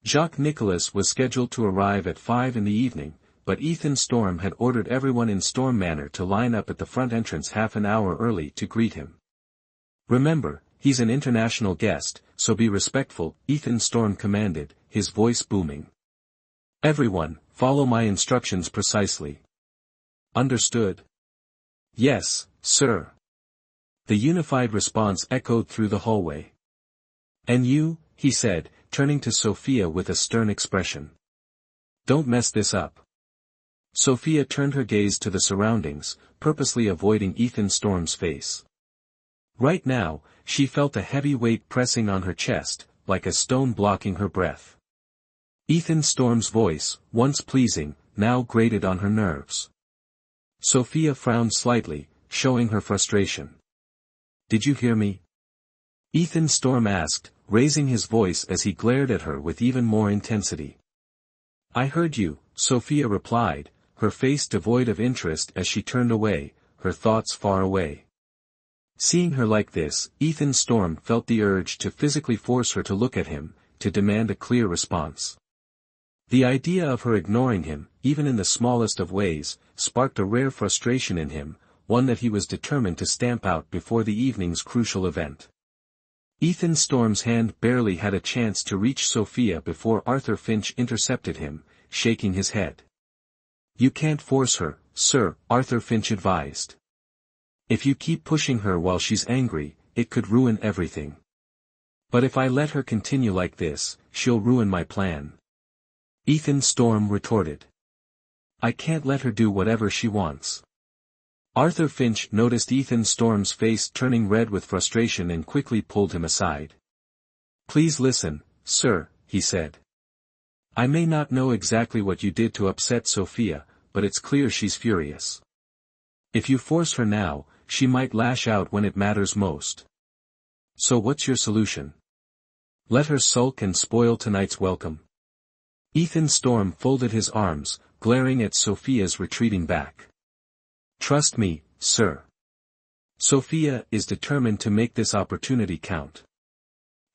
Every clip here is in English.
Jacques Nicolas was scheduled to arrive at 5 in the evening, but Ethan Storm had ordered everyone in Storm Manor to line up at the front entrance half an hour early to greet him. "Remember, he's an international guest, so be respectful," Ethan Storm commanded, his voice booming. "Everyone, follow my instructions precisely." "Understood?" "Yes, sir." The unified response echoed through the hallway. "And you," he said, turning to Sophia with a stern expression. "Don't mess this up." Sophia turned her gaze to the surroundings, purposely avoiding Ethan Storm's face. Right now, she felt a heavy weight pressing on her chest, like a stone blocking her breath. Ethan Storm's voice, once pleasing, now grated on her nerves. Sophia frowned slightly, showing her frustration. "Did you hear me?" Ethan Storm asked, raising his voice as he glared at her with even more intensity. "I heard you," Sophia replied, her face devoid of interest as she turned away, her thoughts far away. Seeing her like this, Ethan Storm felt the urge to physically force her to look at him, to demand a clear response. The idea of her ignoring him, even in the smallest of ways, sparked a rare frustration in him, one that he was determined to stamp out before the evening's crucial event. Ethan Storm's hand barely had a chance to reach Sophia before Arthur Finch intercepted him, shaking his head. "You can't force her, sir," Arthur Finch advised. "If you keep pushing her while she's angry, it could ruin everything. But if I let her continue like this, she'll ruin my plan." Ethan Storm retorted. "I can't let her do whatever she wants." Arthur Finch noticed Ethan Storm's face turning red with frustration and quickly pulled him aside. "Please listen, sir," he said. "I may not know exactly what you did to upset Sophia, but it's clear she's furious. If you force her now, she might lash out when it matters most. So what's your solution? Let her sulk and spoil tonight's welcome?" Ethan Storm folded his arms, glaring at Sophia's retreating back. "Trust me, sir. Sophia is determined to make this opportunity count.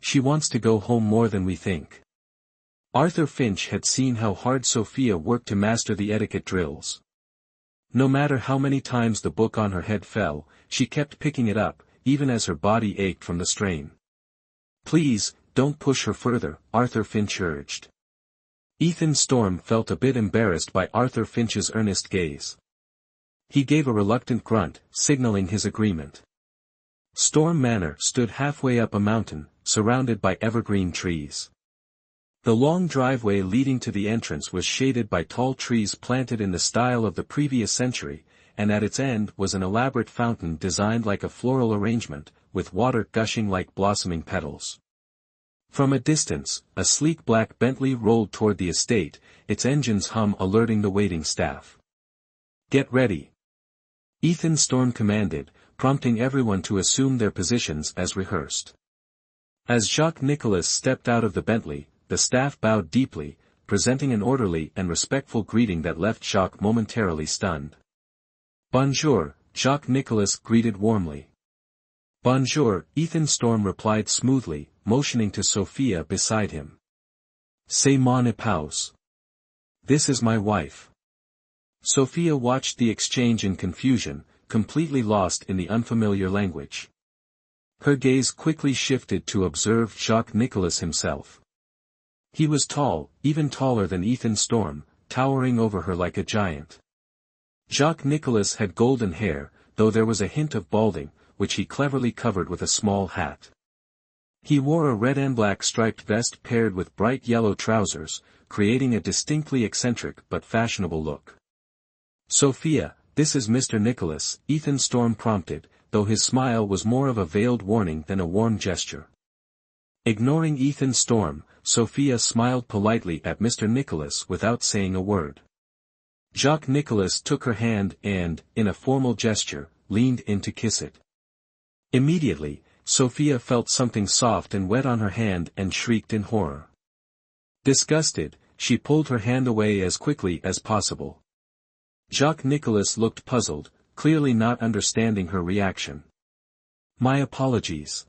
She wants to go home more than we think." Arthur Finch had seen how hard Sophia worked to master the etiquette drills. No matter how many times the book on her head fell, she kept picking it up, even as her body ached from the strain. "Please, don't push her further," Arthur Finch urged. Ethan Storm felt a bit embarrassed by Arthur Finch's earnest gaze. He gave a reluctant grunt, signaling his agreement. Storm Manor stood halfway up a mountain, surrounded by evergreen trees. The long driveway leading to the entrance was shaded by tall trees planted in the style of the previous century, and at its end was an elaborate fountain designed like a floral arrangement, with water gushing like blossoming petals. From a distance, a sleek black Bentley rolled toward the estate, its engine's hum alerting the waiting staff. "Get ready," Ethan Storm commanded, prompting everyone to assume their positions as rehearsed. As Jacques Nicolas stepped out of the Bentley, the staff bowed deeply, presenting an orderly and respectful greeting that left Jacques momentarily stunned. "Bonjour," Jacques Nicolas greeted warmly. "Bonjour," Ethan Storm replied smoothly, motioning to Sophia beside him. "C'est mon épouse. This is my wife." Sophia watched the exchange in confusion, completely lost in the unfamiliar language. Her gaze quickly shifted to observe Jacques Nicolas himself. He was tall, even taller than Ethan Storm, towering over her like a giant. Jacques Nicolas had golden hair, though there was a hint of balding, which he cleverly covered with a small hat. He wore a red and black striped vest paired with bright yellow trousers, creating a distinctly eccentric but fashionable look. "Sophia, this is Mr. Nicolas," Ethan Storm prompted, though his smile was more of a veiled warning than a warm gesture. Ignoring Ethan Storm, Sophia smiled politely at Mr. Nicolas without saying a word. Jacques Nicolas took her hand and, in a formal gesture, leaned in to kiss it. Immediately, Sophia felt something soft and wet on her hand and shrieked in horror. Disgusted, she pulled her hand away as quickly as possible. Jacques Nicolas looked puzzled, clearly not understanding her reaction. "My apologies.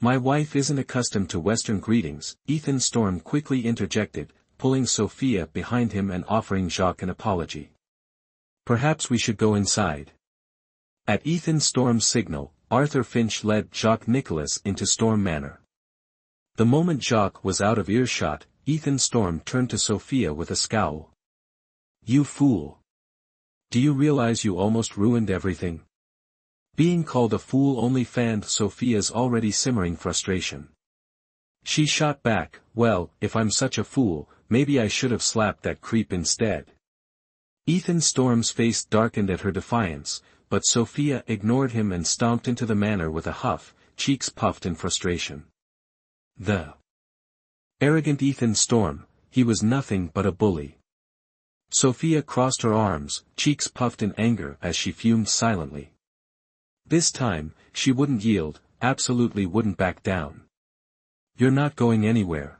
My wife isn't accustomed to Western greetings, Ethan Storm quickly interjected, pulling Sophia behind him and offering Jacques an apology. Perhaps we should go inside. At Ethan Storm's signal, Arthur Finch led Jacques Nicholas into Storm Manor. The moment Jacques was out of earshot, Ethan Storm turned to Sophia with a scowl. You fool! Do you realize you almost ruined everything? Being called a fool only fanned Sophia's already simmering frustration. She shot back, well, if I'm such a fool, maybe I should have slapped that creep instead. Ethan Storm's face darkened at her defiance, but Sophia ignored him and stomped into the manor with a huff, cheeks puffed in frustration. The arrogant Ethan Storm, he was nothing but a bully. Sophia crossed her arms, cheeks puffed in anger as she fumed silently. This time, she wouldn't yield, absolutely wouldn't back down. You're not going anywhere.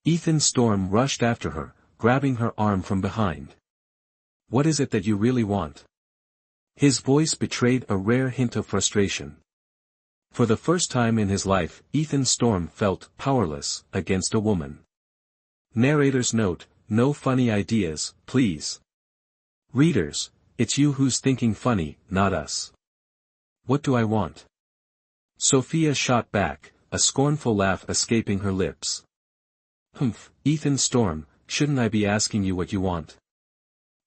Ethan Storm rushed after her, grabbing her arm from behind. What is it that you really want? His voice betrayed a rare hint of frustration. For the first time in his life, Ethan Storm felt powerless against a woman. Narrator's note, no funny ideas, please. Readers, it's you who's thinking funny, not us. What do I want? Sophia shot back, a scornful laugh escaping her lips. Humph, Ethan Storm, shouldn't I be asking you what you want?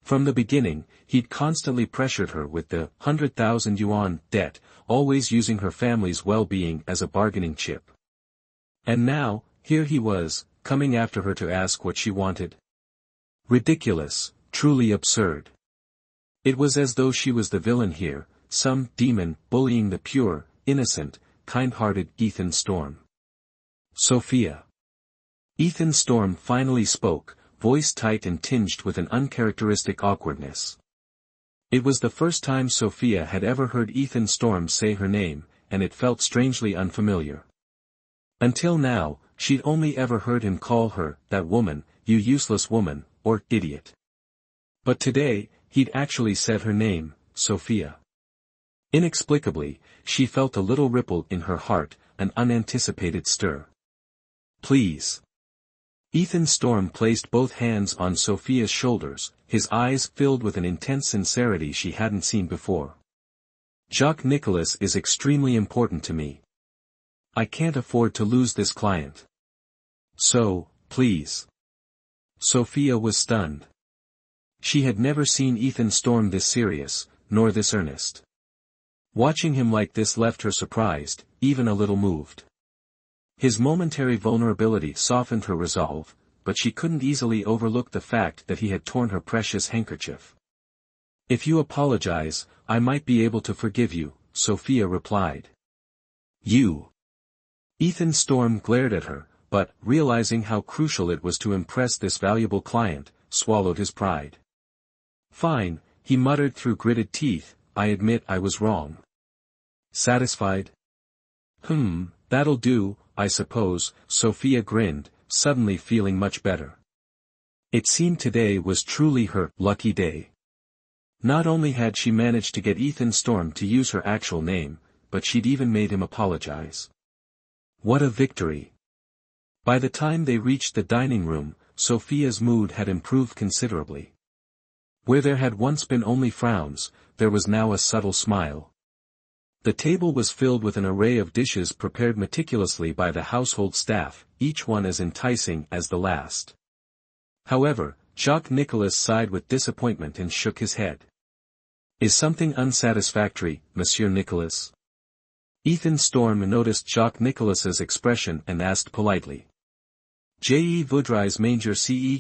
From the beginning, he'd constantly pressured her with the 100,000 yuan debt, always using her family's well-being as a bargaining chip. And now, here he was, coming after her to ask what she wanted. Ridiculous, truly absurd. It was as though she was the villain here, some demon bullying the pure, innocent, kind-hearted Ethan Storm. Sophia. Ethan Storm finally spoke, voice tight and tinged with an uncharacteristic awkwardness. It was the first time Sophia had ever heard Ethan Storm say her name, and it felt strangely unfamiliar. Until now, she'd only ever heard him call her, that woman, you useless woman, or idiot. But today, he'd actually said her name, Sophia. Inexplicably, she felt a little ripple in her heart, an unanticipated stir. Please. Ethan Storm placed both hands on Sophia's shoulders, his eyes filled with an intense sincerity she hadn't seen before. Jacques Nicholas is extremely important to me. I can't afford to lose this client. So, please. Sophia was stunned. She had never seen Ethan Storm this serious, nor this earnest. Watching him like this left her surprised, even a little moved. His momentary vulnerability softened her resolve, but she couldn't easily overlook the fact that he had torn her precious handkerchief. If you apologize, I might be able to forgive you, Sophia replied. You. Ethan Storm glared at her, but, realizing how crucial it was to impress this valuable client, swallowed his pride. Fine, he muttered through gritted teeth, I admit I was wrong. Satisfied? That'll do, I suppose, Sophia grinned, suddenly feeling much better. It seemed today was truly her lucky day. Not only had she managed to get Ethan Storm to use her actual name, but she'd even made him apologize. What a victory! By the time they reached the dining room, Sophia's mood had improved considerably. Where there had once been only frowns, there was now a subtle smile. The table was filled with an array of dishes prepared meticulously by the household staff, each one as enticing as the last. However, Jacques Nicholas sighed with disappointment and shook his head. Is something unsatisfactory, Monsieur Nicholas? Ethan Storm noticed Jacques Nicholas's expression and asked politely. Je voudrais manger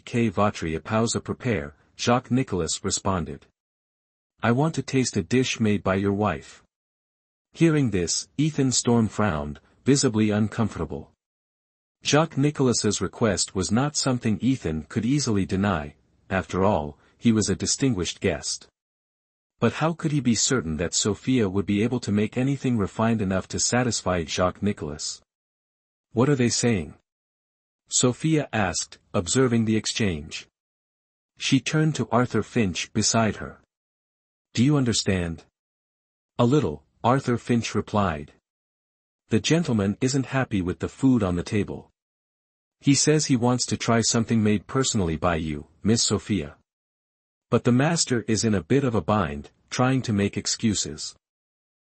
que votre épouse prépare, Jacques Nicholas responded. I want to taste a dish made by your wife. Hearing this, Ethan Storm frowned, visibly uncomfortable. Jacques Nicholas's request was not something Ethan could easily deny, after all, he was a distinguished guest. But how could he be certain that Sophia would be able to make anything refined enough to satisfy Jacques Nicholas? What are they saying? Sophia asked, observing the exchange. She turned to Arthur Finch beside her. Do you understand? A little, Arthur Finch replied. The gentleman isn't happy with the food on the table. He says he wants to try something made personally by you, Miss Sophia. But the master is in a bit of a bind, trying to make excuses.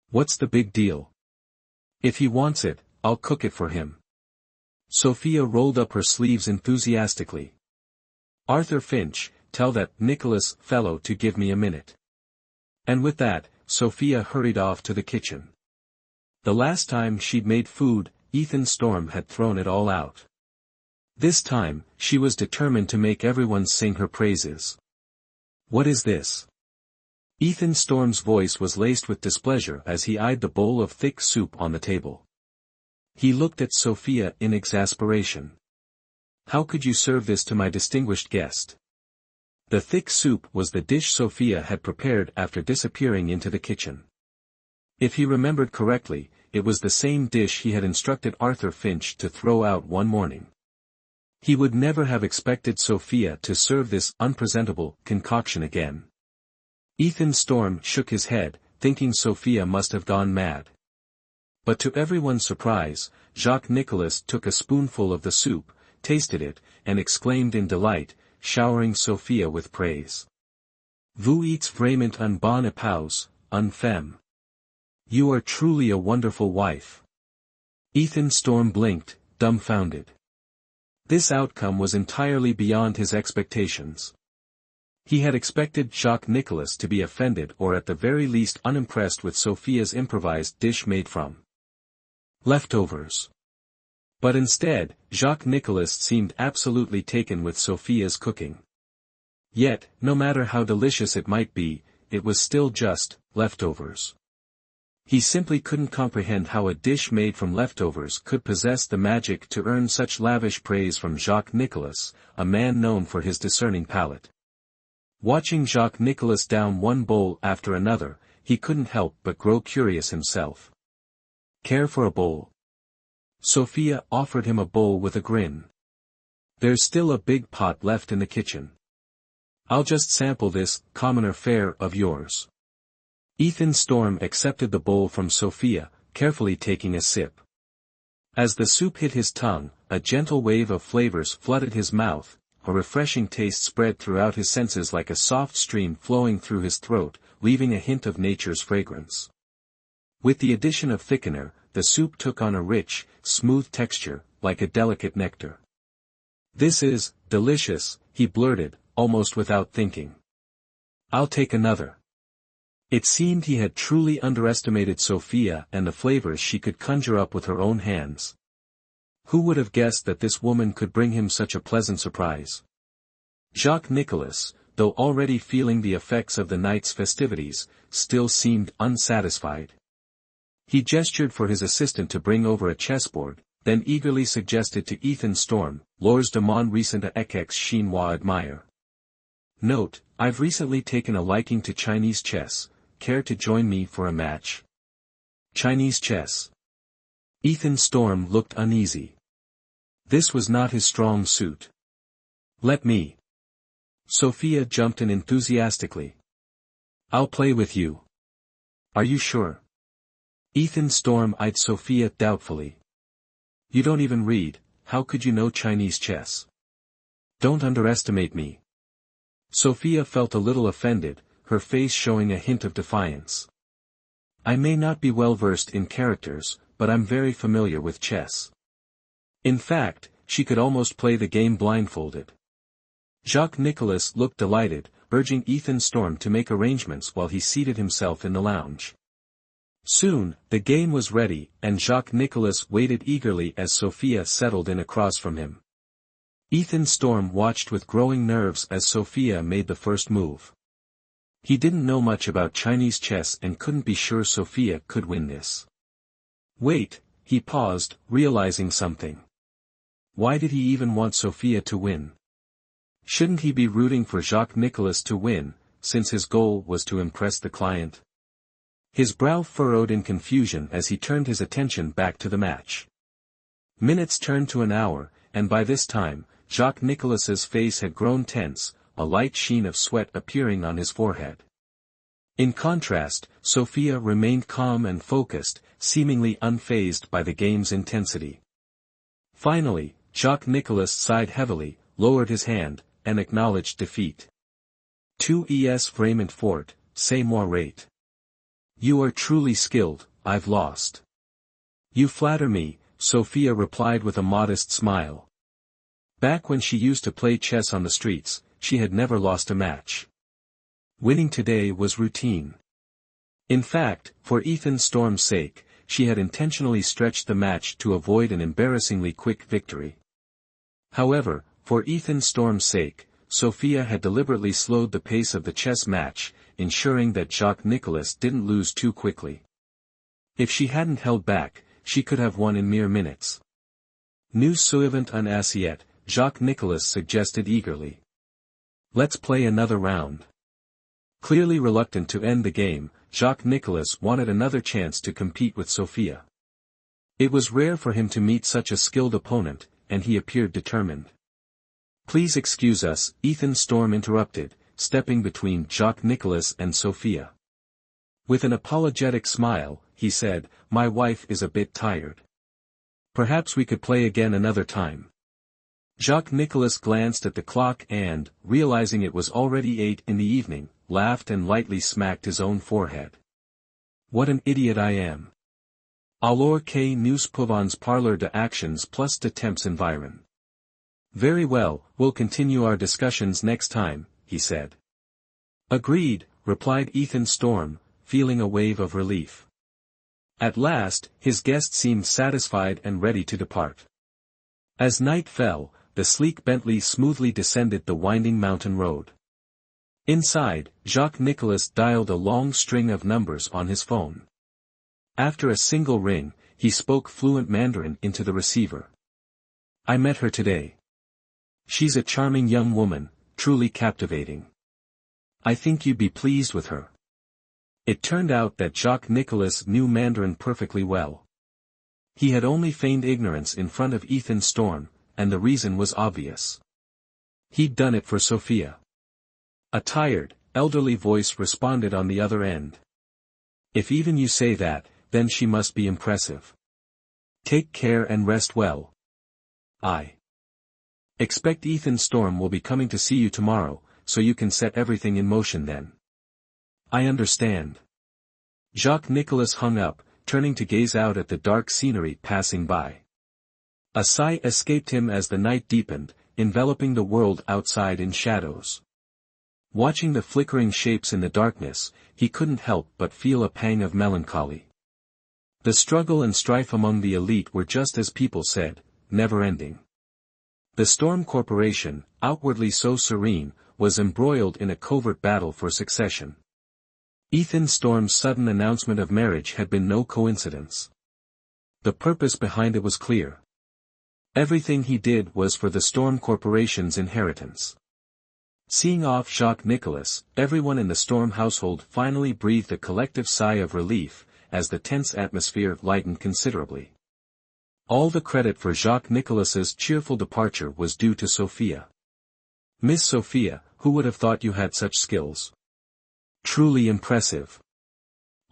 What's the big deal? If he wants it, I'll cook it for him. Sophia rolled up her sleeves enthusiastically. Arthur Finch, tell that Nicholas fellow to give me a minute. And with that, Sophia hurried off to the kitchen. The last time she'd made food, Ethan Storm had thrown it all out. This time, she was determined to make everyone sing her praises. What is this? Ethan Storm's voice was laced with displeasure as he eyed the bowl of thick soup on the table. He looked at Sophia in exasperation. How could you serve this to my distinguished guest? The thick soup was the dish Sophia had prepared after disappearing into the kitchen. If he remembered correctly, it was the same dish he had instructed Arthur Finch to throw out one morning. He would never have expected Sophia to serve this unpresentable concoction again. Ethan Storm shook his head, thinking Sophia must have gone mad. But to everyone's surprise, Jacques Nicolas took a spoonful of the soup, tasted it, and exclaimed in delight, showering Sophia with praise. Vous êtes vraiment une bonne épouse, une femme. You are truly a wonderful wife. Ethan Storm blinked, dumbfounded. This outcome was entirely beyond his expectations. He had expected Jacques Nicolas to be offended or at the very least unimpressed with Sophia's improvised dish made from leftovers. But instead, Jacques Nicolas seemed absolutely taken with Sophia's cooking. Yet, no matter how delicious it might be, it was still just leftovers. He simply couldn't comprehend how a dish made from leftovers could possess the magic to earn such lavish praise from Jacques Nicolas, a man known for his discerning palate. Watching Jacques Nicolas down one bowl after another, he couldn't help but grow curious himself. Care for a bowl? Sophia offered him a bowl with a grin. There's still a big pot left in the kitchen. I'll just sample this commoner fare of yours. Ethan Storm accepted the bowl from Sophia, carefully taking a sip. As the soup hit his tongue, a gentle wave of flavors flooded his mouth, a refreshing taste spread throughout his senses like a soft stream flowing through his throat, leaving a hint of nature's fragrance. With the addition of thickener, the soup took on a rich, smooth texture, like a delicate nectar. This is delicious, he blurted, almost without thinking. I'll take another. It seemed he had truly underestimated Sophia and the flavors she could conjure up with her own hands. Who would have guessed that this woman could bring him such a pleasant surprise? Jacques Nicolas, though already feeling the effects of the night's festivities, still seemed unsatisfied. He gestured for his assistant to bring over a chessboard, then eagerly suggested to Ethan Storm, Lors de mon recent échecs chinois admire. Note, I've recently taken a liking to Chinese chess, care to join me for a match? Chinese chess. Ethan Storm looked uneasy. This was not his strong suit. Let me. Sophia jumped in enthusiastically. I'll play with you. Are you sure? Ethan Storm eyed Sophia doubtfully. You don't even read, how could you know Chinese chess? Don't underestimate me. Sophia felt a little offended, her face showing a hint of defiance. I may not be well versed in characters, but I'm very familiar with chess. In fact, she could almost play the game blindfolded. Jacques Nicolas looked delighted, urging Ethan Storm to make arrangements while he seated himself in the lounge. Soon, the game was ready, and Jacques Nicolas waited eagerly as Sophia settled in across from him. Ethan Storm watched with growing nerves as Sophia made the first move. He didn't know much about Chinese chess and couldn't be sure Sophia could win this. Wait, he paused, realizing something. Why did he even want Sophia to win? Shouldn't he be rooting for Jacques Nicolas to win, since his goal was to impress the client? His brow furrowed in confusion as he turned his attention back to the match. Minutes turned to an hour, and by this time, Jacques Nicolas's face had grown tense, a light sheen of sweat appearing on his forehead. In contrast, Sophia remained calm and focused, seemingly unfazed by the game's intensity. Finally, Jacques-Nicolas sighed heavily, lowered his hand, and acknowledged defeat. 2es vraiment fort, c'est moi rate. You are truly skilled, I've lost. You flatter me, Sophia replied with a modest smile. Back when she used to play chess on the streets, she had never lost a match. Winning today was routine. In fact, for Ethan Storm's sake, she had intentionally stretched the match to avoid an embarrassingly quick victory. However, for Ethan Storm's sake, Sophia had deliberately slowed the pace of the chess match, ensuring that Jacques-Nicolas didn't lose too quickly. If she hadn't held back, she could have won in mere minutes. Nous suivons un assiette, Jacques-Nicolas suggested eagerly. Let's play another round. Clearly reluctant to end the game, Jacques-Nicolas wanted another chance to compete with Sophia. It was rare for him to meet such a skilled opponent, and he appeared determined. Please excuse us, Ethan Storm interrupted, stepping between Jacques-Nicolas and Sophia. With an apologetic smile, he said, my wife is a bit tired. Perhaps we could play again another time. Jacques-Nicolas glanced at the clock and, realizing it was already 8 in the evening, laughed and lightly smacked his own forehead. What an idiot I am. Alors que nous pouvons parler de actions plus de temps environ. Very well, we'll continue our discussions next time, he said. Agreed, replied Ethan Storm, feeling a wave of relief. At last, his guest seemed satisfied and ready to depart. As night fell, the sleek Bentley smoothly descended the winding mountain road. Inside, Jacques-Nicolas dialed a long string of numbers on his phone. After a single ring, he spoke fluent Mandarin into the receiver. I met her today. She's a charming young woman, truly captivating. I think you'd be pleased with her. It turned out that Jacques-Nicolas knew Mandarin perfectly well. He had only feigned ignorance in front of Ethan Storm, and the reason was obvious. He'd done it for Sophia. A tired, elderly voice responded on the other end. If even you say that, then she must be impressive. Take care and rest well. I expect Ethan Storm will be coming to see you tomorrow, so you can set everything in motion then. I understand. Jacques-Nicolas hung up, turning to gaze out at the dark scenery passing by. A sigh escaped him as the night deepened, enveloping the world outside in shadows. Watching the flickering shapes in the darkness, he couldn't help but feel a pang of melancholy. The struggle and strife among the elite were just as people said, never-ending. The Storm Corporation, outwardly so serene, was embroiled in a covert battle for succession. Ethan Storm's sudden announcement of marriage had been no coincidence. The purpose behind it was clear. Everything he did was for the Storm Corporation's inheritance. Seeing off Jacques-Nicolas, everyone in the Storm household finally breathed a collective sigh of relief, as the tense atmosphere lightened considerably. All the credit for Jacques-Nicolas's cheerful departure was due to Sophia. Miss Sophia, who would have thought you had such skills? Truly impressive.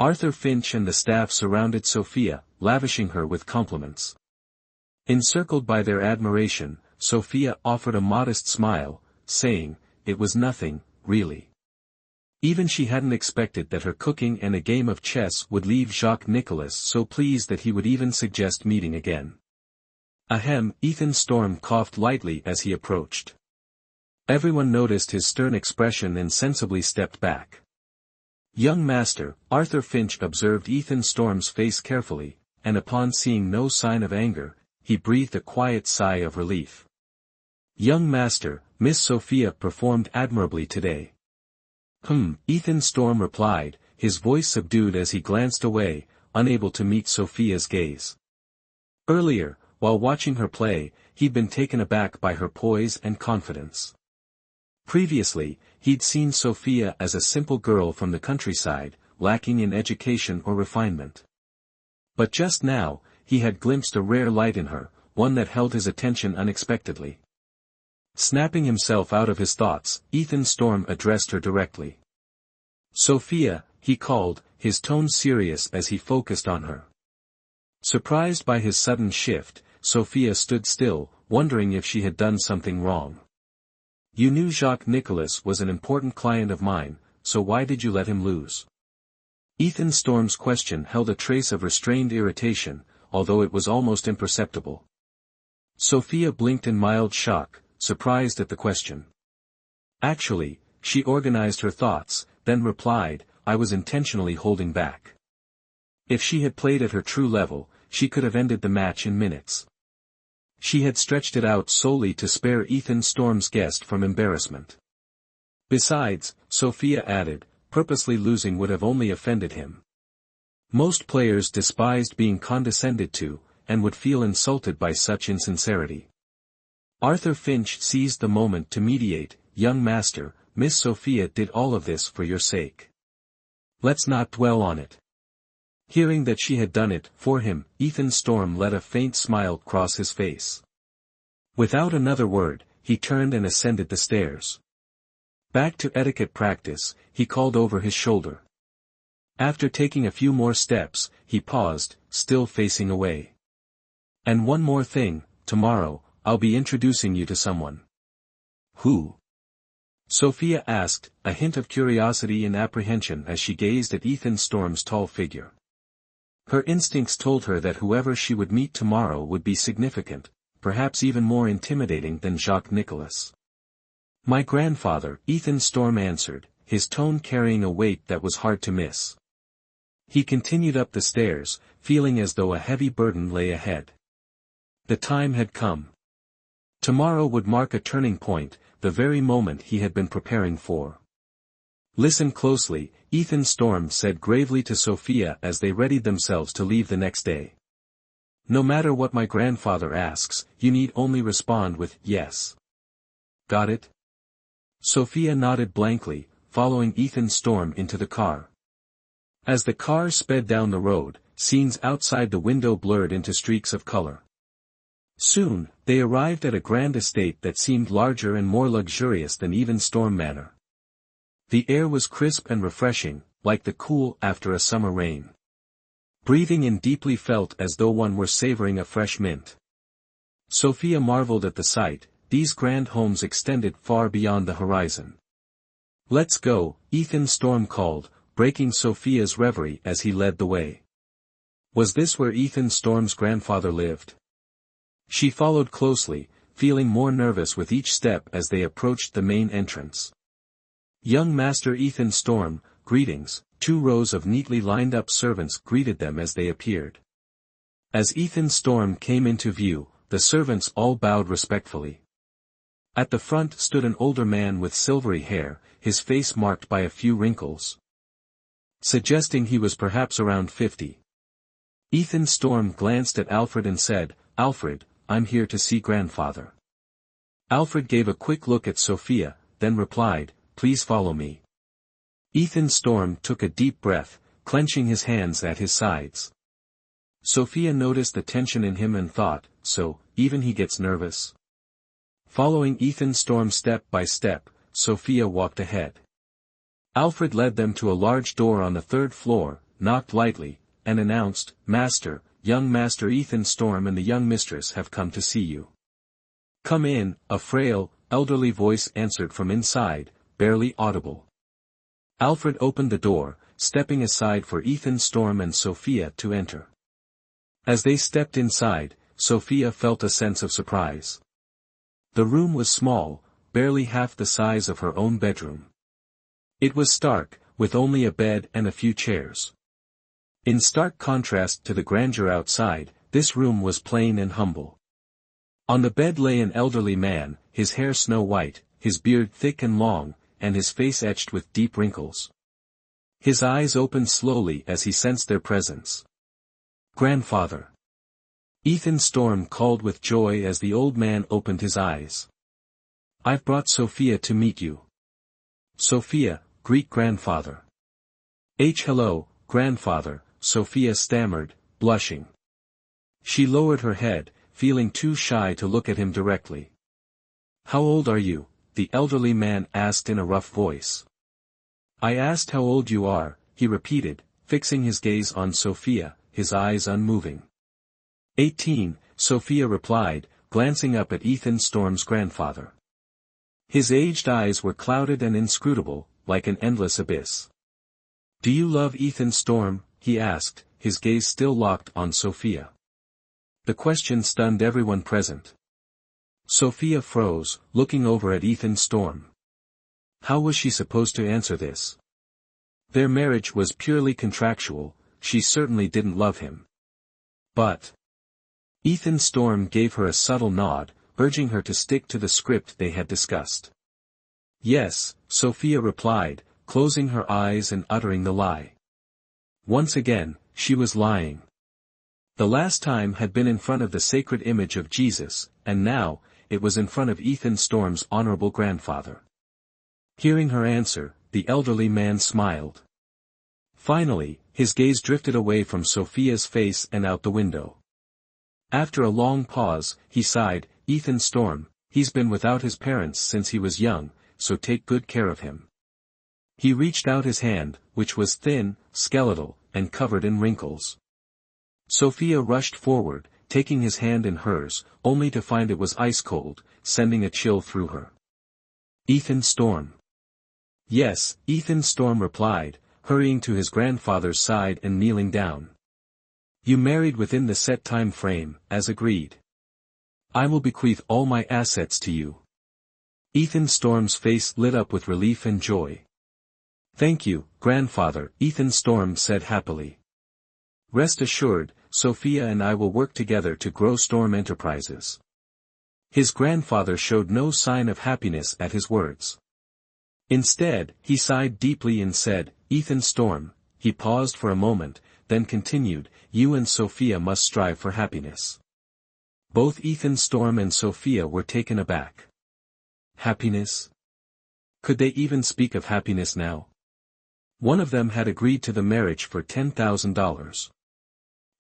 Arthur Finch and the staff surrounded Sophia, lavishing her with compliments. Encircled by their admiration, Sophia offered a modest smile, saying, it was nothing, really. Even she hadn't expected that her cooking and a game of chess would leave Jacques-Nicolas so pleased that he would even suggest meeting again. Ahem, Ethan Storm coughed lightly as he approached. Everyone noticed his stern expression and sensibly stepped back. Young master, Arthur Finch observed Ethan Storm's face carefully, and upon seeing no sign of anger, he breathed a quiet sigh of relief. Young master, Miss Sophia performed admirably today. Ethan Storm replied, his voice subdued as he glanced away, unable to meet Sophia's gaze. Earlier, while watching her play, he'd been taken aback by her poise and confidence. Previously, he'd seen Sophia as a simple girl from the countryside, lacking in education or refinement. But just now, he had glimpsed a rare light in her, one that held his attention unexpectedly. Snapping himself out of his thoughts, Ethan Storm addressed her directly. Sophia, he called, his tone serious as he focused on her. Surprised by his sudden shift, Sophia stood still, wondering if she had done something wrong. You knew Jacques Nicolas was an important client of mine, so why did you let him lose? Ethan Storm's question held a trace of restrained irritation, although it was almost imperceptible. Sophia blinked in mild shock, surprised at the question. Actually, she organized her thoughts, then replied, I was intentionally holding back. If she had played at her true level, she could have ended the match in minutes. She had stretched it out solely to spare Ethan Storm's guest from embarrassment. Besides, Sophia added, purposely losing would have only offended him. Most players despised being condescended to, and would feel insulted by such insincerity. Arthur Finch seized the moment to mediate, young master, Miss Sophia did all of this for your sake. Let's not dwell on it. Hearing that she had done it for him, Ethan Storm let a faint smile cross his face. Without another word, he turned and ascended the stairs. Back to etiquette practice, he called over his shoulder. After taking a few more steps, he paused, still facing away. And one more thing, tomorrow, I'll be introducing you to someone. Who? Sophia asked, a hint of curiosity and apprehension as she gazed at Ethan Storm's tall figure. Her instincts told her that whoever she would meet tomorrow would be significant, perhaps even more intimidating than Jacques Nicolas. My grandfather, Ethan Storm answered, his tone carrying a weight that was hard to miss. He continued up the stairs, feeling as though a heavy burden lay ahead. The time had come. Tomorrow would mark a turning point, the very moment he had been preparing for. Listen closely, Ethan Storm said gravely to Sophia as they readied themselves to leave the next day. No matter what my grandfather asks, you need only respond with yes. Got it? Sophia nodded blankly, following Ethan Storm into the car. As the car sped down the road, scenes outside the window blurred into streaks of color. Soon, they arrived at a grand estate that seemed larger and more luxurious than even Storm Manor. The air was crisp and refreshing, like the cool after a summer rain. Breathing in deeply felt as though one were savoring a fresh mint. Sophia marveled at the sight, these grand homes extended far beyond the horizon. Let's go, Ethan Storm called, breaking Sophia's reverie as he led the way. Was this where Ethan Storm's grandfather lived? She followed closely, feeling more nervous with each step as they approached the main entrance. Young Master Ethan Storm, greetings, 2 rows of neatly lined up servants greeted them as they appeared. As Ethan Storm came into view, the servants all bowed respectfully. At the front stood an older man with silvery hair, his face marked by a few wrinkles, suggesting he was perhaps around 50. Ethan Storm glanced at Alfred and said, Alfred, I'm here to see grandfather. Alfred gave a quick look at Sophia, then replied, Please follow me. Ethan Storm took a deep breath, clenching his hands at his sides. Sophia noticed the tension in him and thought, so, even he gets nervous. Following Ethan Storm step by step, Sophia walked ahead. Alfred led them to a large door on the 3rd floor, knocked lightly, and announced, Master, young Master Ethan Storm and the young mistress have come to see you. Come in, a frail, elderly voice answered from inside, barely audible. Alfred opened the door, stepping aside for Ethan Storm and Sophia to enter. As they stepped inside, Sophia felt a sense of surprise. The room was small, barely half the size of her own bedroom. It was stark, with only a bed and a few chairs. In stark contrast to the grandeur outside, this room was plain and humble. On the bed lay an elderly man, his hair snow-white, his beard thick and long, and his face etched with deep wrinkles. His eyes opened slowly as he sensed their presence. Grandfather. Ethan Storm called with joy as the old man opened his eyes. I've brought Sophia to meet you. Sophia, greet grandfather. Hello, grandfather, Sophia stammered, blushing. She lowered her head, feeling too shy to look at him directly. How old are you? The elderly man asked in a rough voice. I asked how old you are, he repeated, fixing his gaze on Sophia, his eyes unmoving. 18, Sophia replied, glancing up at Ethan Storm's grandfather. His aged eyes were clouded and inscrutable, like an endless abyss. Do you love Ethan Storm? He asked, his gaze still locked on Sophia. The question stunned everyone present. Sophia froze, looking over at Ethan Storm. How was she supposed to answer this? Their marriage was purely contractual, she certainly didn't love him. But Ethan Storm gave her a subtle nod, urging her to stick to the script they had discussed. Yes, Sophia replied, closing her eyes and uttering the lie. Once again, she was lying. The last time had been in front of the sacred image of Jesus, and now, it was in front of Ethan Storm's honorable grandfather. Hearing her answer, the elderly man smiled. Finally, his gaze drifted away from Sophia's face and out the window. After a long pause, he sighed, Ethan Storm, he's been without his parents since he was young, so take good care of him. He reached out his hand, which was thin, skeletal, and covered in wrinkles. Sophia rushed forward, taking his hand in hers, only to find it was ice-cold, sending a chill through her. Ethan Storm. Yes, Ethan Storm replied, hurrying to his grandfather's side and kneeling down. You married within the set time frame, as agreed. I will bequeath all my assets to you. Ethan Storm's face lit up with relief and joy. Thank you, grandfather, Ethan Storm said happily. Rest assured, Sophia and I will work together to grow Storm Enterprises. His grandfather showed no sign of happiness at his words. Instead, he sighed deeply and said, Ethan Storm, he paused for a moment, then continued, you and Sophia must strive for happiness. Both Ethan Storm and Sophia were taken aback. Happiness? Could they even speak of happiness now? One of them had agreed to the marriage for $10,000.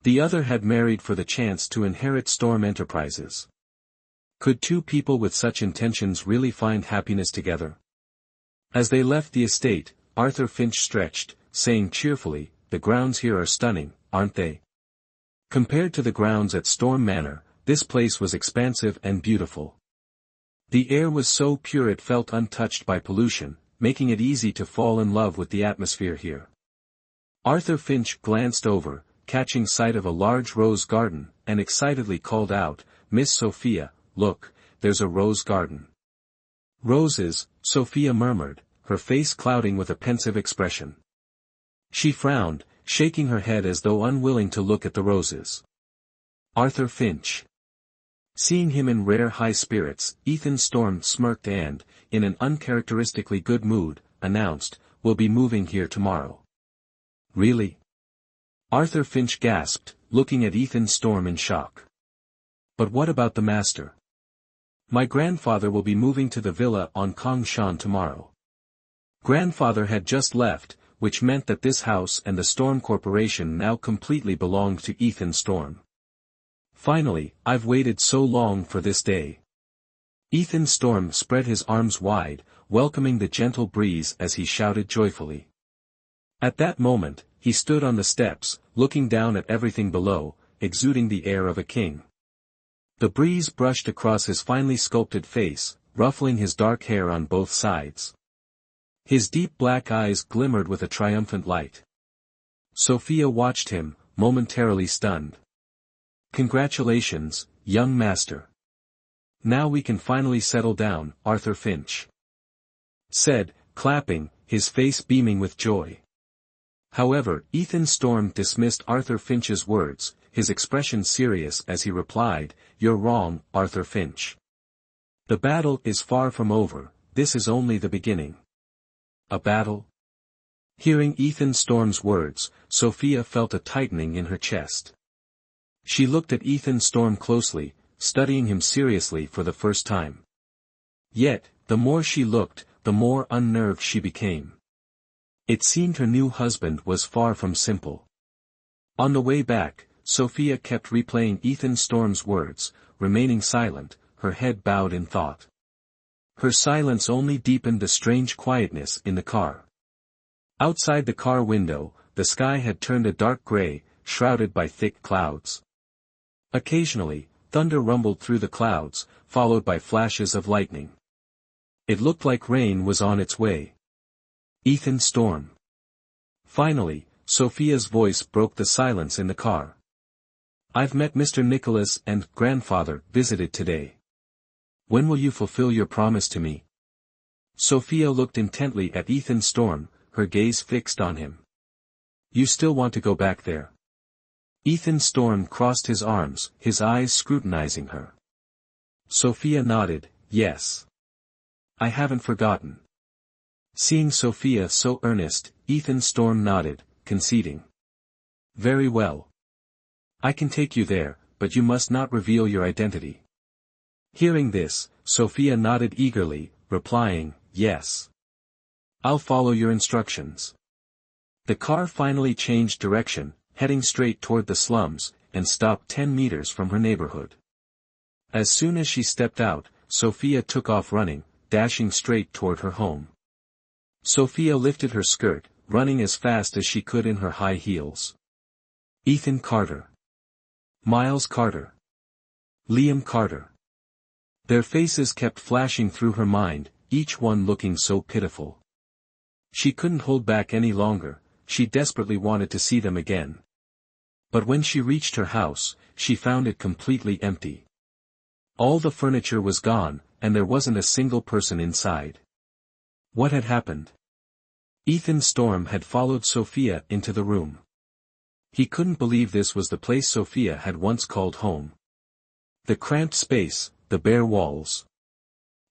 The other had married for the chance to inherit Storm Enterprises. Could two people with such intentions really find happiness together? As they left the estate, Arthur Finch stretched, saying cheerfully, the grounds here are stunning, aren't they? Compared to the grounds at Storm Manor, this place was expansive and beautiful. The air was so pure it felt untouched by pollution, making it easy to fall in love with the atmosphere here. Arthur Finch glanced over, catching sight of a large rose garden, and excitedly called out, Miss Sophia, look, there's a rose garden. Roses, Sophia murmured, her face clouding with a pensive expression. She frowned, shaking her head as though unwilling to look at the roses. Arthur Finch. Seeing him in rare high spirits, Ethan Storm smirked and, in an uncharacteristically good mood, announced, we'll be moving here tomorrow. Really? Arthur Finch gasped, looking at Ethan Storm in shock. But what about the master? My grandfather will be moving to the villa on Kongshan tomorrow. Grandfather had just left, which meant that this house and the Storm Corporation now completely belonged to Ethan Storm. Finally, I've waited so long for this day. Ethan Storm spread his arms wide, welcoming the gentle breeze as he shouted joyfully. At that moment, he stood on the steps, looking down at everything below, exuding the air of a king. The breeze brushed across his finely sculpted face, ruffling his dark hair on both sides. His deep black eyes glimmered with a triumphant light. Sophia watched him, momentarily stunned. Congratulations, young master. Now we can finally settle down, Arthur Finch said, clapping, his face beaming with joy. However, Ethan Storm dismissed Arthur Finch's words, his expression serious as he replied, You're wrong, Arthur Finch. The battle is far from over, this is only the beginning. A battle? Hearing Ethan Storm's words, Sophia felt a tightening in her chest. She looked at Ethan Storm closely, studying him seriously for the first time. Yet, the more she looked, the more unnerved she became. It seemed her new husband was far from simple. On the way back, Sophia kept replaying Ethan Storm's words, remaining silent, her head bowed in thought. Her silence only deepened the strange quietness in the car. Outside the car window, the sky had turned a dark gray, shrouded by thick clouds. Occasionally, thunder rumbled through the clouds, followed by flashes of lightning. It looked like rain was on its way. Ethan Storm. Finally, Sophia's voice broke the silence in the car. I've met Mr. Nicholas and grandfather visited today. When will you fulfill your promise to me? Sophia looked intently at Ethan Storm, her gaze fixed on him. You still want to go back there? Ethan Storm crossed his arms, his eyes scrutinizing her. Sophia nodded, yes. I haven't forgotten. Seeing Sophia so earnest, Ethan Storm nodded, conceding. Very well. I can take you there, but you must not reveal your identity. Hearing this, Sophia nodded eagerly, replying, yes. I'll follow your instructions. The car finally changed direction, heading straight toward the slums, and stopped 10 meters from her neighborhood. As soon as she stepped out, Sophia took off running, dashing straight toward her home. Sophia lifted her skirt, running as fast as she could in her high heels. Ethan Carter. Miles Carter. Liam Carter. Their faces kept flashing through her mind, each one looking so pitiful. She couldn't hold back any longer, she desperately wanted to see them again. But when she reached her house, she found it completely empty. All the furniture was gone, and there wasn't a single person inside. What had happened? Ethan Storm had followed Sophia into the room. He couldn't believe this was the place Sophia had once called home. The cramped space, the bare walls.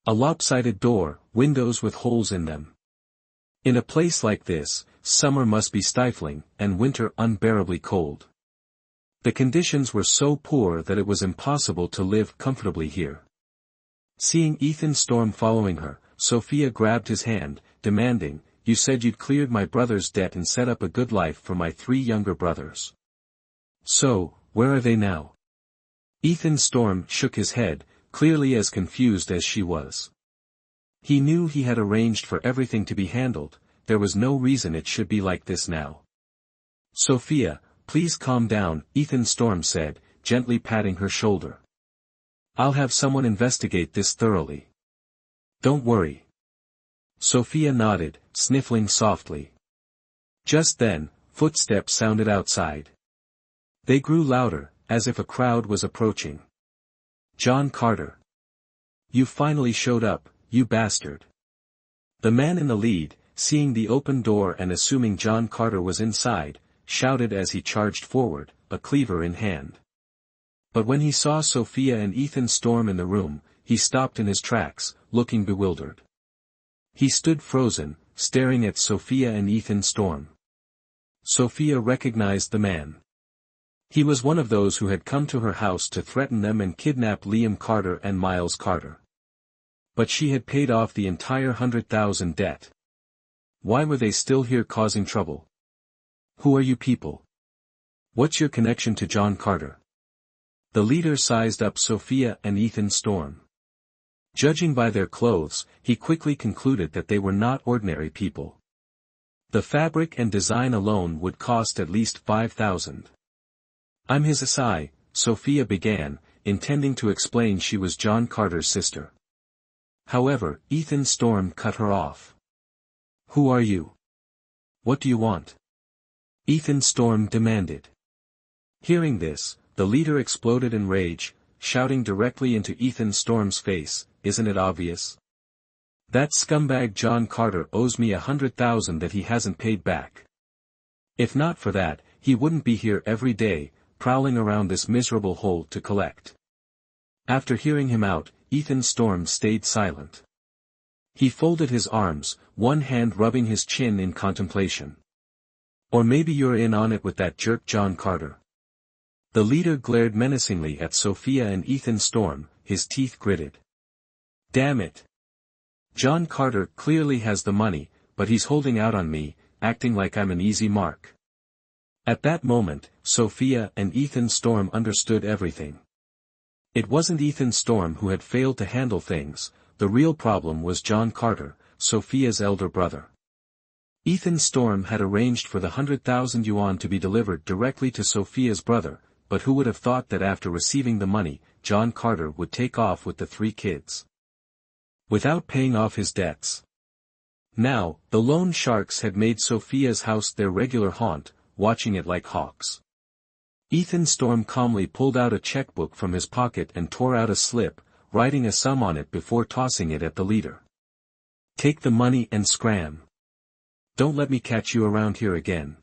A lopsided door, windows with holes in them. In a place like this, summer must be stifling, and winter unbearably cold. The conditions were so poor that it was impossible to live comfortably here. Seeing Ethan Storm following her, Sophia grabbed his hand, demanding, You said you'd cleared my brother's debt and set up a good life for my 3 younger brothers. So, where are they now? Ethan Storm shook his head, clearly as confused as she was. He knew he had arranged for everything to be handled, there was no reason it should be like this now. Sophia, please calm down, Ethan Storm said, gently patting her shoulder. I'll have someone investigate this thoroughly. Don't worry. Sophia nodded, sniffling softly. Just then, footsteps sounded outside. They grew louder, as if a crowd was approaching. John Carter. You finally showed up, you bastard. The man in the lead, seeing the open door and assuming John Carter was inside, shouted as he charged forward, a cleaver in hand. But when he saw Sophia and Ethan Storm in the room, he stopped in his tracks, looking bewildered. He stood frozen, staring at Sophia and Ethan Storm. Sophia recognized the man. He was one of those who had come to her house to threaten them and kidnap Liam Carter and Miles Carter. But she had paid off the entire $100,000 debt. Why were they still here causing trouble? Who are you people? What's your connection to John Carter? The leader sized up Sophia and Ethan Storm. Judging by their clothes, he quickly concluded that they were not ordinary people. The fabric and design alone would cost at least $5,000. I'm his Asai, Sophia began, intending to explain she was John Carter's sister. However, Ethan Storm cut her off. Who are you? What do you want? Ethan Storm demanded. Hearing this, the leader exploded in rage, shouting directly into Ethan Storm's face, isn't it obvious? That scumbag John Carter owes me $100,000 that he hasn't paid back. If not for that, he wouldn't be here every day, prowling around this miserable hole to collect. After hearing him out, Ethan Storm stayed silent. He folded his arms, one hand rubbing his chin in contemplation. Or maybe you're in on it with that jerk John Carter. The leader glared menacingly at Sophia and Ethan Storm, his teeth gritted. Damn it. John Carter clearly has the money, but he's holding out on me, acting like I'm an easy mark. At that moment, Sophia and Ethan Storm understood everything. It wasn't Ethan Storm who had failed to handle things, the real problem was John Carter, Sophia's elder brother. Ethan Storm had arranged for the 100,000 yuan to be delivered directly to Sophia's brother, but who would have thought that after receiving the money, John Carter would take off with the 3 kids without paying off his debts. Now, the loan sharks had made Sophia's house their regular haunt, watching it like hawks. Ethan Storm calmly pulled out a checkbook from his pocket and tore out a slip, writing a sum on it before tossing it at the leader. "Take the money and scram. Don't let me catch you around here again."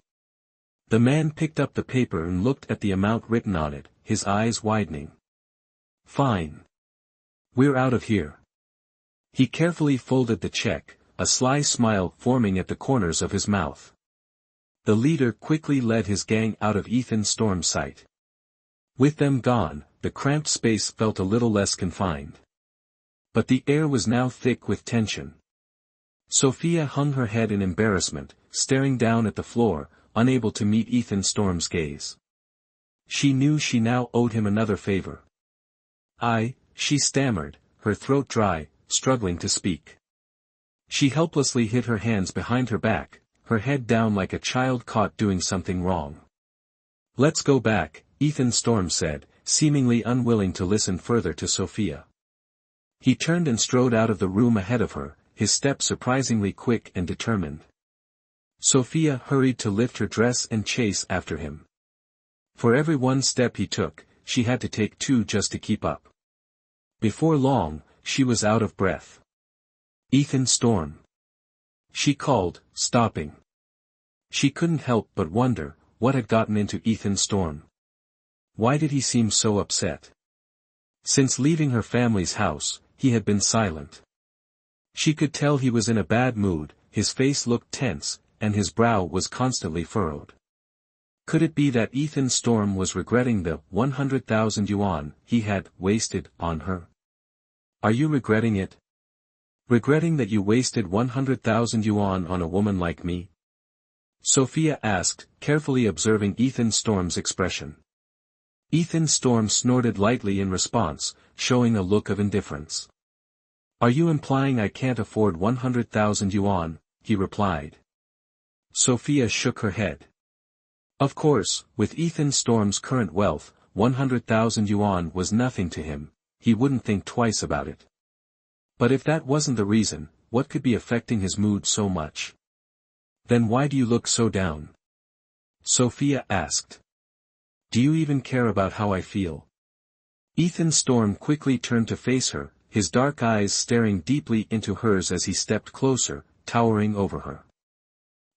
The man picked up the paper and looked at the amount written on it, his eyes widening. "Fine. We're out of here." He carefully folded the check, a sly smile forming at the corners of his mouth. The leader quickly led his gang out of Ethan Storm's sight. With them gone, the cramped space felt a little less confined. But the air was now thick with tension. Sophia hung her head in embarrassment, staring down at the floor, unable to meet Ethan Storm's gaze. She knew she now owed him another favor. She stammered, her throat dry, struggling to speak. She helplessly hid her hands behind her back, her head down like a child caught doing something wrong. "Let's go back," Ethan Storm said, seemingly unwilling to listen further to Sophia. He turned and strode out of the room ahead of her, his step surprisingly quick and determined. Sophia hurried to lift her dress and chase after him. For every one step he took, she had to take 2 just to keep up. Before long, she was out of breath. "Ethan Storm," she called, stopping. She couldn't help but wonder, what had gotten into Ethan Storm? Why did he seem so upset? Since leaving her family's house, he had been silent. She could tell he was in a bad mood, his face looked tense, and his brow was constantly furrowed. Could it be that Ethan Storm was regretting the 100,000 yuan he had wasted on her? "Are you regretting it? Regretting that you wasted 100,000 yuan on a woman like me?" Sophia asked, carefully observing Ethan Storm's expression. Ethan Storm snorted lightly in response, showing a look of indifference. "Are you implying I can't afford 100,000 yuan?" he replied. Sophia shook her head. Of course, with Ethan Storm's current wealth, 100,000 yuan was nothing to him, he wouldn't think twice about it. But if that wasn't the reason, what could be affecting his mood so much? "Then why do you look so down?" Sophia asked. "Do you even care about how I feel?" Ethan Storm quickly turned to face her, his dark eyes staring deeply into hers as he stepped closer, towering over her.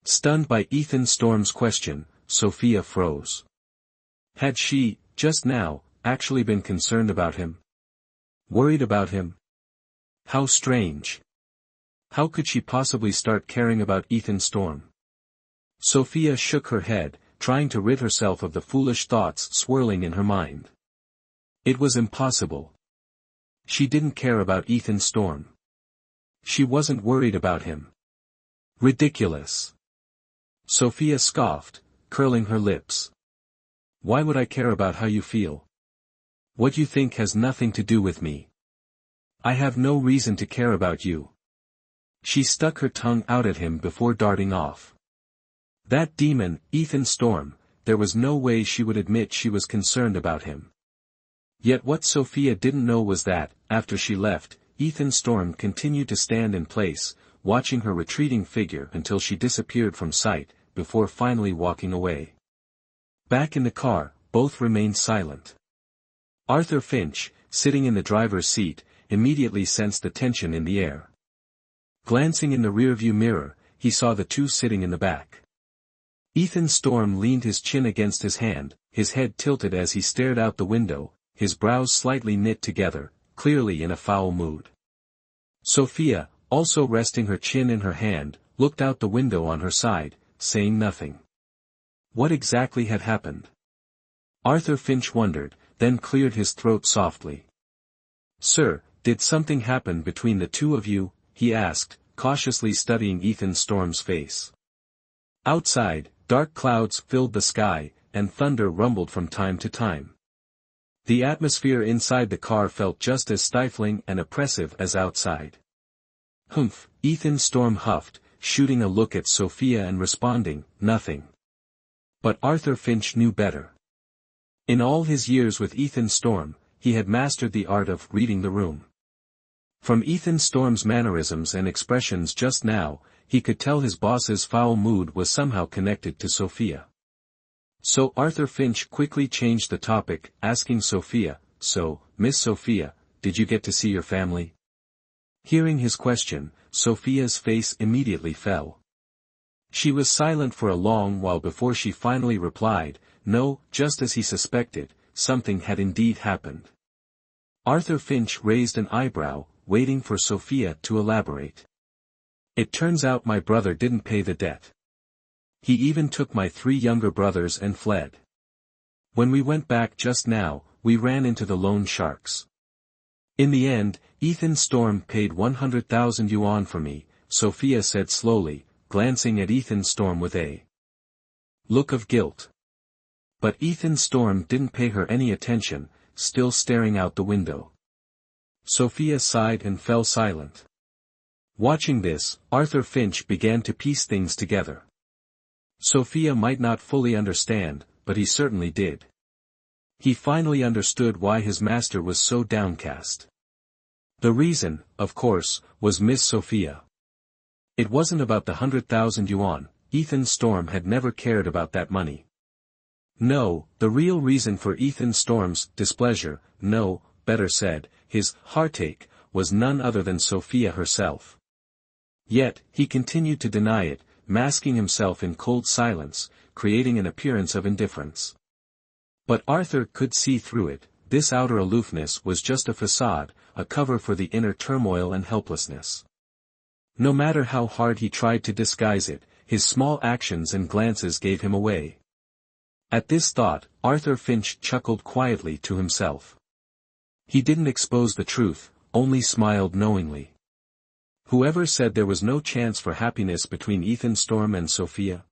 Stunned by Ethan Storm's question, Sophia froze. Had she, just now, actually been concerned about him? Worried about him? How strange. How could she possibly start caring about Ethan Storm? Sophia shook her head, trying to rid herself of the foolish thoughts swirling in her mind. It was impossible. She didn't care about Ethan Storm. She wasn't worried about him. Ridiculous. Sophia scoffed, curling her lips. "Why would I care about how you feel? What you think has nothing to do with me. I have no reason to care about you." She stuck her tongue out at him before darting off. That demon, Ethan Storm, there was no way she would admit she was concerned about him. Yet what Sophia didn't know was that, after she left, Ethan Storm continued to stand in place, watching her retreating figure until she disappeared from sight, before finally walking away. Back in the car, both remained silent. Arthur Finch, sitting in the driver's seat, immediately sensed the tension in the air. Glancing in the rearview mirror, he saw the two sitting in the back. Ethan Storm leaned his chin against his hand, his head tilted as he stared out the window, his brows slightly knit together, clearly in a foul mood. Sophia, also resting her chin in her hand, looked out the window on her side, saying nothing. What exactly had happened? Arthur Finch wondered, then cleared his throat softly. "Sir, did something happen between the two of you?" he asked, cautiously studying Ethan Storm's face. Outside, dark clouds filled the sky, and thunder rumbled from time to time. The atmosphere inside the car felt just as stifling and oppressive as outside. "Humph," Ethan Storm huffed, shooting a look at Sophia and responding, "Nothing." But Arthur Finch knew better. In all his years with Ethan Storm, he had mastered the art of reading the room. From Ethan Storm's mannerisms and expressions just now, he could tell his boss's foul mood was somehow connected to Sophia. So Arthur Finch quickly changed the topic, asking Sophia, "So, Miss Sophia, did you get to see your family?" Hearing his question, Sophia's face immediately fell. She was silent for a long while before she finally replied, "No," just as he suspected, something had indeed happened. Arthur Finch raised an eyebrow, waiting for Sophia to elaborate. "It turns out my brother didn't pay the debt. He even took my 3 younger brothers and fled. When we went back just now, we ran into the loan sharks. In the end, Ethan Storm paid 100,000 yuan for me," Sophia said slowly, glancing at Ethan Storm with a look of guilt. But Ethan Storm didn't pay her any attention, still staring out the window. Sophia sighed and fell silent. Watching this, Arthur Finch began to piece things together. Sophia might not fully understand, but he certainly did. He finally understood why his master was so downcast. The reason, of course, was Miss Sophia. It wasn't about the 100,000 yuan, Ethan Storm had never cared about that money. No, the real reason for Ethan Storm's displeasure, no, better said, his heartache, was none other than Sophia herself. Yet, he continued to deny it, masking himself in cold silence, creating an appearance of indifference. But Arthur could see through it. This outer aloofness was just a facade, a cover for the inner turmoil and helplessness. No matter how hard he tried to disguise it, his small actions and glances gave him away. At this thought, Arthur Finch chuckled quietly to himself. He didn't expose the truth, only smiled knowingly. Whoever said there was no chance for happiness between Ethan Storm and Sophia?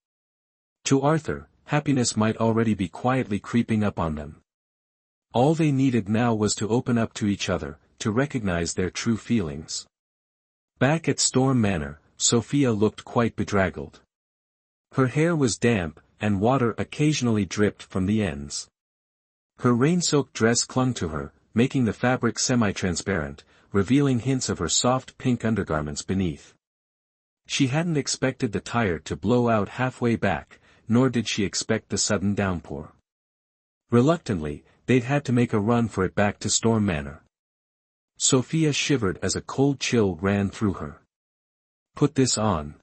To Arthur, happiness might already be quietly creeping up on them. All they needed now was to open up to each other, to recognize their true feelings. Back at Storm Manor, Sophia looked quite bedraggled. Her hair was damp, and water occasionally dripped from the ends. Her rain-soaked dress clung to her, making the fabric semi-transparent, revealing hints of her soft pink undergarments beneath. She hadn't expected the tire to blow out halfway back, nor did she expect the sudden downpour. Reluctantly, they'd had to make a run for it back to Storm Manor. Sophia shivered as a cold chill ran through her. "Put this on."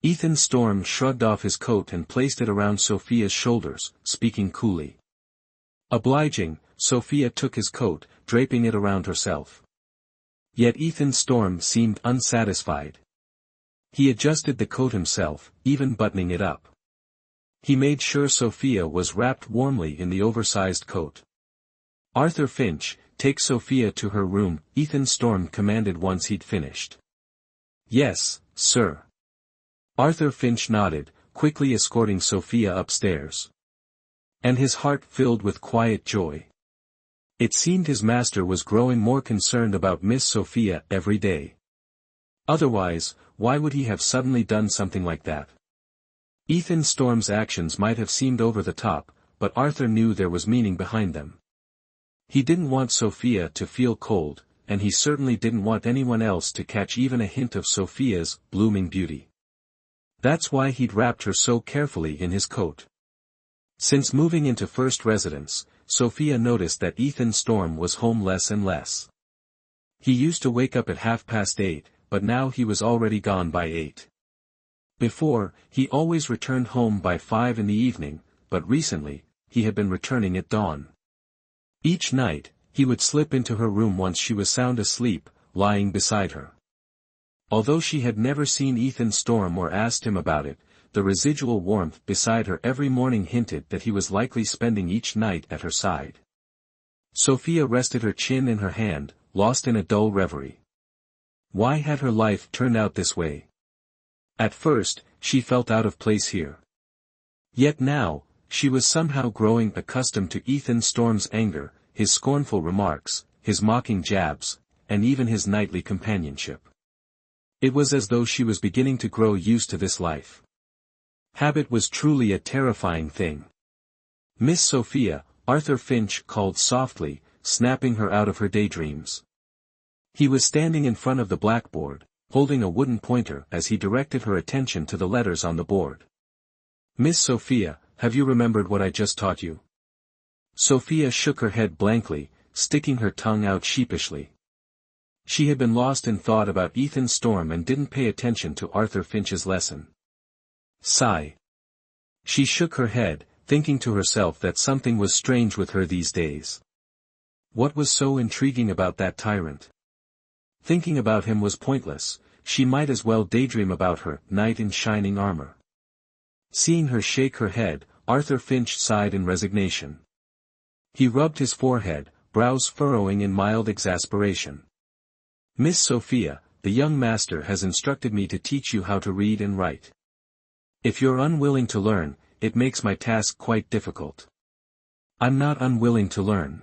Ethan Storm shrugged off his coat and placed it around Sophia's shoulders, speaking coolly. Obliging, Sophia took his coat, draping it around herself. Yet Ethan Storm seemed unsatisfied. He adjusted the coat himself, even buttoning it up. He made sure Sophia was wrapped warmly in the oversized coat. "Arthur Finch, take Sophia to her room," Ethan Storm commanded once he'd finished. "Yes, sir." Arthur Finch nodded, quickly escorting Sophia upstairs. And his heart filled with quiet joy. It seemed his master was growing more concerned about Miss Sophia every day. Otherwise, why would he have suddenly done something like that? Ethan Storm's actions might have seemed over the top, but Arthur knew there was meaning behind them. He didn't want Sophia to feel cold, and he certainly didn't want anyone else to catch even a hint of Sophia's blooming beauty. That's why he'd wrapped her so carefully in his coat. Since moving into first residence, Sophia noticed that Ethan Storm was home less and less. He used to wake up at 8:30, but now he was already gone by 8. Before, he always returned home by 5 in the evening, but recently, he had been returning at dawn. Each night, he would slip into her room once she was sound asleep, lying beside her. Although she had never seen Ethan Storm or asked him about it, the residual warmth beside her every morning hinted that he was likely spending each night at her side. Sophia rested her chin in her hand, lost in a dull reverie. Why had her life turned out this way? At first, she felt out of place here. Yet now, she was somehow growing accustomed to Ethan Storm's anger, his scornful remarks, his mocking jabs, and even his nightly companionship. It was as though she was beginning to grow used to this life. Habit was truly a terrifying thing. "Miss Sophia," Arthur Finch called softly, snapping her out of her daydreams. He was standing in front of the blackboard, holding a wooden pointer as he directed her attention to the letters on the board. "Miss Sophia, have you remembered what I just taught you?" Sophia shook her head blankly, sticking her tongue out sheepishly. She had been lost in thought about Ethan Storm and didn't pay attention to Arthur Finch's lesson. Sigh. She shook her head, thinking to herself that something was strange with her these days. What was so intriguing about that tyrant? Thinking about him was pointless, she might as well daydream about her knight in shining armor. Seeing her shake her head, Arthur Finch sighed in resignation. He rubbed his forehead, brows furrowing in mild exasperation. "Miss Sophia, the young master has instructed me to teach you how to read and write. If you're unwilling to learn, it makes my task quite difficult." "I'm not unwilling to learn."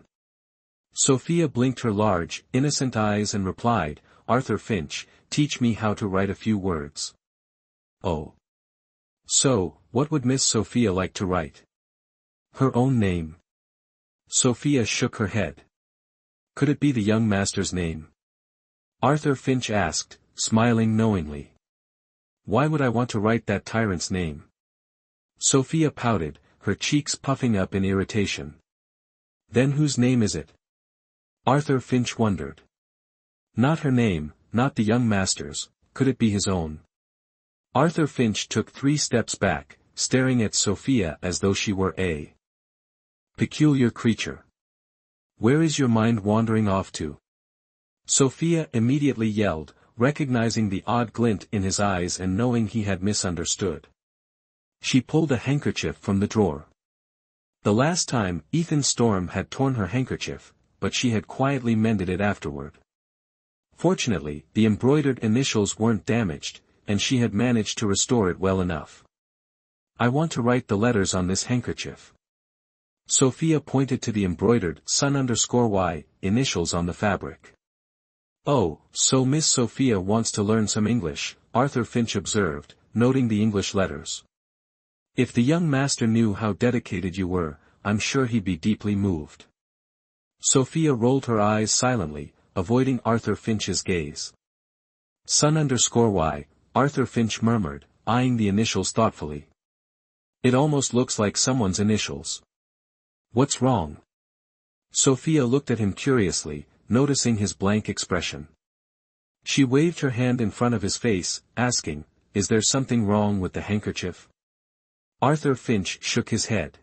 Sophia blinked her large, innocent eyes and replied, "Arthur Finch, teach me how to write a few words." "Oh. So, what would Miss Sophia like to write?" "Her own name." Sophia shook her head. "Could it be the young master's name?" Arthur Finch asked, smiling knowingly. "Why would I want to write that tyrant's name?" Sophia pouted, her cheeks puffing up in irritation. "Then whose name is it?" Arthur Finch wondered. Not her name, not the young master's, could it be his own? Arthur Finch took 3 steps back, staring at Sophia as though she were a peculiar creature. "Where is your mind wandering off to?" Sophia immediately yelled, recognizing the odd glint in his eyes and knowing he had misunderstood. She pulled a handkerchief from the drawer. The last time, Ethan Storm had torn her handkerchief, but she had quietly mended it afterward. Fortunately, the embroidered initials weren't damaged, and she had managed to restore it well enough. "I want to write the letters on this handkerchief." Sophia pointed to the embroidered _Y initials on the fabric. "Oh, so Miss Sophia wants to learn some English," Arthur Finch observed, noting the English letters. "If the young master knew how dedicated you were, I'm sure he'd be deeply moved." Sophia rolled her eyes silently, avoiding Arthur Finch's gaze. "Y, Arthur Finch murmured, eyeing the initials thoughtfully. "It almost looks like someone's initials." "What's wrong?" Sophia looked at him curiously, noticing his blank expression. She waved her hand in front of his face, asking, "Is there something wrong with the handkerchief?" Arthur Finch shook his head.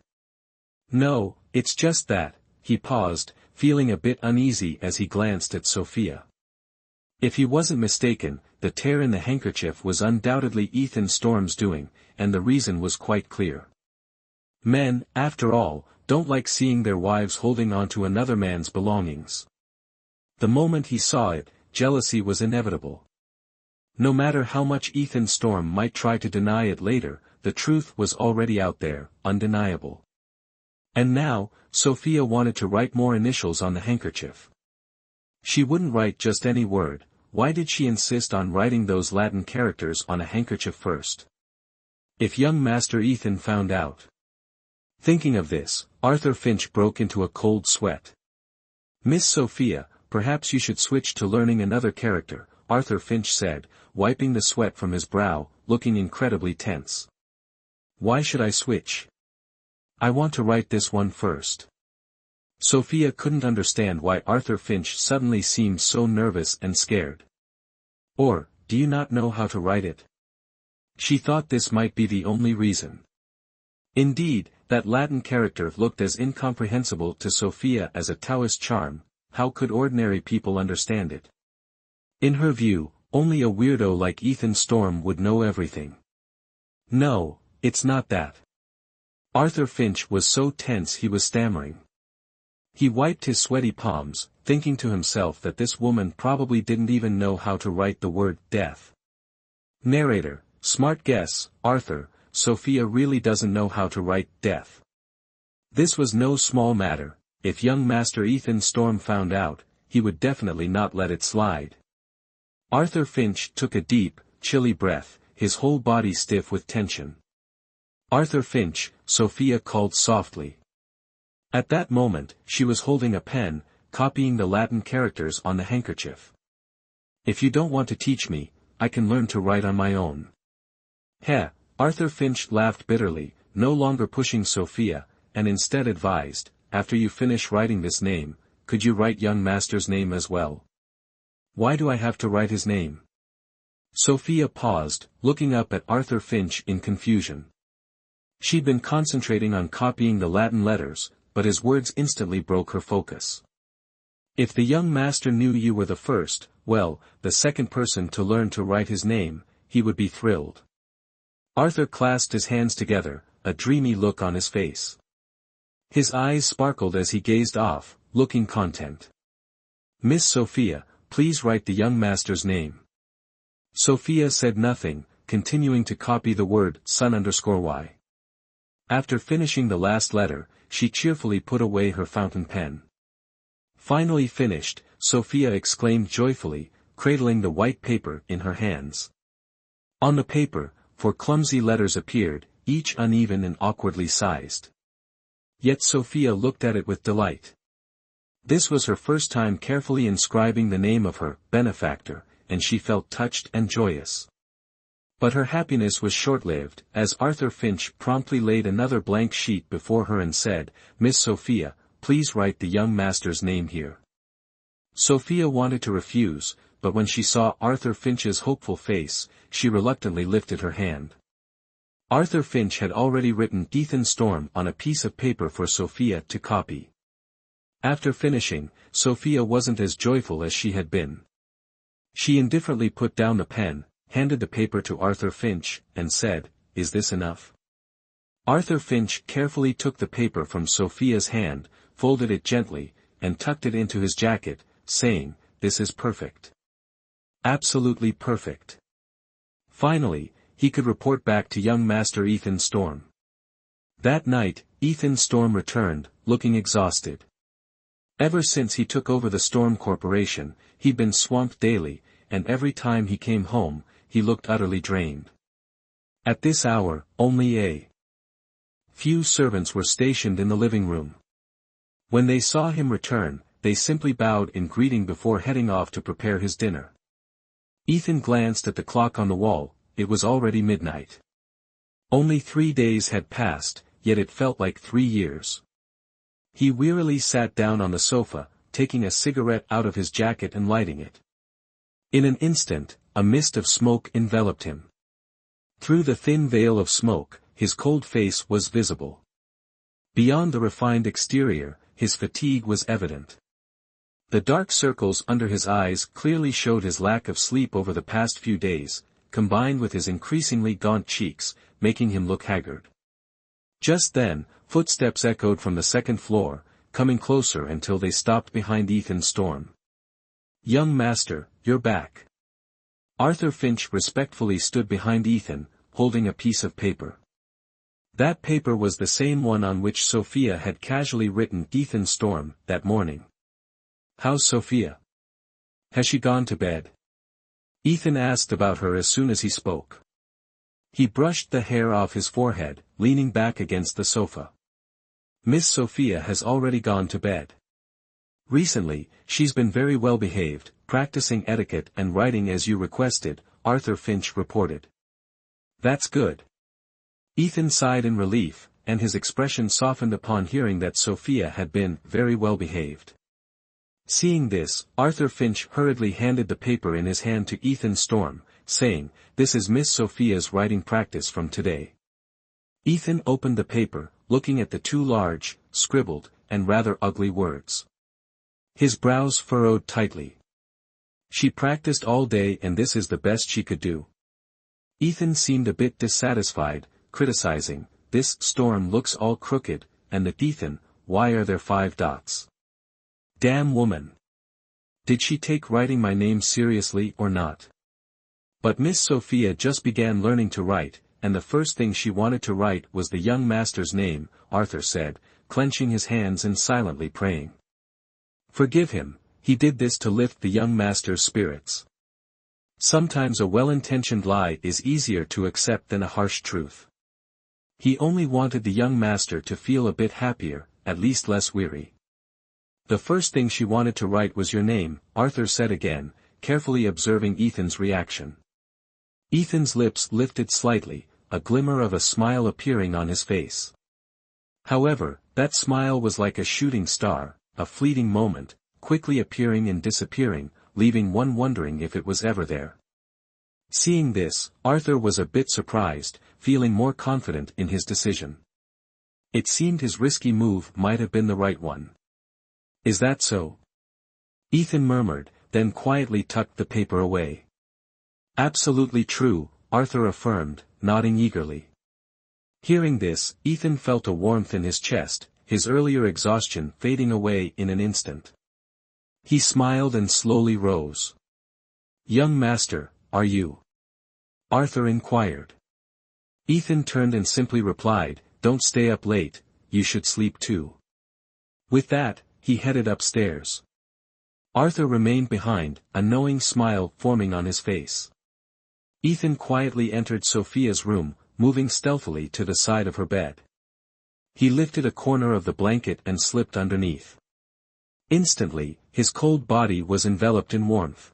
"No, it's just that," he paused, feeling a bit uneasy as he glanced at Sophia. If he wasn't mistaken, the tear in the handkerchief was undoubtedly Ethan Storm's doing, and the reason was quite clear. Men, after all, don't like seeing their wives holding on to another man's belongings. The moment he saw it, jealousy was inevitable. No matter how much Ethan Storm might try to deny it later, the truth was already out there, undeniable. And now, Sophia wanted to write more initials on the handkerchief. She wouldn't write just any word. Why did she insist on writing those Latin characters on a handkerchief first? If young Master Ethan found out. Thinking of this, Arthur Finch broke into a cold sweat. "Miss Sophia, perhaps you should switch to learning another character," Arthur Finch said, wiping the sweat from his brow, looking incredibly tense. "Why should I switch? I want to write this one first." Sophia couldn't understand why Arthur Finch suddenly seemed so nervous and scared. "Or, do you not know how to write it?" She thought this might be the only reason. Indeed, that Latin character looked as incomprehensible to Sophia as a Taoist charm. How could ordinary people understand it? In her view, only a weirdo like Ethan Storm would know everything. "No, it's not that." Arthur Finch was so tense he was stammering. He wiped his sweaty palms, thinking to himself that this woman probably didn't even know how to write the word death. Narrator, smart guess, Arthur, Sophia really doesn't know how to write death. This was no small matter. If young Master Ethan Storm found out, he would definitely not let it slide. Arthur Finch took a deep, chilly breath, his whole body stiff with tension. "Arthur Finch," Sophia called softly. At that moment, she was holding a pen, copying the Latin characters on the handkerchief. "If you don't want to teach me, I can learn to write on my own." "Heh," Arthur Finch laughed bitterly, no longer pushing Sophia, and instead advised, "After you finish writing this name, could you write young master's name as well?" "Why do I have to write his name?" Sophia paused, looking up at Arthur Finch in confusion. She'd been concentrating on copying the Latin letters, but his words instantly broke her focus. "If the young master knew you were the first, well, the second person to learn to write his name, he would be thrilled." Arthur clasped his hands together, a dreamy look on his face. His eyes sparkled as he gazed off, looking content. "Miss Sophia, please write the young master's name." Sophia said nothing, continuing to copy the word son_y. After finishing the last letter, she cheerfully put away her fountain pen. Finally finished, Sophia exclaimed joyfully, cradling the white paper in her hands. On the paper, 4 clumsy letters appeared, each uneven and awkwardly sized. Yet Sophia looked at it with delight. This was her first time carefully inscribing the name of her benefactor, and she felt touched and joyous. But her happiness was short-lived, as Arthur Finch promptly laid another blank sheet before her and said, "Miss Sophia, please write the young master's name here." Sophia wanted to refuse, but when she saw Arthur Finch's hopeful face, she reluctantly lifted her hand. Arthur Finch had already written Ethan Storm on a piece of paper for Sophia to copy. After finishing, Sophia wasn't as joyful as she had been. She indifferently put down the pen, handed the paper to Arthur Finch, and said, "Is this enough?" Arthur Finch carefully took the paper from Sophia's hand, folded it gently, and tucked it into his jacket, saying, "This is perfect. Absolutely perfect." Finally, he could report back to young Master Ethan Storm. That night, Ethan Storm returned, looking exhausted. Ever since he took over the Storm Corporation, he'd been swamped daily, and every time he came home, he looked utterly drained. At this hour, only a few servants were stationed in the living room. When they saw him return, they simply bowed in greeting before heading off to prepare his dinner. Ethan glanced at the clock on the wall. It was already midnight. Only 3 days had passed, yet it felt like 3 years. He wearily sat down on the sofa, taking a cigarette out of his jacket and lighting it. In an instant, a mist of smoke enveloped him. Through the thin veil of smoke, his cold face was visible. Beyond the refined exterior, his fatigue was evident. The dark circles under his eyes clearly showed his lack of sleep over the past few days, combined with his increasingly gaunt cheeks, making him look haggard. Just then, footsteps echoed from the second floor, coming closer until they stopped behind Ethan Storm. "Young master, you're back." Arthur Finch respectfully stood behind Ethan, holding a piece of paper. That paper was the same one on which Sophia had casually written Ethan Storm that morning. "How's Sophia? Has she gone to bed?" Ethan asked about her as soon as he spoke. He brushed the hair off his forehead, leaning back against the sofa. "Miss Sophia has already gone to bed. Recently, she's been very well behaved, practicing etiquette and writing as you requested," Arthur Finch reported. "That's good." Ethan sighed in relief, and his expression softened upon hearing that Sophia had been very well behaved. Seeing this, Arthur Finch hurriedly handed the paper in his hand to Ethan Storm, saying, "This is Miss Sophia's writing practice from today." Ethan opened the paper, looking at the 2 large, scribbled, and rather ugly words. His brows furrowed tightly. "She practiced all day and this is the best she could do." Ethan seemed a bit dissatisfied, criticizing, "This Storm looks all crooked, and the Ethan, why are there 5 dots? Damn woman. Did she take writing my name seriously or not?" But Miss Sophia just began learning to write, and the first thing she wanted to write was the young master's name, Arthur said, clenching his hands and silently praying. "Forgive him, he did this to lift the young master's spirits." Sometimes a well-intentioned lie is easier to accept than a harsh truth. He only wanted the young master to feel a bit happier, at least less weary. The first thing she wanted to write was your name, Arthur said again, carefully observing Ethan's reaction. Ethan's lips lifted slightly, a glimmer of a smile appearing on his face. However, that smile was like a shooting star, a fleeting moment, quickly appearing and disappearing, leaving one wondering if it was ever there. Seeing this, Arthur was a bit surprised, feeling more confident in his decision. It seemed his risky move might have been the right one. Is that so? Ethan murmured, then quietly tucked the paper away. Absolutely true, Arthur affirmed, nodding eagerly. Hearing this, Ethan felt a warmth in his chest, his earlier exhaustion fading away in an instant. He smiled and slowly rose. Young master, are you? Arthur inquired. Ethan turned and simply replied, don't stay up late, you should sleep too. With that, he headed upstairs. Arthur remained behind, a knowing smile forming on his face. Ethan quietly entered Sophia's room, moving stealthily to the side of her bed. He lifted a corner of the blanket and slipped underneath. Instantly, his cold body was enveloped in warmth.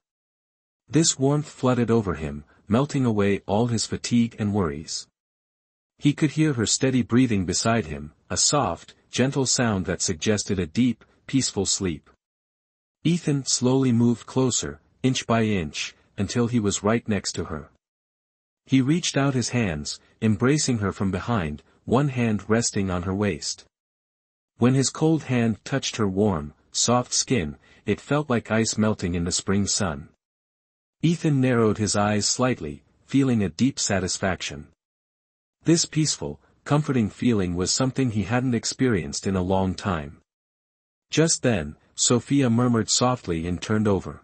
This warmth flooded over him, melting away all his fatigue and worries. He could hear her steady breathing beside him, a soft, gentle sound that suggested a deep, peaceful sleep. Ethan slowly moved closer, inch by inch, until he was right next to her. He reached out his hands, embracing her from behind, one hand resting on her waist. When his cold hand touched her warm, soft skin, it felt like ice melting in the spring sun. Ethan narrowed his eyes slightly, feeling a deep satisfaction. This peaceful, comforting feeling was something he hadn't experienced in a long time. Just then, Sophia murmured softly and turned over.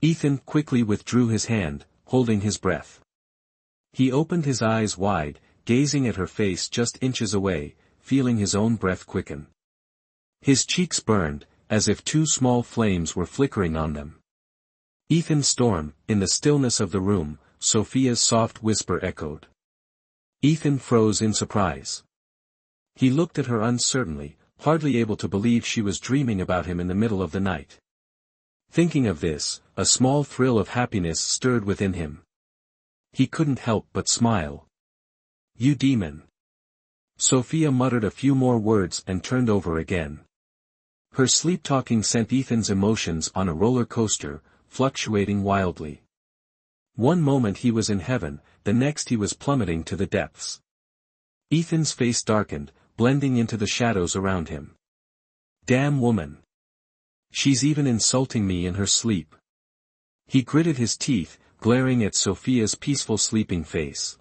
Ethan quickly withdrew his hand, holding his breath. He opened his eyes wide, gazing at her face just inches away, feeling his own breath quicken. His cheeks burned, as if two small flames were flickering on them. Ethan Storm, in the stillness of the room, Sophia's soft whisper echoed. Ethan froze in surprise. He looked at her uncertainly, hardly able to believe she was dreaming about him in the middle of the night. Thinking of this, a small thrill of happiness stirred within him. He couldn't help but smile. You demon. Sophia muttered a few more words and turned over again. Her sleep-talking sent Ethan's emotions on a roller coaster, fluctuating wildly. One moment he was in heaven, the next he was plummeting to the depths. Ethan's face darkened, blending into the shadows around him. Damn woman. She's even insulting me in her sleep. He gritted his teeth, glaring at Sophia's peaceful sleeping face.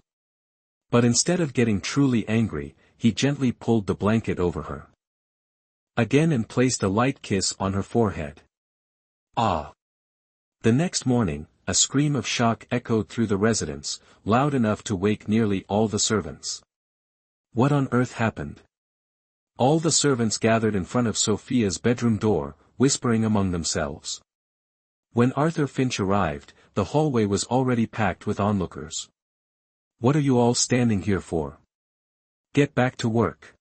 But instead of getting truly angry, he gently pulled the blanket over her again and placed a light kiss on her forehead. Ah! The next morning, a scream of shock echoed through the residence, loud enough to wake nearly all the servants. What on earth happened? All the servants gathered in front of Sophia's bedroom door, whispering among themselves. When Arthur Finch arrived, the hallway was already packed with onlookers. What are you all standing here for? Get back to work.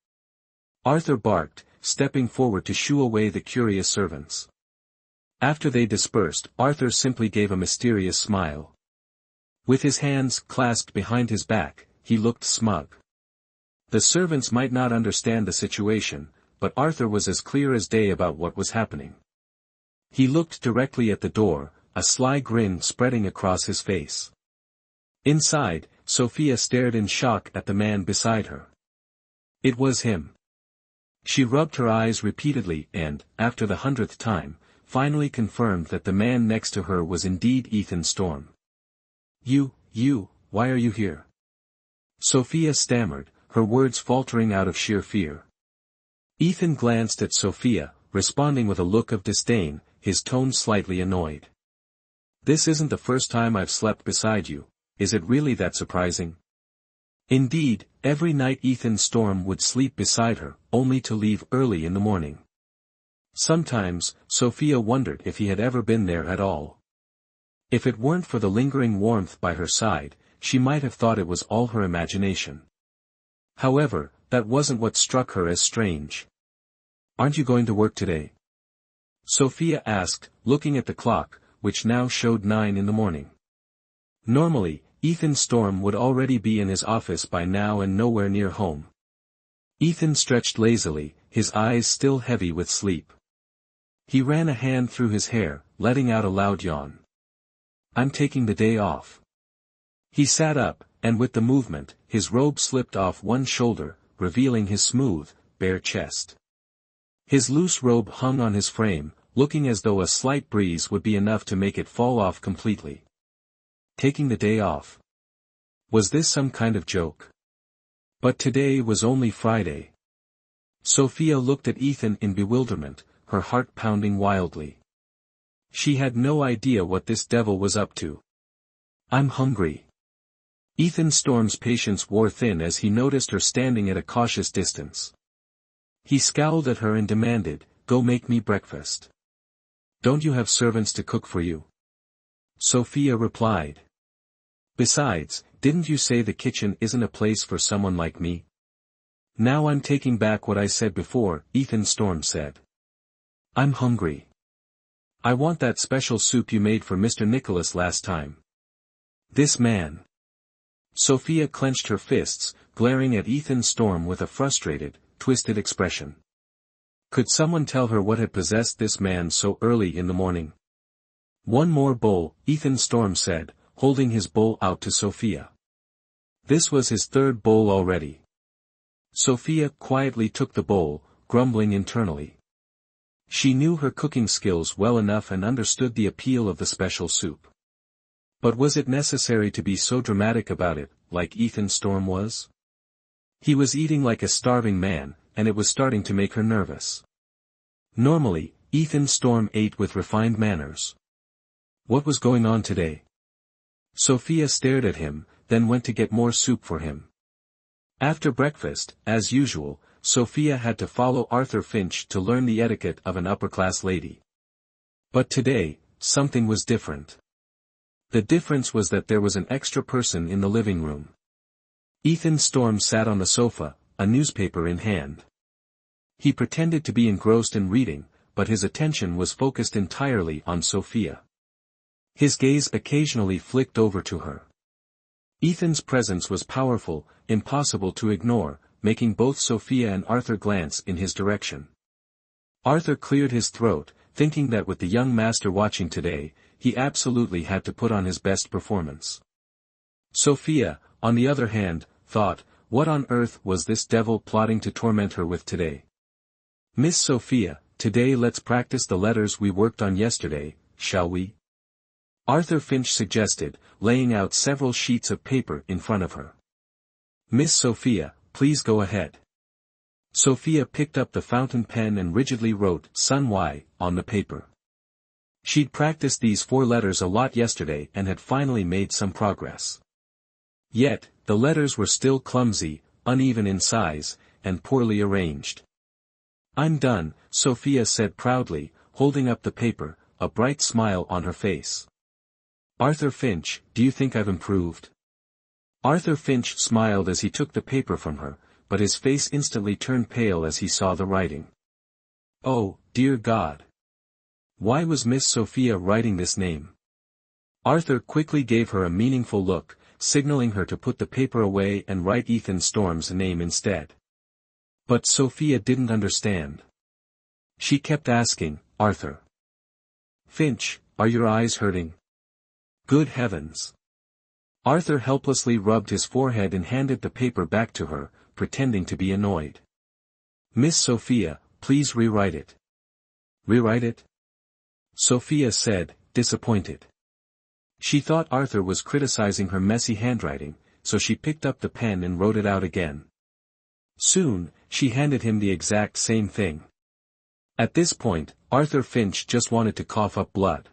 Arthur barked, stepping forward to shoo away the curious servants. After they dispersed, Arthur simply gave a mysterious smile. With his hands clasped behind his back, he looked smug. The servants might not understand the situation, but Arthur was as clear as day about what was happening. He looked directly at the door, a sly grin spreading across his face. Inside, Sophia stared in shock at the man beside her. It was him. She rubbed her eyes repeatedly and, after the 100th time, finally confirmed that the man next to her was indeed Ethan Storm. Why are you here? Sophia stammered, her words faltering out of sheer fear. Ethan glanced at Sophia, responding with a look of disdain, his tone slightly annoyed. This isn't the first time I've slept beside you, is it really that surprising? Indeed, every night Ethan Storm would sleep beside her, only to leave early in the morning. Sometimes, Sophia wondered if he had ever been there at all. If it weren't for the lingering warmth by her side, she might have thought it was all her imagination. However, that wasn't what struck her as strange. "Aren't you going to work today?" Sophia asked, looking at the clock, which now showed 9 in the morning. Normally, Ethan Storm would already be in his office by now and nowhere near home. Ethan stretched lazily, his eyes still heavy with sleep. He ran a hand through his hair, letting out a loud yawn. "I'm taking the day off." He sat up, and with the movement, his robe slipped off one shoulder, revealing his smooth, bare chest. His loose robe hung on his frame, looking as though a slight breeze would be enough to make it fall off completely. Taking the day off. Was this some kind of joke? But today was only Friday. Sophia looked at Ethan in bewilderment, her heart pounding wildly. She had no idea what this devil was up to. "I'm hungry." Ethan Storm's patience wore thin as he noticed her standing at a cautious distance. He scowled at her and demanded, "Go make me breakfast." "Don't you have servants to cook for you?" Sophia replied. "Besides, didn't you say the kitchen isn't a place for someone like me?" "Now I'm taking back what I said before," Ethan Storm said. "I'm hungry. I want that special soup you made for Mr. Nicholas last time." "This man." Sophia clenched her fists, glaring at Ethan Storm with a frustrated, twisted expression. Could someone tell her what had possessed this man so early in the morning? "One more bowl," Ethan Storm said, holding his bowl out to Sophia. This was his third bowl already. Sophia quietly took the bowl, grumbling internally. She knew her cooking skills well enough and understood the appeal of the special soup. But was it necessary to be so dramatic about it, like Ethan Storm was? He was eating like a starving man, and it was starting to make her nervous. Normally, Ethan Storm ate with refined manners. What was going on today? Sophia stared at him, then went to get more soup for him. After breakfast, as usual, Sophia had to follow Arthur Finch to learn the etiquette of an upper-class lady. But today, something was different. The difference was that there was an extra person in the living room. Ethan Storm sat on the sofa, a newspaper in hand. He pretended to be engrossed in reading, but his attention was focused entirely on Sophia. His gaze occasionally flicked over to her. Ethan's presence was powerful, impossible to ignore, making both Sophia and Arthur glance in his direction. Arthur cleared his throat, thinking that with the young master watching today, he absolutely had to put on his best performance. Sophia, on the other hand, thought, what on earth was this devil plotting to torment her with today? "Miss Sophia, today let's practice the letters we worked on yesterday, shall we?" Arthur Finch suggested, laying out several sheets of paper in front of her. "Miss Sophia, please go ahead." Sophia picked up the fountain pen and rigidly wrote "Sun Y" on the paper. She'd practiced these 4 letters a lot yesterday and had finally made some progress. Yet, the letters were still clumsy, uneven in size, and poorly arranged. "I'm done," Sophia said proudly, holding up the paper, a bright smile on her face. "Arthur Finch, do you think I've improved?" Arthur Finch smiled as he took the paper from her, but his face instantly turned pale as he saw the writing. Oh, dear God! Why was Miss Sophia writing this name? Arthur quickly gave her a meaningful look, signaling her to put the paper away and write Ethan Storm's name instead. But Sophia didn't understand. She kept asking, "Arthur Finch, are your eyes hurting?" Good heavens! Arthur helplessly rubbed his forehead and handed the paper back to her, pretending to be annoyed. "Miss Sophia, please rewrite it." "Rewrite it?" Sophia said, disappointed. She thought Arthur was criticizing her messy handwriting, so she picked up the pen and wrote it out again. Soon, she handed him the exact same thing. At this point, Arthur Finch just wanted to cough up blood.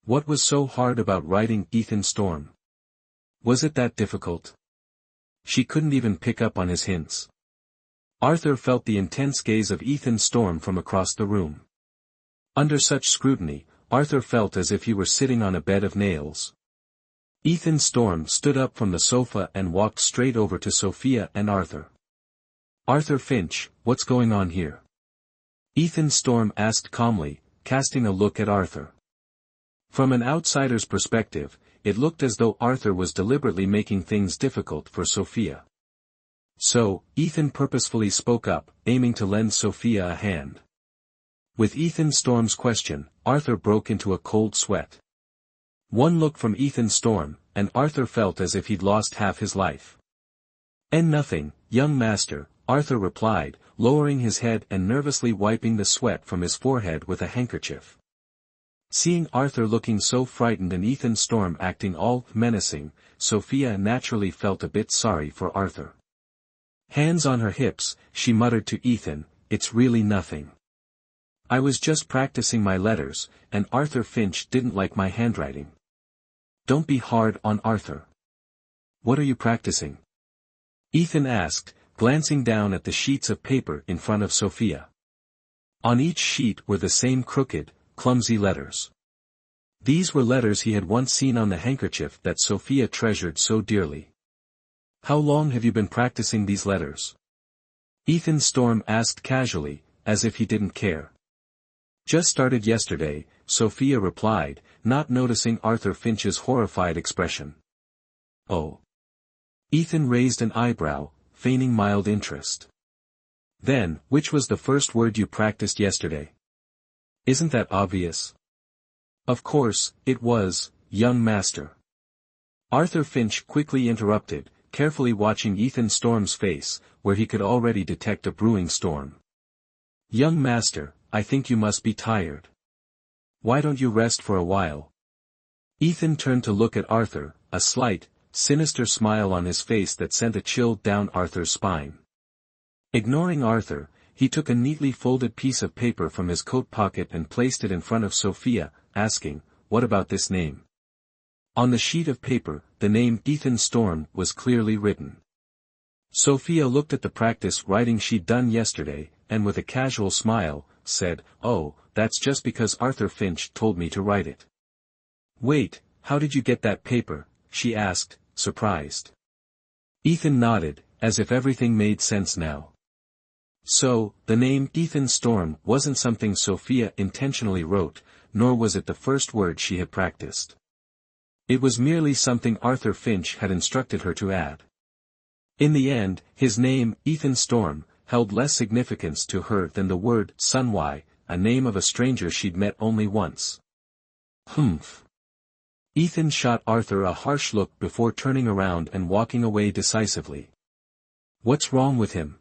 What was so hard about writing Ethan Storm? Was it that difficult? She couldn't even pick up on his hints. Arthur felt the intense gaze of Ethan Storm from across the room. Under such scrutiny, Arthur felt as if he were sitting on a bed of nails. Ethan Storm stood up from the sofa and walked straight over to Sophia and Arthur. "Arthur Finch, what's going on here?" Ethan Storm asked calmly, casting a look at Arthur. From an outsider's perspective, it looked as though Arthur was deliberately making things difficult for Sophia. So, Ethan purposefully spoke up, aiming to lend Sophia a hand. With Ethan Storm's question, Arthur broke into a cold sweat. One look from Ethan Storm, and Arthur felt as if he'd lost half his life. "And nothing, young master," Arthur replied, lowering his head and nervously wiping the sweat from his forehead with a handkerchief. Seeing Arthur looking so frightened and Ethan Storm acting all menacing, Sophia naturally felt a bit sorry for Arthur. Hands on her hips, she muttered to Ethan, "It's really nothing. I was just practicing my letters, and Arthur Finch didn't like my handwriting." "Don't be hard on Arthur. What are you practicing?" Ethan asked, glancing down at the sheets of paper in front of Sophia. On each sheet were the same crooked, clumsy letters. These were letters he had once seen on the handkerchief that Sophia treasured so dearly. "How long have you been practicing these letters?" Ethan Storm asked casually, as if he didn't care. "Just started yesterday," Sophia replied, not noticing Arthur Finch's horrified expression. "Oh." Ethan raised an eyebrow, feigning mild interest. "Then, which was the first word you practiced yesterday?" "Isn't that obvious?" "Of course, it was, young master." Arthur Finch quickly interrupted, carefully watching Ethan Storm's face, where he could already detect a brewing storm. "Young master, I think you must be tired. Why don't you rest for a while?" Ethan turned to look at Arthur, a slight, sinister smile on his face that sent a chill down Arthur's spine. Ignoring Arthur, he took a neatly folded piece of paper from his coat pocket and placed it in front of Sophia, asking, "What about this name?" On the sheet of paper, the name Ethan Storm was clearly written. Sophia looked at the practice writing she'd done yesterday, and with a casual smile, said, "Oh, that's just because Arthur Finch told me to write it." "Wait, how did you get that paper?" she asked, surprised. Ethan nodded, as if everything made sense now. So, the name Ethan Storm wasn't something Sophia intentionally wrote, nor was it the first word she had practiced. It was merely something Arthur Finch had instructed her to add. In the end, his name, Ethan Storm, held less significance to her than the word Sunwai, a name of a stranger she'd met only once. "Humph." Ethan shot Arthur a harsh look before turning around and walking away decisively. "What's wrong with him?"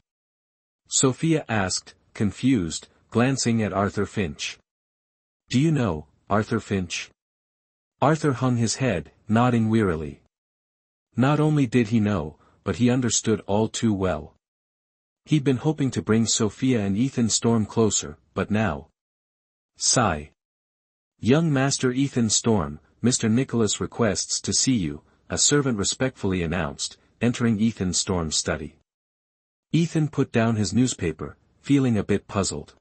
Sophia asked, confused, glancing at Arthur Finch. "Do you know, Arthur Finch?" Arthur hung his head, nodding wearily. Not only did he know, but he understood all too well. He'd been hoping to bring Sophia and Ethan Storm closer, but now. Sigh. "Young Master Ethan Storm, Mr. Nicholas requests to see you," a servant respectfully announced, entering Ethan Storm's study. Ethan put down his newspaper, feeling a bit puzzled.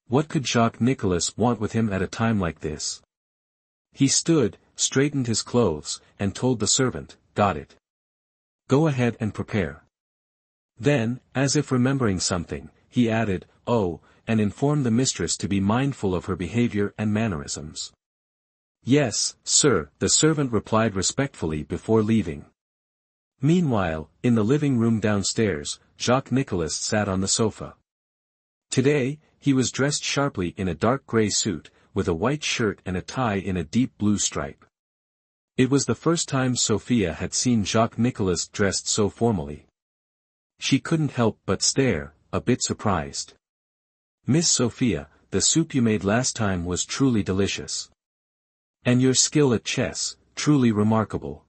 What could Jacques Nicholas want with him at a time like this? He stood, straightened his clothes, and told the servant, "Got it. Go ahead and prepare." Then, as if remembering something, he added, "Oh, and inform the mistress to be mindful of her behavior and mannerisms." "Yes, sir," the servant replied respectfully before leaving. Meanwhile, in the living room downstairs, Jacques Nicholas sat on the sofa. Today, he was dressed sharply in a dark grey suit, with a white shirt and a tie in a deep blue stripe. It was the first time Sophia had seen Jacques Nicholas dressed so formally. She couldn't help but stare, a bit surprised. "Miss Sophia, the soup you made last time was truly delicious. And your skill at chess, truly remarkable."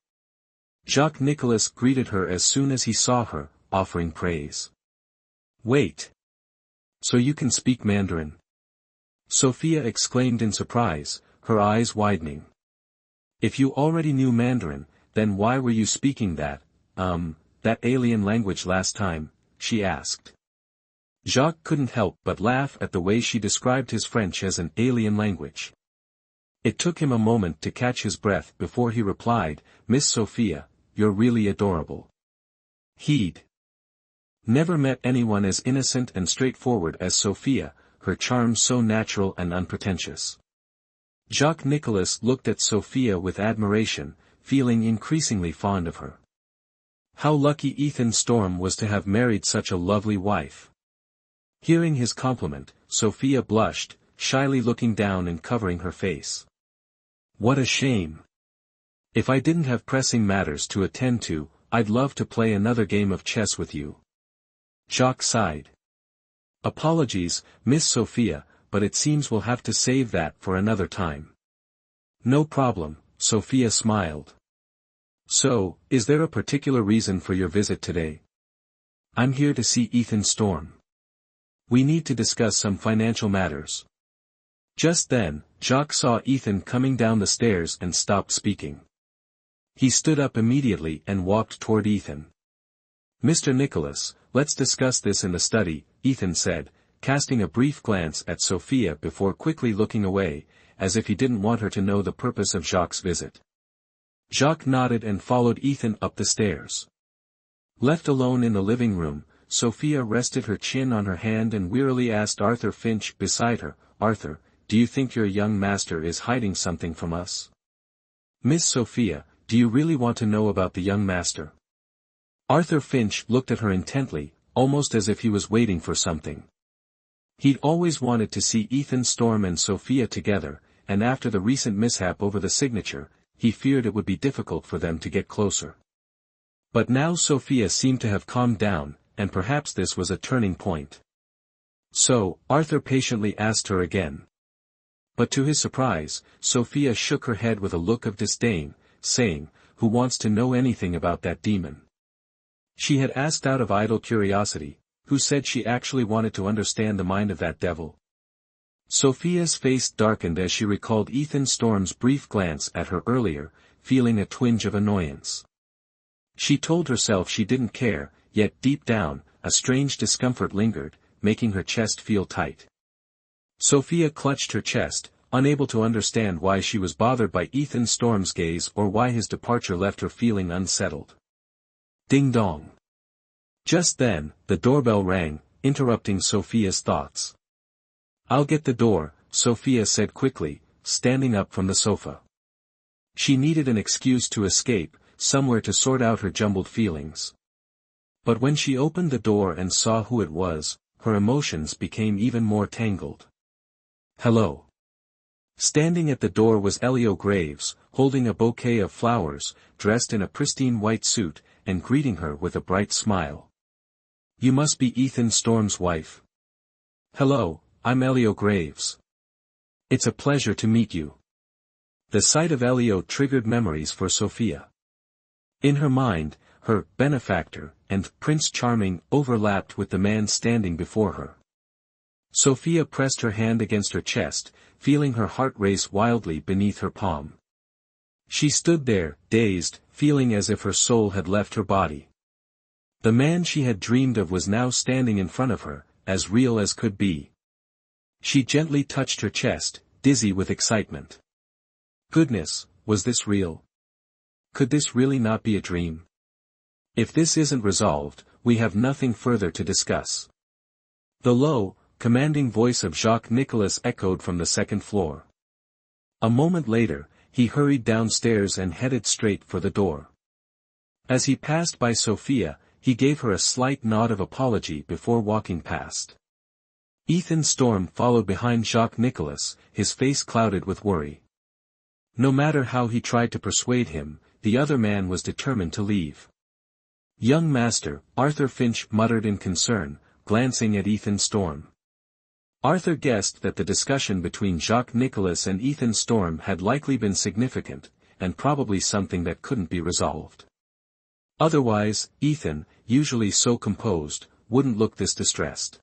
Jacques Nicholas greeted her as soon as he saw her, offering praise. "Wait. So you can speak Mandarin?" Sophia exclaimed in surprise, her eyes widening. "If you already knew Mandarin, then why were you speaking that alien language last time?" she asked. Jacques couldn't help but laugh at the way she described his French as an alien language. It took him a moment to catch his breath before he replied, "Miss Sophia, you're really adorable." He'd never met anyone as innocent and straightforward as Sophia, her charm so natural and unpretentious. Jacques Nicolas looked at Sophia with admiration, feeling increasingly fond of her. How lucky Ethan Storm was to have married such a lovely wife. Hearing his compliment, Sophia blushed, shyly looking down and covering her face. What a shame. If I didn't have pressing matters to attend to, I'd love to play another game of chess with you. Jacques sighed. Apologies, Miss Sophia, but it seems we'll have to save that for another time. No problem, Sophia smiled. So, is there a particular reason for your visit today? I'm here to see Ethan Storm. We need to discuss some financial matters. Just then, Jacques saw Ethan coming down the stairs and stopped speaking. He stood up immediately and walked toward Ethan. Mr. Nicholas, let's discuss this in the study, Ethan said, casting a brief glance at Sophia before quickly looking away, as if he didn't want her to know the purpose of Jacques' visit. Jacques nodded and followed Ethan up the stairs. Left alone in the living room, Sophia rested her chin on her hand and wearily asked Arthur Finch beside her, "Arthur, do you think your young master is hiding something from us?" "Miss Sophia, do you really want to know about the young master?" Arthur Finch looked at her intently, almost as if he was waiting for something. He'd always wanted to see Ethan Storm and Sophia together, and after the recent mishap over the signature, he feared it would be difficult for them to get closer. But now Sophia seemed to have calmed down, and perhaps this was a turning point. So, Arthur patiently asked her again. But to his surprise, Sophia shook her head with a look of disdain, saying, "Who wants to know anything about that demon?" She had asked out of idle curiosity, who said she actually wanted to understand the mind of that devil? Sophia's face darkened as she recalled Ethan Storm's brief glance at her earlier, feeling a twinge of annoyance. She told herself she didn't care, yet deep down, a strange discomfort lingered, making her chest feel tight. Sophia clutched her chest, unable to understand why she was bothered by Ethan Storm's gaze or why his departure left her feeling unsettled. Ding dong. Just then, the doorbell rang, interrupting Sophia's thoughts. "I'll get the door," Sophia said quickly, standing up from the sofa. She needed an excuse to escape, somewhere to sort out her jumbled feelings. But when she opened the door and saw who it was, her emotions became even more tangled. "Hello." Standing at the door was Elio Graves, holding a bouquet of flowers, dressed in a pristine white suit, and greeting her with a bright smile. "You must be Ethan Storm's wife." "Hello, I'm Elio Graves. It's a pleasure to meet you." The sight of Elio triggered memories for Sophia. In her mind, her benefactor and Prince Charming overlapped with the man standing before her. Sophia pressed her hand against her chest, feeling her heart race wildly beneath her palm. She stood there, dazed, feeling as if her soul had left her body. The man she had dreamed of was now standing in front of her, as real as could be. She gently touched her chest, dizzy with excitement. Goodness, was this real? Could this really not be a dream? If this isn't resolved, we have nothing further to discuss. The low, commanding voice of Jacques Nicolas echoed from the second floor. A moment later, he hurried downstairs and headed straight for the door. As he passed by Sophia, he gave her a slight nod of apology before walking past. Ethan Storm followed behind Jacques Nicolas, his face clouded with worry. No matter how he tried to persuade him, the other man was determined to leave. "Young master," Arthur Finch muttered in concern, glancing at Ethan Storm. Arthur guessed that the discussion between Jacques Nicolas and Ethan Storm had likely been significant, and probably something that couldn't be resolved. Otherwise, Ethan, usually so composed, wouldn't look this distressed.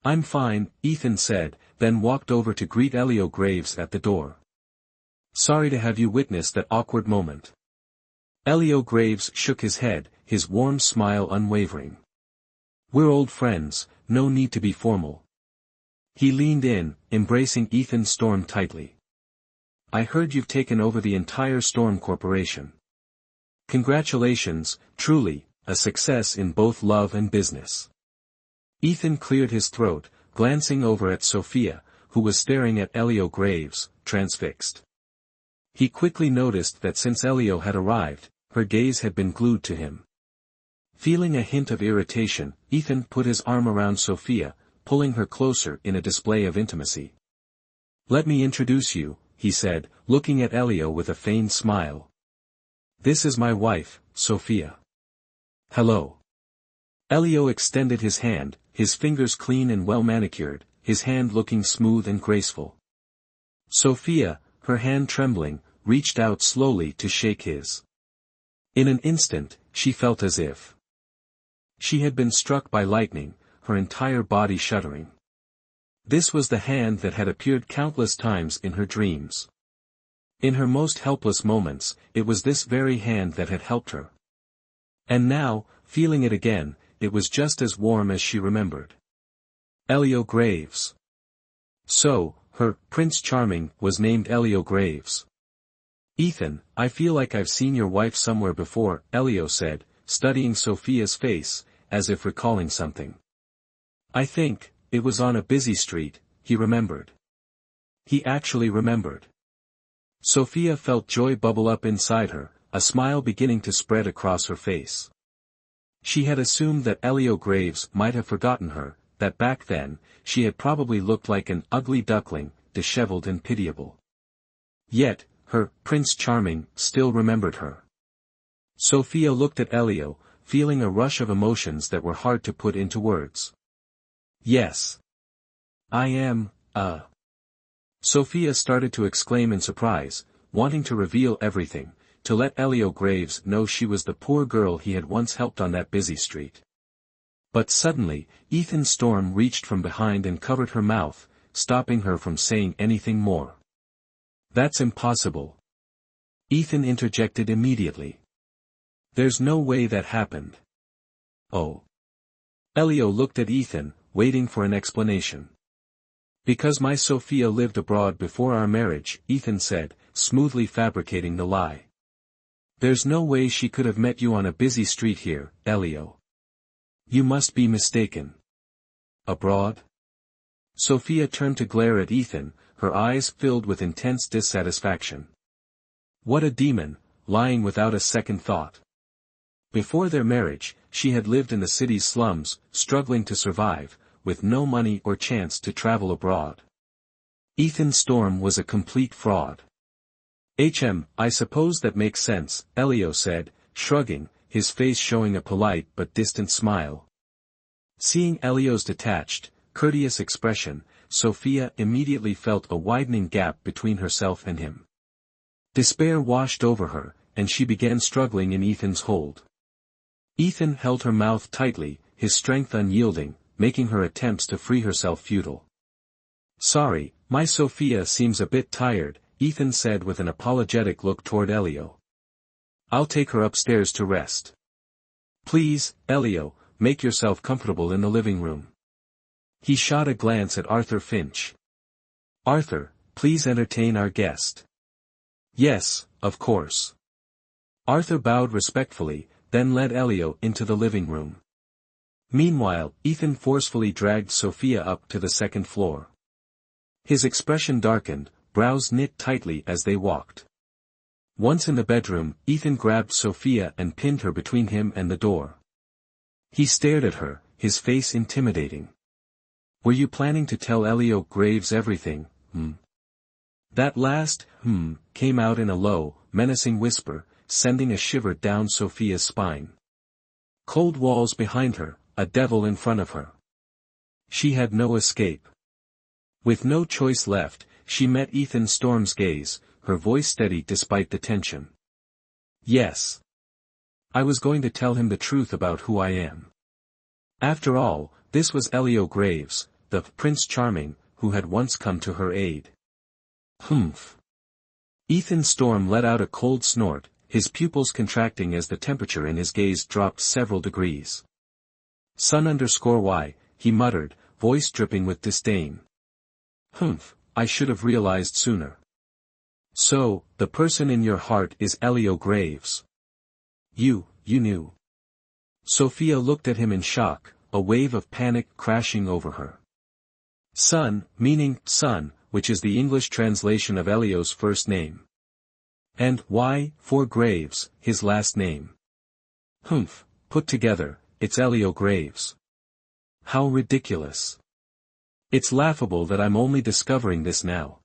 "I'm fine," Ethan said, then walked over to greet Elio Graves at the door. "Sorry to have you witness that awkward moment." Elio Graves shook his head, his warm smile unwavering. "We're old friends, no need to be formal." He leaned in, embracing Ethan Storm tightly. I heard you've taken over the entire Storm Corporation. Congratulations, truly, a success in both love and business. Ethan cleared his throat, glancing over at Sophia, who was staring at Elio Graves, transfixed. He quickly noticed that since Elio had arrived, her gaze had been glued to him. Feeling a hint of irritation, Ethan put his arm around Sophia, pulling her closer in a display of intimacy. Let me introduce you, he said, looking at Elio with a feigned smile. This is my wife, Sophia. Hello. Elio extended his hand, his fingers clean and well manicured, his hand looking smooth and graceful. Sophia, her hand trembling, reached out slowly to shake his. In an instant, she felt as if she had been struck by lightning, her entire body shuddering. This was the hand that had appeared countless times in her dreams. In her most helpless moments, it was this very hand that had helped her. And now, feeling it again, it was just as warm as she remembered. Elio Graves. So, her Prince Charming was named Elio Graves. Ethan, I feel like I've seen your wife somewhere before, Elio said, studying Sophia's face, as if recalling something. I think, it was on a busy street, he remembered. He actually remembered. Sophia felt joy bubble up inside her, a smile beginning to spread across her face. She had assumed that Elio Graves might have forgotten her, that back then, she had probably looked like an ugly duckling, disheveled and pitiable. Yet, her Prince Charming still remembered her. Sophia looked at Elio, feeling a rush of emotions that were hard to put into words. Yes. I am, Sophia started to exclaim in surprise, wanting to reveal everything, to let Elio Graves know she was the poor girl he had once helped on that busy street. But suddenly, Ethan Storm reached from behind and covered her mouth, stopping her from saying anything more. That's impossible. Ethan interjected immediately. There's no way that happened. Oh. Elio looked at Ethan, waiting for an explanation. Because my Sophia lived abroad before our marriage, Ethan said, smoothly fabricating the lie. There's no way she could have met you on a busy street here, Elio. You must be mistaken. Abroad? Sophia turned to glare at Ethan, her eyes filled with intense dissatisfaction. What a demon, lying without a second thought. Before their marriage, she had lived in the city's slums, struggling to survive, with no money or chance to travel abroad. Ethan Storm was a complete fraud. I suppose that makes sense, Elio said, shrugging, his face showing a polite but distant smile. Seeing Elio's detached, courteous expression, Sophia immediately felt a widening gap between herself and him. Despair washed over her, and she began struggling in Ethan's hold. Ethan held her mouth tightly, his strength unyielding, making her attempts to free herself futile. Sorry, my Sophia seems a bit tired, Ethan said with an apologetic look toward Elio. I'll take her upstairs to rest. Please, Elio, make yourself comfortable in the living room. He shot a glance at Arthur Finch. Arthur, please entertain our guest. Yes, of course. Arthur bowed respectfully, then led Elio into the living room. Meanwhile, Ethan forcefully dragged Sophia up to the second floor. His expression darkened, brows knit tightly as they walked. Once in the bedroom, Ethan grabbed Sophia and pinned her between him and the door. He stared at her, his face intimidating. Were you planning to tell Elio Graves everything, That last, came out in a low, menacing whisper, sending a shiver down Sophia's spine. Cold walls behind her, a devil in front of her. She had no escape. With no choice left, she met Ethan Storm's gaze, her voice steady despite the tension. Yes. I was going to tell him the truth about who I am. After all, this was Elio Graves, the Prince Charming, who had once come to her aid. Humph. Ethan Storm let out a cold snort, his pupils contracting as the temperature in his gaze dropped several degrees. Son_y, he muttered, voice dripping with disdain. Humph, I should have realized sooner. So, the person in your heart is Elio Graves. You knew. Sophia looked at him in shock, a wave of panic crashing over her. Son, meaning son, which is the English translation of Elio's first name. And why, for Graves, his last name. Humph, put together, it's Elio Graves. How ridiculous. It's laughable that I'm only discovering this now.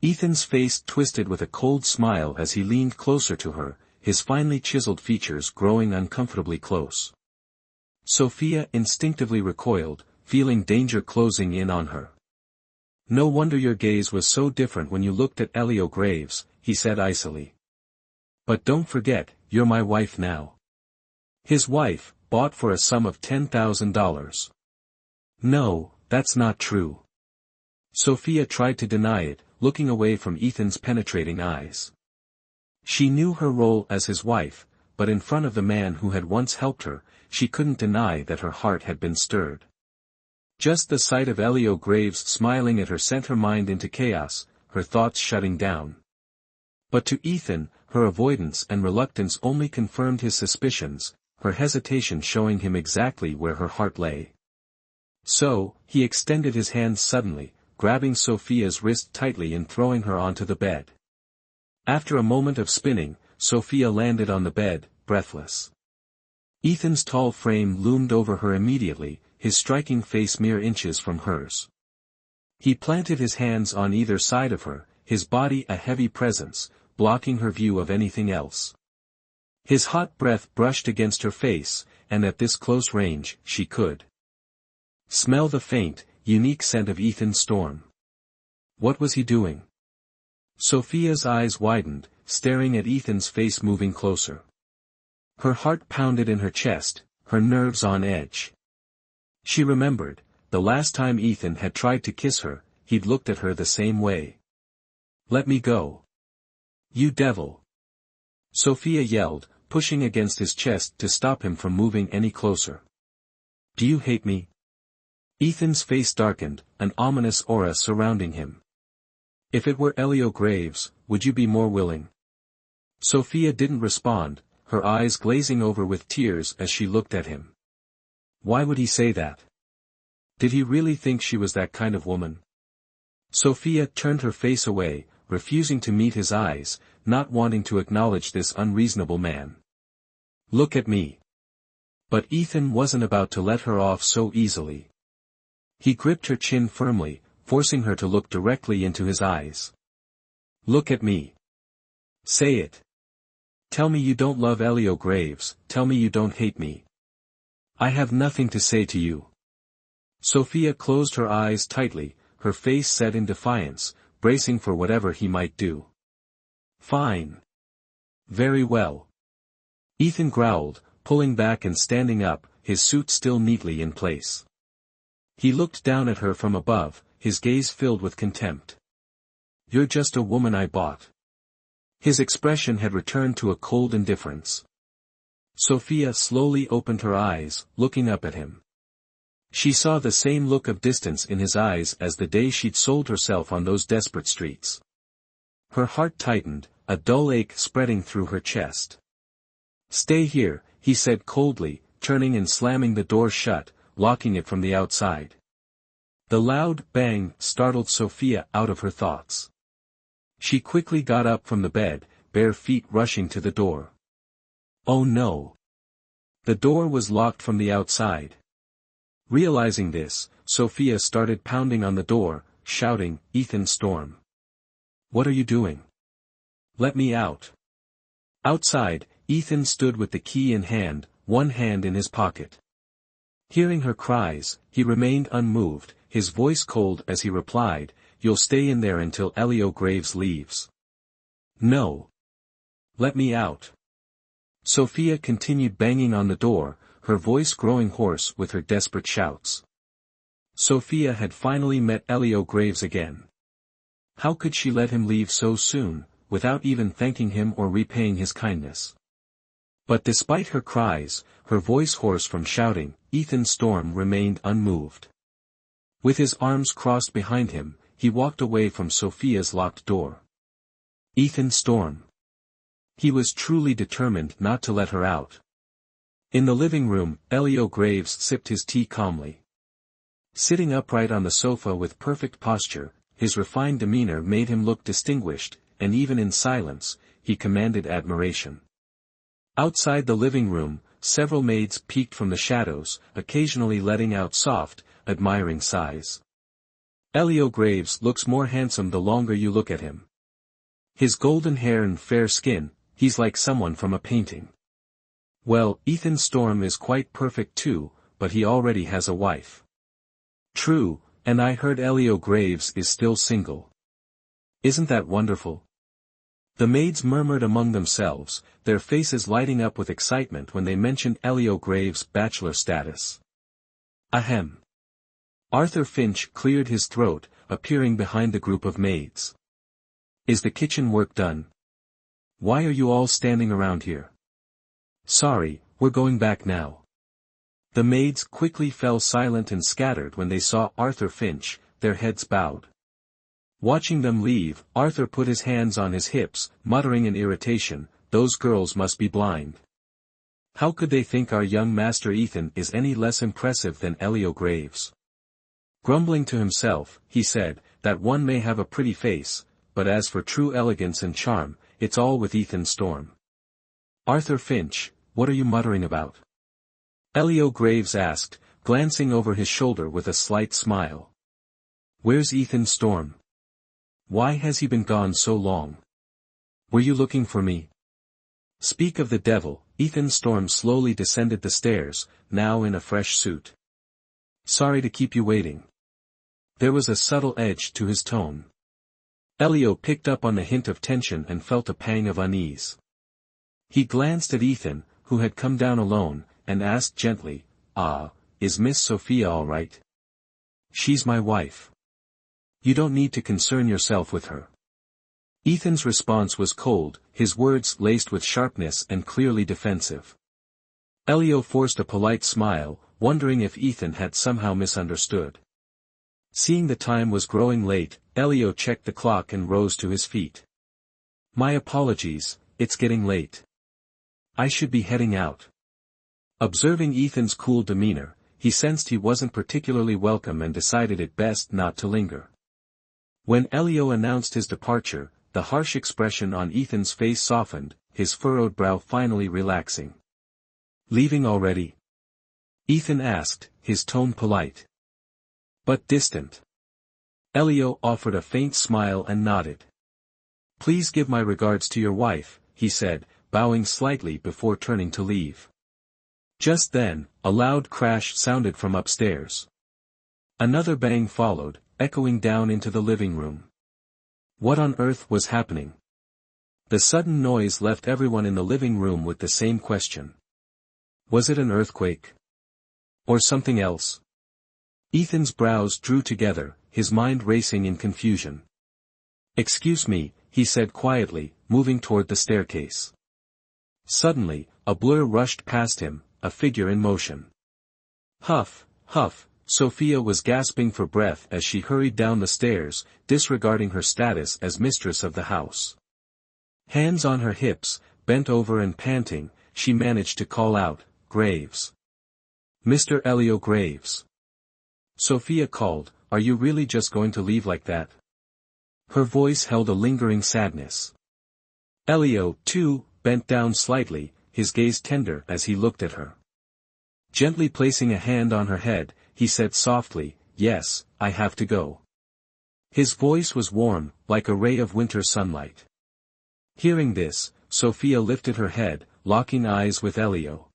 Ethan's face twisted with a cold smile as he leaned closer to her, his finely chiseled features growing uncomfortably close. Sophia instinctively recoiled, feeling danger closing in on her. No wonder your gaze was so different when you looked at Elio Graves, he said icily. But don't forget, you're my wife now. His wife, bought for a sum of $10,000. No, that's not true. Sophia tried to deny it, looking away from Ethan's penetrating eyes. She knew her role as his wife, but in front of the man who had once helped her, she couldn't deny that her heart had been stirred. Just the sight of Elio Graves smiling at her sent her mind into chaos, her thoughts shutting down. But to Ethan, her avoidance and reluctance only confirmed his suspicions, her hesitation showing him exactly where her heart lay. So, he extended his hand suddenly, grabbing Sophia's wrist tightly and throwing her onto the bed. After a moment of spinning, Sophia landed on the bed, breathless. Ethan's tall frame loomed over her immediately, his striking face mere inches from hers. He planted his hands on either side of her, his body a heavy presence, blocking her view of anything else. His hot breath brushed against her face, and at this close range, she could smell the faint, unique scent of Ethan Storm. What was he doing? Sophia's eyes widened, staring at Ethan's face moving closer. Her heart pounded in her chest, her nerves on edge. She remembered, the last time Ethan had tried to kiss her, he'd looked at her the same way. Let me go. You devil. Sophia yelled, pushing against his chest to stop him from moving any closer. Do you hate me? Ethan's face darkened, an ominous aura surrounding him. If it were Elio Graves, would you be more willing? Sophia didn't respond, her eyes glazing over with tears as she looked at him. Why would he say that? Did he really think she was that kind of woman? Sophia turned her face away, refusing to meet his eyes, not wanting to acknowledge this unreasonable man. Look at me. But Ethan wasn't about to let her off so easily. He gripped her chin firmly, forcing her to look directly into his eyes. Look at me. Say it. Tell me you don't love Elio Graves, tell me you don't hate me. I have nothing to say to you. Sophia closed her eyes tightly, her face set in defiance, bracing for whatever he might do. Fine. Very well. Ethan growled, pulling back and standing up, his suit still neatly in place. He looked down at her from above, his gaze filled with contempt. You're just a woman I bought. His expression had returned to a cold indifference. Sophia slowly opened her eyes, looking up at him. She saw the same look of distance in his eyes as the day she'd sold herself on those desperate streets. Her heart tightened, a dull ache spreading through her chest. Stay here, he said coldly, turning and slamming the door shut, locking it from the outside. The loud bang startled Sophia out of her thoughts. She quickly got up from the bed, bare feet rushing to the door. Oh no! The door was locked from the outside. Realizing this, Sophia started pounding on the door, shouting, Ethan Storm. What are you doing? Let me out. Outside, Ethan stood with the key in hand, one hand in his pocket. Hearing her cries, he remained unmoved, his voice cold as he replied, You'll stay in there until Elio Graves leaves. No. Let me out. Sophia continued banging on the door, her voice growing hoarse with her desperate shouts. Sophia had finally met Elio Graves again. How could she let him leave so soon, without even thanking him or repaying his kindness? But despite her cries, her voice hoarse from shouting, Ethan Storm remained unmoved. With his arms crossed behind him, he walked away from Sophia's locked door. Ethan Storm. He was truly determined not to let her out. In the living room, Elio Graves sipped his tea calmly. Sitting upright on the sofa with perfect posture, his refined demeanor made him look distinguished, and even in silence, he commanded admiration. Outside the living room, several maids peeked from the shadows, occasionally letting out soft, admiring sighs. Elio Graves looks more handsome the longer you look at him. His golden hair and fair skin, he's like someone from a painting. Well, Ethan Storm is quite perfect too, but he already has a wife. True, and I heard Elio Graves is still single. Isn't that wonderful? The maids murmured among themselves, their faces lighting up with excitement when they mentioned Elio Graves' bachelor status. Ahem. Arthur Finch cleared his throat, appearing behind the group of maids. Is the kitchen work done? Why are you all standing around here? Sorry, we're going back now. The maids quickly fell silent and scattered when they saw Arthur Finch, their heads bowed. Watching them leave, Arthur put his hands on his hips, muttering in irritation, those girls must be blind. How could they think our young master Ethan is any less impressive than Elio Graves? Grumbling to himself, he said, that one may have a pretty face, but as for true elegance and charm, it's all with Ethan Storm. Arthur Finch, what are you muttering about? Elio Graves asked, glancing over his shoulder with a slight smile. Where's Ethan Storm? Why has he been gone so long? Were you looking for me? Speak of the devil, Ethan Storm slowly descended the stairs, now in a fresh suit. Sorry to keep you waiting. There was a subtle edge to his tone. Elio picked up on the hint of tension and felt a pang of unease. He glanced at Ethan, who had come down alone, and asked gently, is Miss Sophia all right? She's my wife. You don't need to concern yourself with her. Ethan's response was cold, his words laced with sharpness and clearly defensive. Elio forced a polite smile, wondering if Ethan had somehow misunderstood. Seeing the time was growing late, Elio checked the clock and rose to his feet. My apologies, it's getting late. I should be heading out. Observing Ethan's cool demeanor, he sensed he wasn't particularly welcome and decided it best not to linger. When Elio announced his departure, the harsh expression on Ethan's face softened, his furrowed brow finally relaxing. Leaving already? Ethan asked, his tone polite, but distant. Elio offered a faint smile and nodded. Please give my regards to your wife, he said, bowing slightly before turning to leave. Just then, a loud crash sounded from upstairs. Another bang followed, echoing down into the living room. What on earth was happening? The sudden noise left everyone in the living room with the same question. Was it an earthquake? Or something else? Ethan's brows drew together, his mind racing in confusion. Excuse me, he said quietly, moving toward the staircase. Suddenly, a blur rushed past him, a figure in motion. Huff, huff. Sophia was gasping for breath as she hurried down the stairs, disregarding her status as mistress of the house. Hands on her hips, bent over and panting, she managed to call out, Graves. Mr. Elio Graves. Sophia called, are you really just going to leave like that? Her voice held a lingering sadness. Elio, too, bent down slightly, his gaze tender as he looked at her. Gently placing a hand on her head, he said softly, yes, I have to go. His voice was warm, like a ray of winter sunlight. Hearing this, Sophia lifted her head, locking eyes with Elio.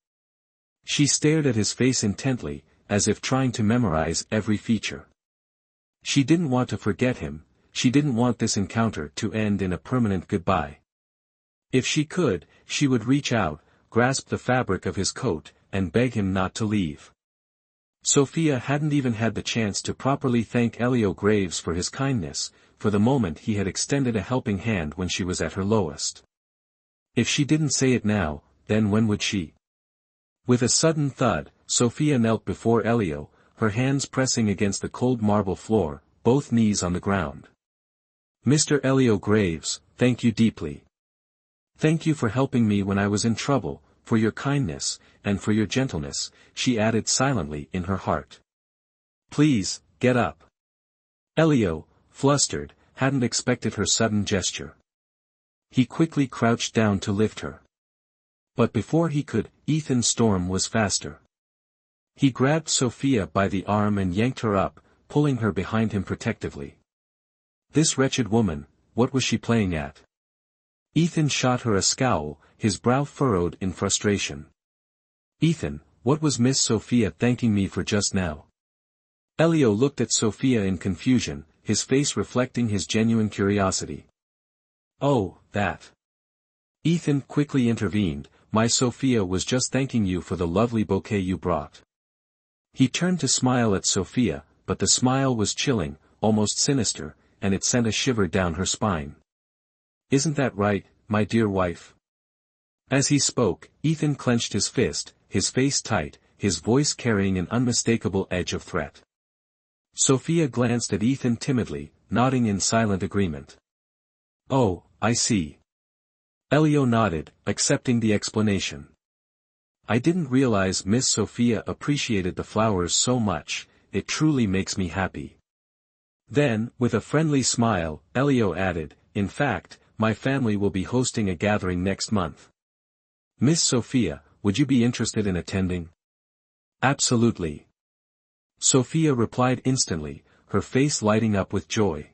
She stared at his face intently, as if trying to memorize every feature. She didn't want to forget him, she didn't want this encounter to end in a permanent goodbye. If she could, she would reach out, grasp the fabric of his coat, and beg him not to leave. Sophia hadn't even had the chance to properly thank Elio Graves for his kindness, for the moment he had extended a helping hand when she was at her lowest. If she didn't say it now, then when would she? With a sudden thud, Sophia knelt before Elio, her hands pressing against the cold marble floor, both knees on the ground. Mr. Elio Graves, thank you deeply. Thank you for helping me when I was in trouble, for your kindness, and for your gentleness, she added silently in her heart. Please, get up. Elio, flustered, hadn't expected her sudden gesture. He quickly crouched down to lift her. But before he could, Ethan Storm was faster. He grabbed Sophia by the arm and yanked her up, pulling her behind him protectively. This wretched woman, what was she playing at? Ethan shot her a scowl, his brow furrowed in frustration. Ethan, what was Miss Sophia thanking me for just now? Elio looked at Sophia in confusion, his face reflecting his genuine curiosity. Oh, that. Ethan quickly intervened, my Sophia was just thanking you for the lovely bouquet you brought. He turned to smile at Sophia, but the smile was chilling, almost sinister, and it sent a shiver down her spine. Isn't that right, my dear wife? As he spoke, Ethan clenched his fist, his face tight, his voice carrying an unmistakable edge of threat. Sophia glanced at Ethan timidly, nodding in silent agreement. Oh, I see. Elio nodded, accepting the explanation. I didn't realize Miss Sophia appreciated the flowers so much, it truly makes me happy. Then, with a friendly smile, Elio added, in fact, my family will be hosting a gathering next month. Miss Sophia, would you be interested in attending? Absolutely. Sophia replied instantly, her face lighting up with joy.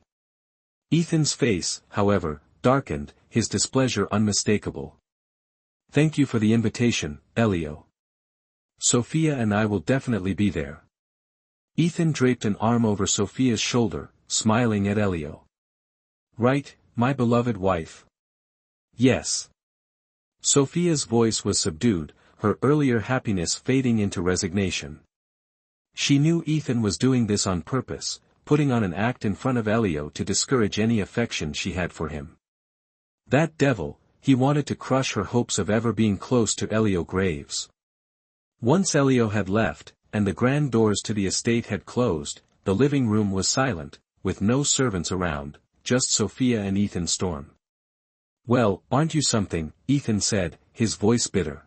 Ethan's face, however, darkened, his displeasure unmistakable. Thank you for the invitation, Elio. Sophia and I will definitely be there. Ethan draped an arm over Sophia's shoulder, smiling at Elio. Right, my beloved wife. Yes. Sophia's voice was subdued, her earlier happiness fading into resignation. She knew Ethan was doing this on purpose, putting on an act in front of Elio to discourage any affection she had for him. That devil, he wanted to crush her hopes of ever being close to Elio Graves. Once Elio had left, and the grand doors to the estate had closed, the living room was silent, with no servants around, just Sophia and Ethan Storm. Well, aren't you something, Ethan said, his voice bitter.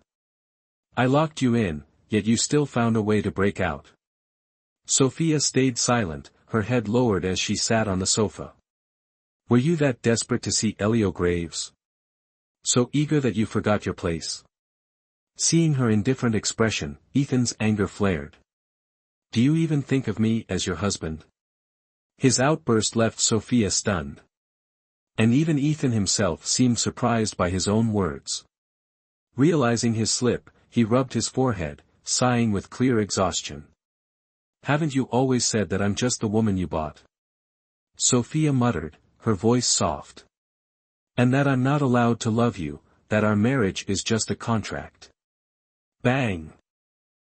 I locked you in, yet you still found a way to break out. Sophia stayed silent, her head lowered as she sat on the sofa. Were you that desperate to see Elio Graves? So eager that you forgot your place? Seeing her indifferent expression, Ethan's anger flared. Do you even think of me as your husband? His outburst left Sophia stunned. And even Ethan himself seemed surprised by his own words. Realizing his slip, he rubbed his forehead, sighing with clear exhaustion. Haven't you always said that I'm just the woman you bought? Sophia muttered, her voice soft. And that I'm not allowed to love you, that our marriage is just a contract. Bang!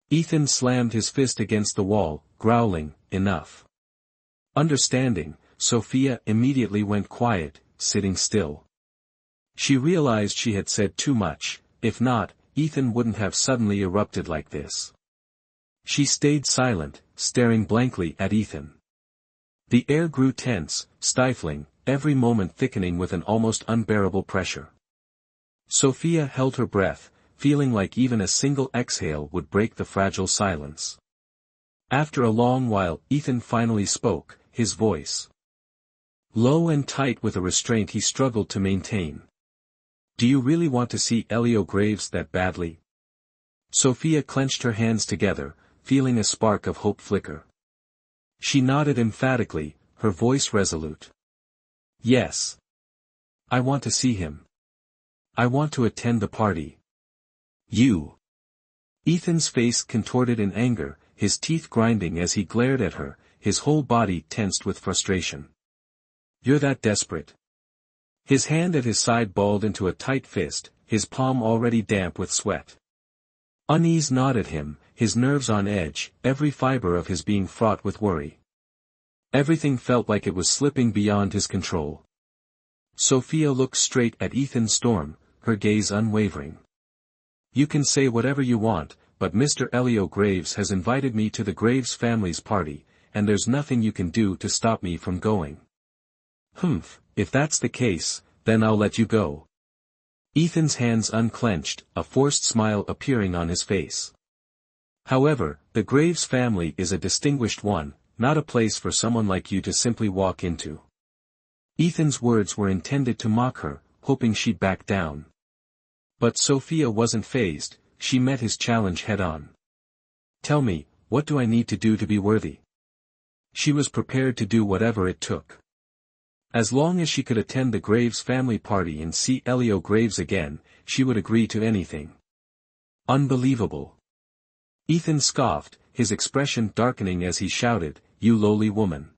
Ethan slammed his fist against the wall, growling, enough. Understanding, Sophia immediately went quiet, sitting still. She realized she had said too much, if not, Ethan wouldn't have suddenly erupted like this. She stayed silent, staring blankly at Ethan. The air grew tense, stifling, every moment thickening with an almost unbearable pressure. Sophia held her breath, feeling like even a single exhale would break the fragile silence. After a long while, Ethan finally spoke, his voice low and tight with a restraint he struggled to maintain. Do you really want to see Elio Graves that badly? Sophia clenched her hands together, feeling a spark of hope flicker. She nodded emphatically, her voice resolute. Yes. I want to see him. I want to attend the party. You. Ethan's face contorted in anger, his teeth grinding as he glared at her, his whole body tensed with frustration. You're that desperate? His hand at his side balled into a tight fist, his palm already damp with sweat. Unease gnawed at him, his nerves on edge, every fiber of his being fraught with worry. Everything felt like it was slipping beyond his control. Sophia looked straight at Ethan Storm, her gaze unwavering. You can say whatever you want, but Mr. Elio Graves has invited me to the Graves family's party, and there's nothing you can do to stop me from going. Humph, if that's the case, then I'll let you go. Ethan's hands unclenched, a forced smile appearing on his face. However, the Graves family is a distinguished one, not a place for someone like you to simply walk into. Ethan's words were intended to mock her, hoping she'd back down. But Sophia wasn't fazed, she met his challenge head-on. Tell me, what do I need to do to be worthy? She was prepared to do whatever it took. As long as she could attend the Graves family party and see Elio Graves again, she would agree to anything. Unbelievable. Ethan scoffed, his expression darkening as he shouted, "You lowly woman."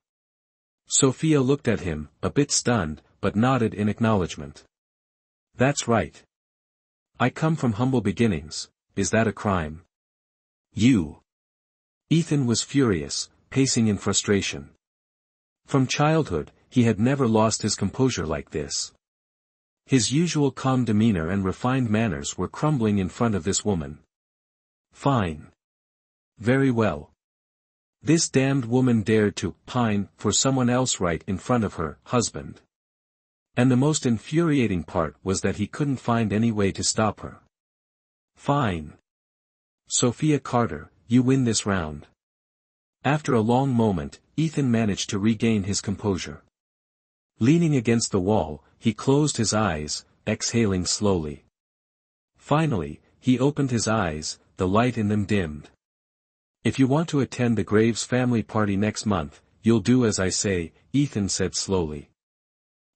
Sophia looked at him, a bit stunned, but nodded in acknowledgement. That's right. I come from humble beginnings, is that a crime? You. Ethan was furious, pacing in frustration. From childhood, he had never lost his composure like this. His usual calm demeanor and refined manners were crumbling in front of this woman. Fine. Very well. This damned woman dared to pine for someone else right in front of her husband. And the most infuriating part was that he couldn't find any way to stop her. Fine. Sophia Carter, you win this round. After a long moment, Ethan managed to regain his composure. Leaning against the wall, he closed his eyes, exhaling slowly. Finally, he opened his eyes, the light in them dimmed. If you want to attend the Graves family party next month, you'll do as I say, Ethan said slowly.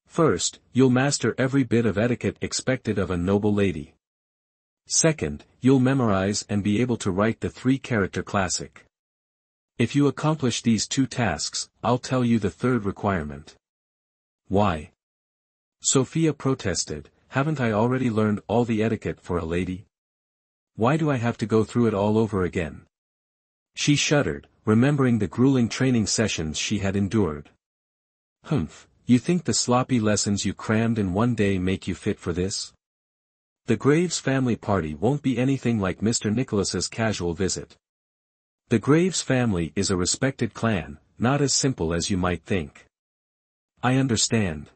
First, you'll master every bit of etiquette expected of a noble lady. Second, you'll memorize and be able to write the 3-character classic. If you accomplish these 2 tasks, I'll tell you the 3rd requirement. Why? Sophia protested, haven't I already learned all the etiquette for a lady? Why do I have to go through it all over again? She shuddered, remembering the grueling training sessions she had endured. Humph, you think the sloppy lessons you crammed in one day make you fit for this? The Graves family party won't be anything like Mr. Nicholas's casual visit. The Graves family is a respected clan, not as simple as you might think. I understand.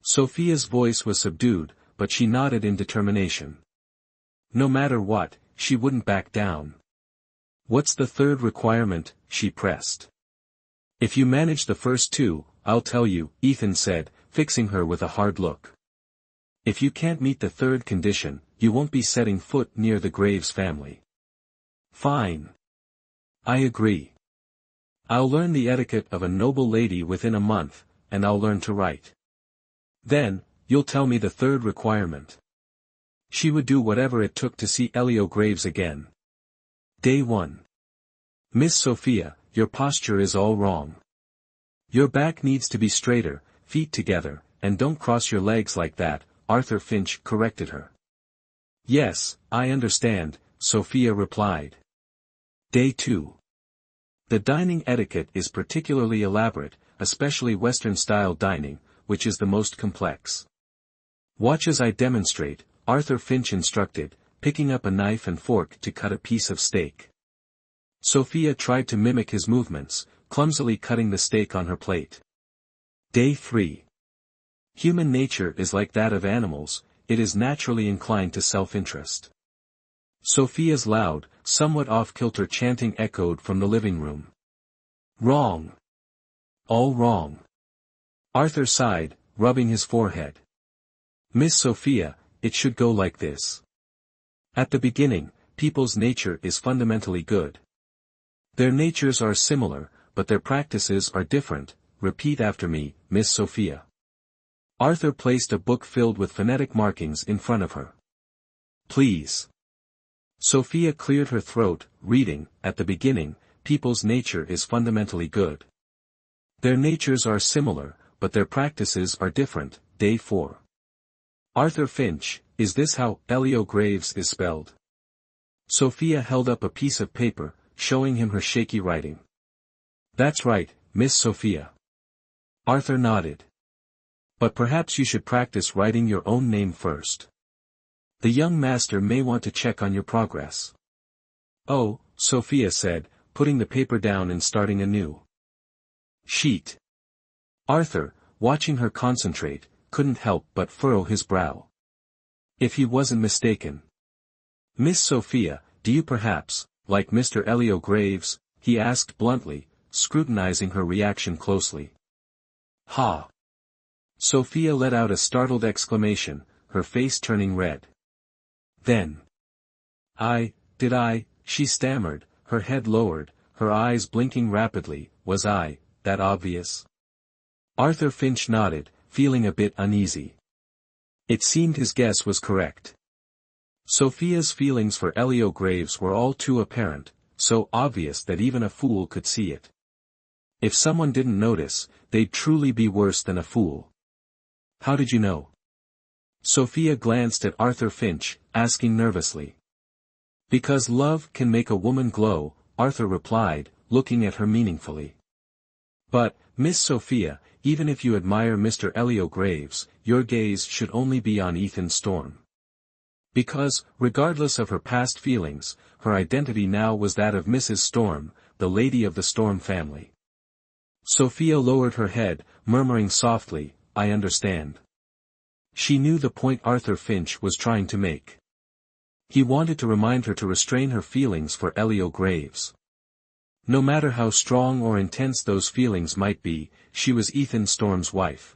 Sophia's voice was subdued, but she nodded in determination. No matter what, she wouldn't back down. What's the 3rd requirement? She pressed. If you manage the first 2, I'll tell you, Ethan said, fixing her with a hard look. If you can't meet the 3rd condition, you won't be setting foot near the Graves family. Fine. I agree. I'll learn the etiquette of a noble lady within a month, and I'll learn to write. Then, you'll tell me the 3rd requirement. She would do whatever it took to see Elio Graves again. Day 1. Miss Sophia, your posture is all wrong. Your back needs to be straighter, feet together, and don't cross your legs like that, Arthur Finch corrected her. Yes, I understand, Sophia replied. Day 2. The dining etiquette is particularly elaborate, especially Western-style dining, which is the most complex. Watch as I demonstrate, Arthur Finch instructed, picking up a knife and fork to cut a piece of steak. Sophia tried to mimic his movements, clumsily cutting the steak on her plate. Day 3. Human nature is like that of animals, it is naturally inclined to self-interest. Sophia's loud, somewhat off-kilter chanting echoed from the living room. Wrong. All wrong. Arthur sighed, rubbing his forehead. Miss Sophia, it should go like this. At the beginning, people's nature is fundamentally good. Their natures are similar, but their practices are different. Repeat after me, Miss Sophia. Arthur placed a book filled with phonetic markings in front of her. Please. Sophia cleared her throat, reading, at the beginning, people's nature is fundamentally good. Their natures are similar, but their practices are different. Day 4. Arthur Finch, is this how Elio Graves is spelled? Sophia held up a piece of paper, showing him her shaky writing. That's right, Miss Sophia. Arthur nodded. But perhaps you should practice writing your own name first. The young master may want to check on your progress. Oh, Sophia said, putting the paper down and starting anew. Sheet. Arthur, watching her concentrate, couldn't help but furrow his brow. If he wasn't mistaken. Miss Sophia, do you perhaps, like Mr. Elio Graves? He asked bluntly, scrutinizing her reaction closely. Ha! Sophia let out a startled exclamation, her face turning red. Then. Did I, she stammered, her head lowered, her eyes blinking rapidly, was I, that obvious? Arthur Finch nodded, feeling a bit uneasy. It seemed his guess was correct. Sophia's feelings for Elio Graves were all too apparent, so obvious that even a fool could see it. If someone didn't notice, they'd truly be worse than a fool. How did you know? Sophia glanced at Arthur Finch, asking nervously. Because love can make a woman glow, Arthur replied, looking at her meaningfully. But, Miss Sophia, even if you admire Mr. Elio Graves, your gaze should only be on Ethan Storm. Because, regardless of her past feelings, her identity now was that of Mrs. Storm, the lady of the Storm family. Sophia lowered her head, murmuring softly, I understand. She knew the point Arthur Finch was trying to make. He wanted to remind her to restrain her feelings for Elio Graves. No matter how strong or intense those feelings might be, she was Ethan Storm's wife.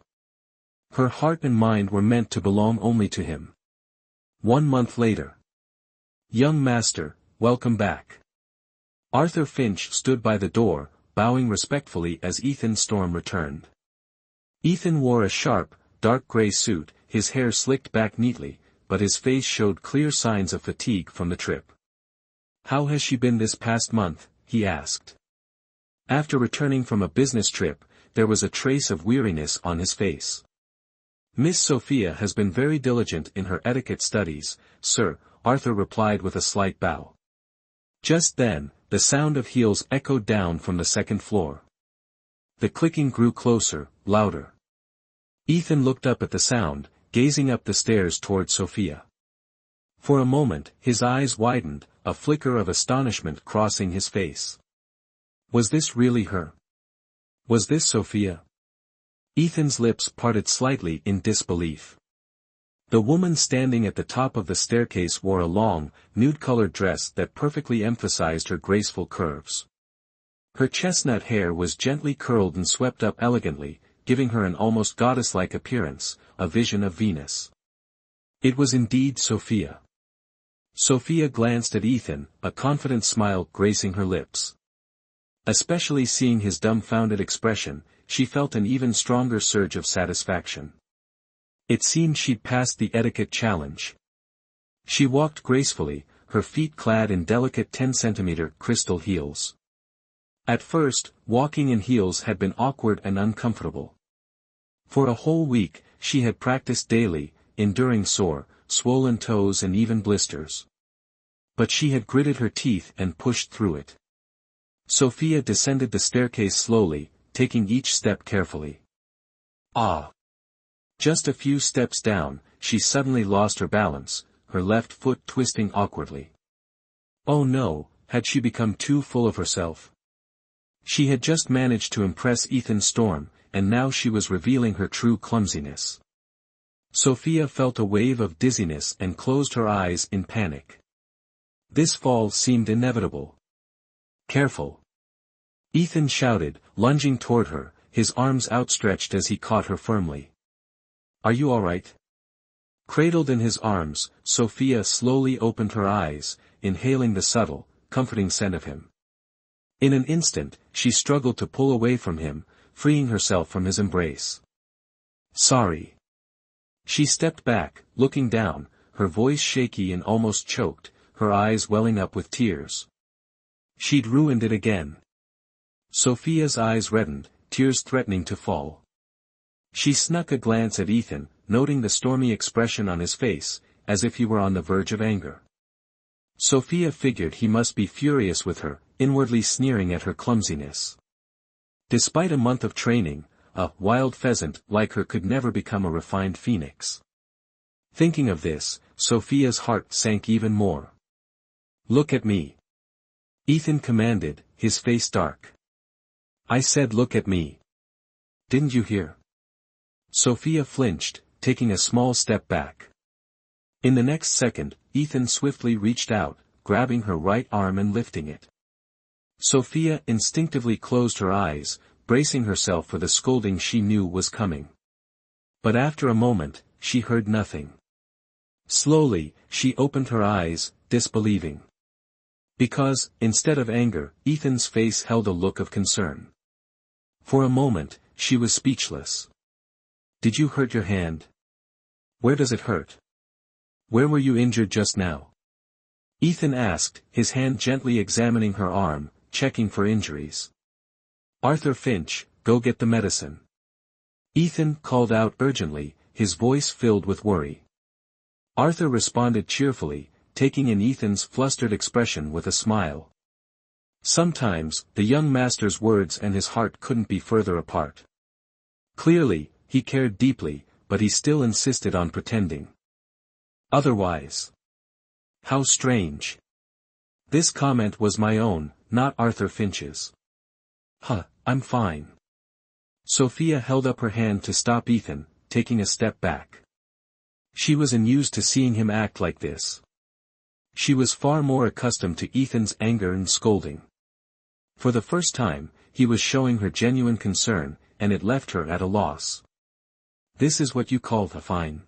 Her heart and mind were meant to belong only to him. 1 month later. Young master, welcome back. Arthur Finch stood by the door, bowing respectfully as Ethan Storm returned. Ethan wore a sharp, dark gray suit, his hair slicked back neatly, but his face showed clear signs of fatigue from the trip. How has she been this past month? He asked. After returning from a business trip, there was a trace of weariness on his face. Miss Sophia has been very diligent in her etiquette studies, sir, Arthur replied with a slight bow. Just then, the sound of heels echoed down from the second floor. The clicking grew closer, louder. Ethan looked up at the sound, gazing up the stairs toward Sophia. For a moment, his eyes widened, a flicker of astonishment crossing his face. Was this really her? Was this Sophia? Ethan's lips parted slightly in disbelief. The woman standing at the top of the staircase wore a long, nude-colored dress that perfectly emphasized her graceful curves. Her chestnut hair was gently curled and swept up elegantly, giving her an almost goddess-like appearance, a vision of Venus. It was indeed Sophia. Sophia glanced at Ethan, a confident smile gracing her lips. Especially seeing his dumbfounded expression, she felt an even stronger surge of satisfaction. It seemed she'd passed the etiquette challenge. She walked gracefully, her feet clad in delicate 10-centimeter crystal heels. At first, walking in heels had been awkward and uncomfortable. For a whole week, she had practiced daily, enduring sore, swollen toes and even blisters. But she had gritted her teeth and pushed through it. Sophia descended the staircase slowly, taking each step carefully. Ah! Just a few steps down, she suddenly lost her balance, her left foot twisting awkwardly. Oh no, had she become too full of herself? She had just managed to impress Ethan Storm, and now she was revealing her true clumsiness. Sophia felt a wave of dizziness and closed her eyes in panic. This fall seemed inevitable. Careful! Ethan shouted, lunging toward her, his arms outstretched as he caught her firmly. Are you all right? Cradled in his arms, Sophia slowly opened her eyes, inhaling the subtle, comforting scent of him. In an instant, she struggled to pull away from him, freeing herself from his embrace. Sorry. She stepped back, looking down, her voice shaky and almost choked, her eyes welling up with tears. She'd ruined it again. Sophia's eyes reddened, tears threatening to fall. She snuck a glance at Ethan, noting the stormy expression on his face, as if he were on the verge of anger. Sophia figured he must be furious with her, inwardly sneering at her clumsiness. Despite a month of training, a wild pheasant like her could never become a refined phoenix. Thinking of this, Sophia's heart sank even more. Look at me. Ethan commanded, his face dark. I said look at me. Didn't you hear? Sophia flinched, taking a small step back. In the next second, Ethan swiftly reached out, grabbing her right arm and lifting it. Sophia instinctively closed her eyes, bracing herself for the scolding she knew was coming. But after a moment, she heard nothing. Slowly, she opened her eyes, disbelieving. Because, instead of anger, Ethan's face held a look of concern. For a moment, she was speechless. "Did you hurt your hand? Where does it hurt? Where were you injured just now?" Ethan asked, his hand gently examining her arm, checking for injuries. "Arthur Finch, go get the medicine." Ethan called out urgently, his voice filled with worry. Arthur responded cheerfully, taking in Ethan's flustered expression with a smile. Sometimes, the young master's words and his heart couldn't be further apart. Clearly, he cared deeply, but he still insisted on pretending otherwise. How strange. This comment was my own, not Arthur Finch's. I'm fine." Sophia held up her hand to stop Ethan, taking a step back. She was unused to seeing him act like this. She was far more accustomed to Ethan's anger and scolding. For the first time, he was showing her genuine concern, and it left her at a loss. "This is what you call fine?"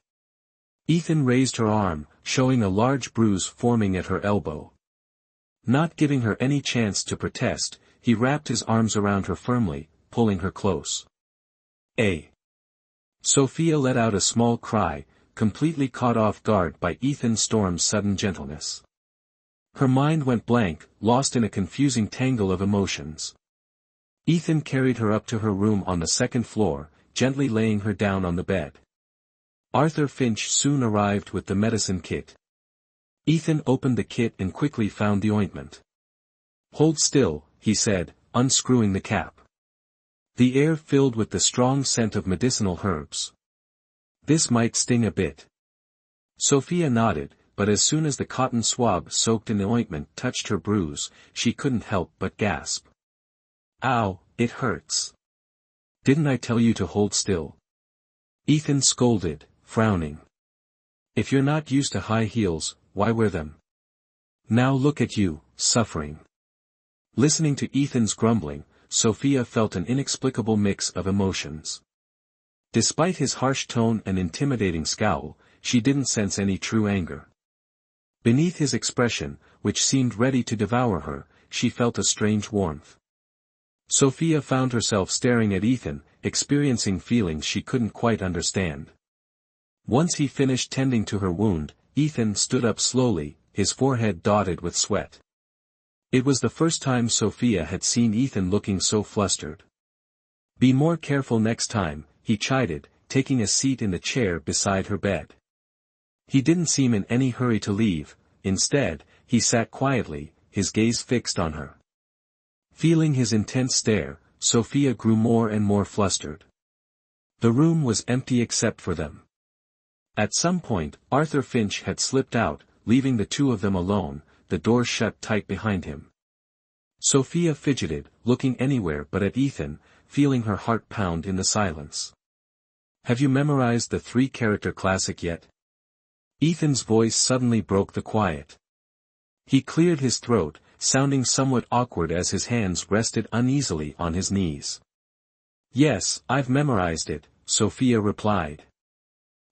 Ethan raised her arm, showing a large bruise forming at her elbow. Not giving her any chance to protest, he wrapped his arms around her firmly, pulling her close. Sophia let out a small cry, completely caught off guard by Ethan Storm's sudden gentleness. Her mind went blank, lost in a confusing tangle of emotions. Ethan carried her up to her room on the second floor, gently laying her down on the bed. Arthur Finch soon arrived with the medicine kit. Ethan opened the kit and quickly found the ointment. "Hold still," he said, unscrewing the cap. The air filled with the strong scent of medicinal herbs. "This might sting a bit." Sophia nodded, but as soon as the cotton swab soaked in the ointment touched her bruise, she couldn't help but gasp. "Ow, it hurts." "Didn't I tell you to hold still?" Ethan scolded, frowning. "If you're not used to high heels, why wear them? Now look at you, suffering." Listening to Ethan's grumbling, Sophia felt an inexplicable mix of emotions. Despite his harsh tone and intimidating scowl, she didn't sense any true anger. Beneath his expression, which seemed ready to devour her, she felt a strange warmth. Sophia found herself staring at Ethan, experiencing feelings she couldn't quite understand. Once he finished tending to her wound, Ethan stood up slowly, his forehead dotted with sweat. It was the first time Sophia had seen Ethan looking so flustered. "Be more careful next time," he chided, taking a seat in the chair beside her bed. He didn't seem in any hurry to leave, instead, he sat quietly, his gaze fixed on her. Feeling his intense stare, Sophia grew more and more flustered. The room was empty except for them. At some point, Arthur Finch had slipped out, leaving the two of them alone, the door shut tight behind him. Sophia fidgeted, looking anywhere but at Ethan, feeling her heart pound in the silence. "Have you memorized the 3-character classic yet?" Ethan's voice suddenly broke the quiet. He cleared his throat, sounding somewhat awkward as his hands rested uneasily on his knees. "Yes, I've memorized it," Sophia replied.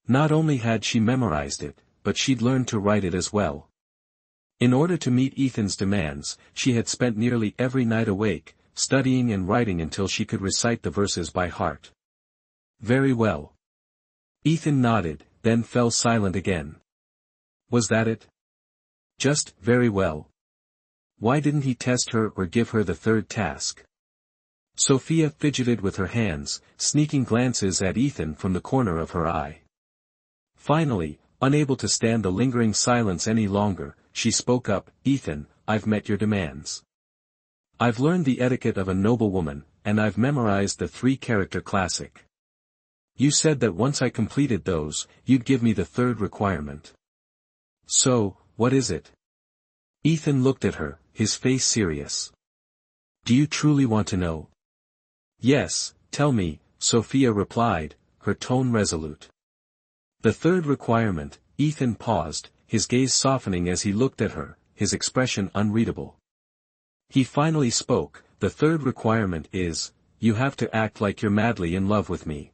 Not only had she memorized it, but she'd learned to write it as well. In order to meet Ethan's demands, she had spent nearly every night awake, studying and writing until she could recite the verses by heart. "Very well." Ethan nodded, then fell silent again. Was that it? Just, very well. Why didn't he test her or give her the third task? Sophia fidgeted with her hands, sneaking glances at Ethan from the corner of her eye. Finally, unable to stand the lingering silence any longer, she spoke up, "Ethan, I've met your demands. I've learned the etiquette of a noblewoman, and I've memorized the 3-character classic. You said that once I completed those, you'd give me the third requirement. So, what is it?" Ethan looked at her, his face serious. "Do you truly want to know?" "Yes, tell me," Sophia replied, her tone resolute. The third requirement, Ethan paused, his gaze softening as he looked at her, his expression unreadable. He finally spoke, the third requirement is, you have to act like you're madly in love with me.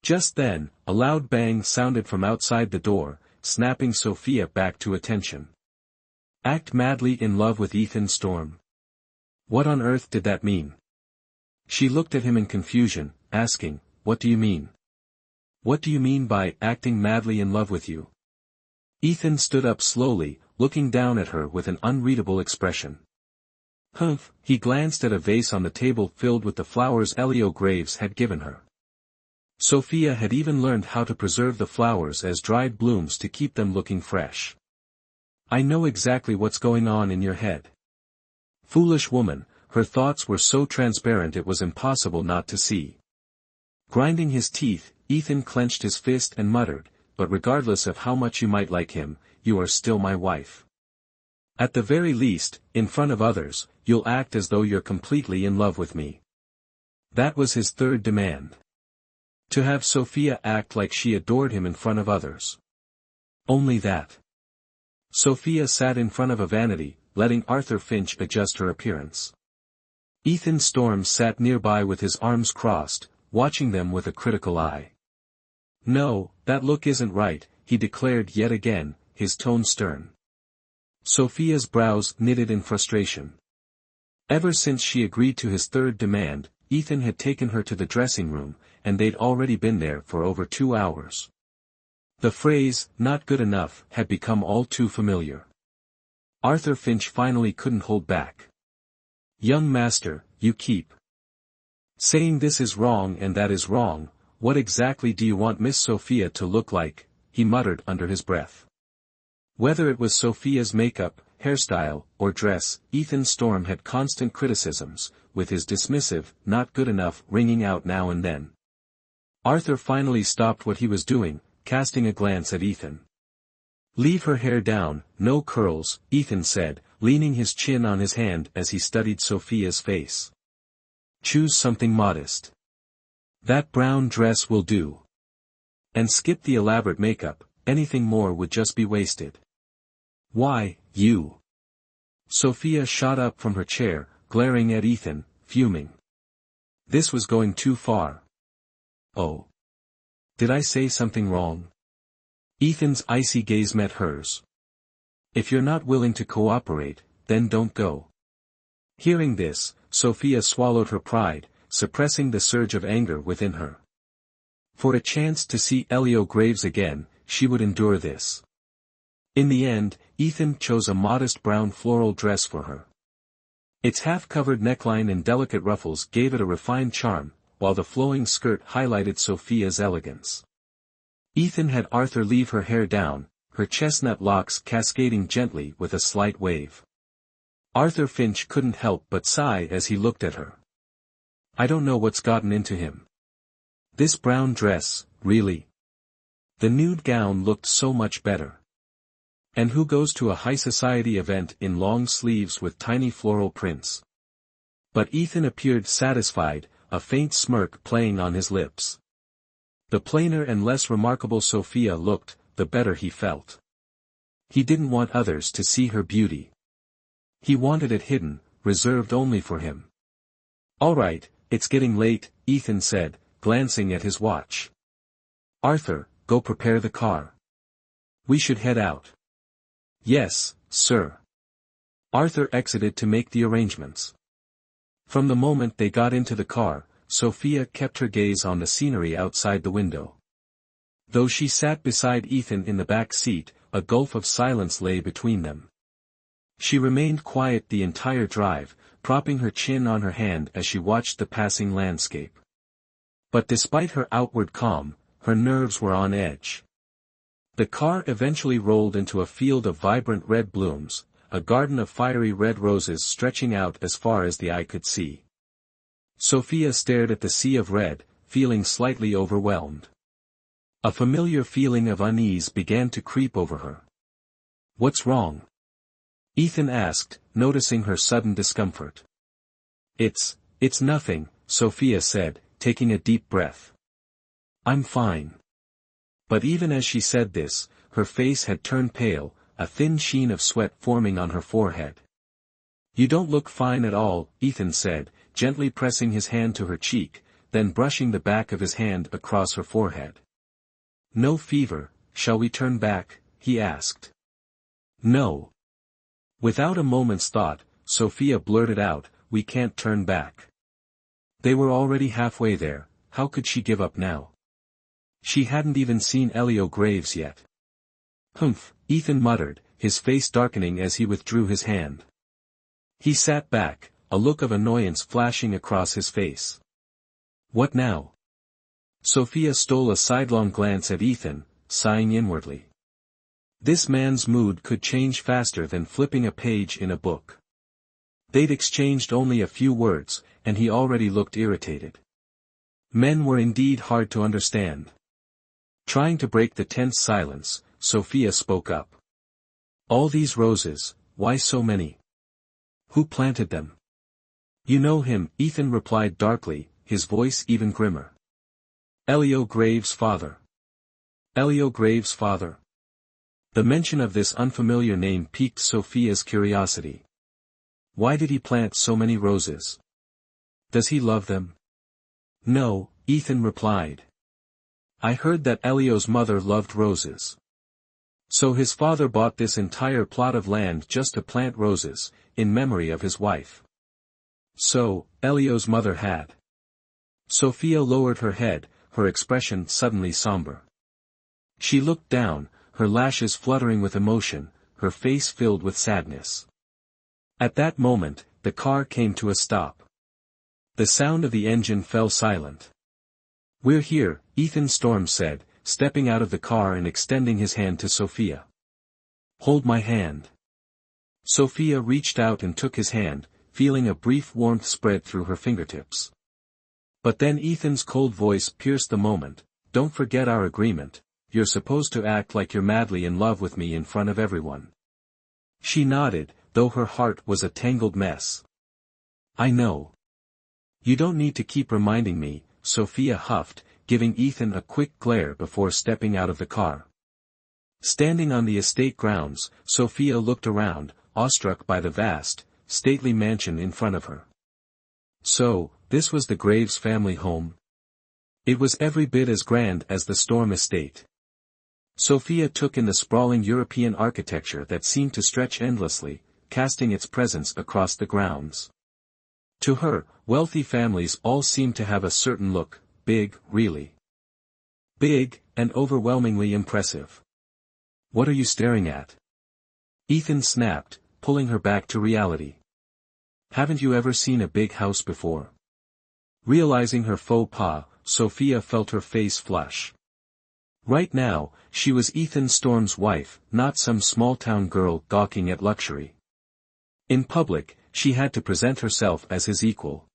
Just then, a loud bang sounded from outside the door, snapping Sophia back to attention. Act madly in love with Ethan Storm. What on earth did that mean? She looked at him in confusion, asking, what do you mean? What do you mean by acting madly in love with you? Ethan stood up slowly, looking down at her with an unreadable expression. Humph, he glanced at a vase on the table filled with the flowers Elio Graves had given her. Sophia had even learned how to preserve the flowers as dried blooms to keep them looking fresh. I know exactly what's going on in your head. Foolish woman, her thoughts were so transparent it was impossible not to see. Grinding his teeth, Ethan clenched his fist and muttered, but regardless of how much you might like him, you are still my wife. At the very least, in front of others, you'll act as though you're completely in love with me. That was his third demand. To have Sophia act like she adored him in front of others. Only that. Sophia sat in front of a vanity, letting Arthur Finch adjust her appearance. Ethan Storm sat nearby with his arms crossed, watching them with a critical eye. No, that look isn't right, he declared yet again, his tone stern. Sophia's brows knitted in frustration. Ever since she agreed to his third demand, Ethan had taken her to the dressing room, and they'd already been there for over 2 hours. The phrase, not good enough, had become all too familiar. Arthur Finch finally couldn't hold back. Young master, you keep saying this is wrong and that is wrong, what exactly do you want Miss Sophia to look like, he muttered under his breath. Whether it was Sophia's makeup, hairstyle, or dress, Ethan Storm had constant criticisms, with his dismissive, not good enough ringing out now and then. Arthur finally stopped what he was doing, casting a glance at Ethan. Leave her hair down, no curls, Ethan said, leaning his chin on his hand as he studied Sophia's face. Choose something modest. That brown dress will do. And skip the elaborate makeup, anything more would just be wasted. Why, you? Sophia shot up from her chair, glaring at Ethan, fuming. This was going too far. Oh. Did I say something wrong? Ethan's icy gaze met hers. If you're not willing to cooperate, then don't go. Hearing this, Sophia swallowed her pride, suppressing the surge of anger within her. For a chance to see Elio Graves again, she would endure this. In the end, Ethan chose a modest brown floral dress for her. Its half-covered neckline and delicate ruffles gave it a refined charm, while the flowing skirt highlighted Sophia's elegance. Ethan had Arthur leave her hair down, her chestnut locks cascading gently with a slight wave. Arthur Finch couldn't help but sigh as he looked at her. I don't know what's gotten into him. This brown dress, really? The nude gown looked so much better. And who goes to a high society event in long sleeves with tiny floral prints? But Ethan appeared satisfied, a faint smirk playing on his lips. The plainer and less remarkable Sophia looked, the better he felt. He didn't want others to see her beauty. He wanted it hidden, reserved only for him. All right, it's getting late, Ethan said, glancing at his watch. Arthur, go prepare the car. We should head out. Yes, sir. Arthur exited to make the arrangements. From the moment they got into the car, Sophia kept her gaze on the scenery outside the window. Though she sat beside Ethan in the back seat, a gulf of silence lay between them. She remained quiet the entire drive, propping her chin on her hand as she watched the passing landscape. But despite her outward calm, her nerves were on edge. The car eventually rolled into a field of vibrant red blooms, a garden of fiery red roses stretching out as far as the eye could see. Sophia stared at the sea of red, feeling slightly overwhelmed. A familiar feeling of unease began to creep over her. What's wrong? Ethan asked, noticing her sudden discomfort. It's nothing, Sophia said, taking a deep breath. I'm fine. But even as she said this, her face had turned pale, a thin sheen of sweat forming on her forehead. "You don't look fine at all," Ethan said, gently pressing his hand to her cheek, then brushing the back of his hand across her forehead. "No fever, shall we turn back?" he asked. "No." Without a moment's thought, Sophia blurted out, "We can't turn back." They were already halfway there, how could she give up now? She hadn't even seen Elio Graves yet. "Humph," Ethan muttered, his face darkening as he withdrew his hand. He sat back, a look of annoyance flashing across his face. "What now?" Sophia stole a sidelong glance at Ethan, sighing inwardly. This man's mood could change faster than flipping a page in a book. They'd exchanged only a few words, and he already looked irritated. Men were indeed hard to understand. Trying to break the tense silence, Sophia spoke up. "All these roses, why so many? Who planted them?" "You know him," Ethan replied darkly, his voice even grimmer. "Elio Graves' father." "Elio Graves' father?" The mention of this unfamiliar name piqued Sophia's curiosity. Why did he plant so many roses? Does he love them? "No," Ethan replied. "I heard that Elio's mother loved roses. So his father bought this entire plot of land just to plant roses, in memory of his wife." "So, Elio's mother had." Sophia lowered her head, her expression suddenly somber. She looked down, her lashes fluttering with emotion, her face filled with sadness. At that moment, the car came to a stop. The sound of the engine fell silent. "We're here," Ethan Storm said, stepping out of the car and extending his hand to Sophia. "Hold my hand." Sophia reached out and took his hand, feeling a brief warmth spread through her fingertips. But then Ethan's cold voice pierced the moment. "Don't forget our agreement. You're supposed to act like you're madly in love with me in front of everyone." She nodded, though her heart was a tangled mess. "I know. You don't need to keep reminding me," Sophia huffed, giving Ethan a quick glare before stepping out of the car. Standing on the estate grounds, Sophia looked around, awestruck by the vast, stately mansion in front of her. So, this was the Graves family home? It was every bit as grand as the Storm estate. Sophia took in the sprawling European architecture that seemed to stretch endlessly, casting its presence across the grounds. To her, wealthy families all seemed to have a certain look, big, really. Big, and overwhelmingly impressive. "What are you staring at?" Ethan snapped, pulling her back to reality. "Haven't you ever seen a big house before?" Realizing her faux pas, Sophia felt her face flush. Right now, she was Ethan Storm's wife, not some small-town girl gawking at luxury. In public, she had to present herself as his equal.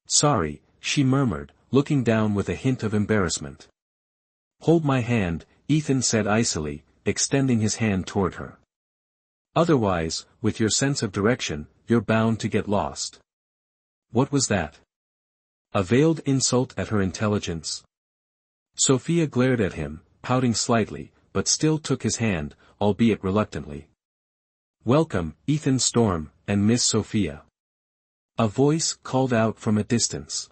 "Sorry," she murmured, looking down with a hint of embarrassment. "Hold my hand," Ethan said icily, extending his hand toward her. "Otherwise, with your sense of direction, you're bound to get lost." What was that? A veiled insult at her intelligence? Sophia glared at him, pouting slightly, but still took his hand, albeit reluctantly. "Welcome, Ethan Storm, and Miss Sophia." A voice called out from a distance.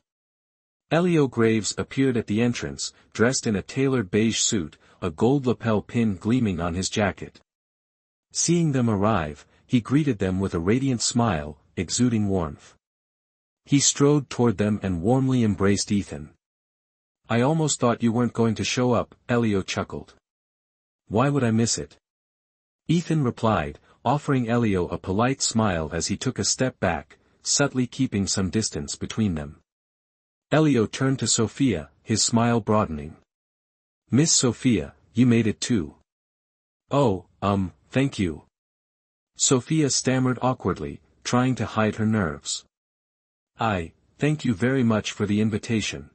Elio Graves appeared at the entrance, dressed in a tailored beige suit, a gold lapel pin gleaming on his jacket. Seeing them arrive, he greeted them with a radiant smile, exuding warmth. He strode toward them and warmly embraced Ethan. "I almost thought you weren't going to show up," Elio chuckled. "Why would I miss it?" Ethan replied, offering Elio a polite smile as he took a step back, subtly keeping some distance between them. Elio turned to Sophia, his smile broadening. "Miss Sophia, you made it too." "Oh, thank you." Sophia stammered awkwardly, trying to hide her nerves. Thank you very much for the invitation."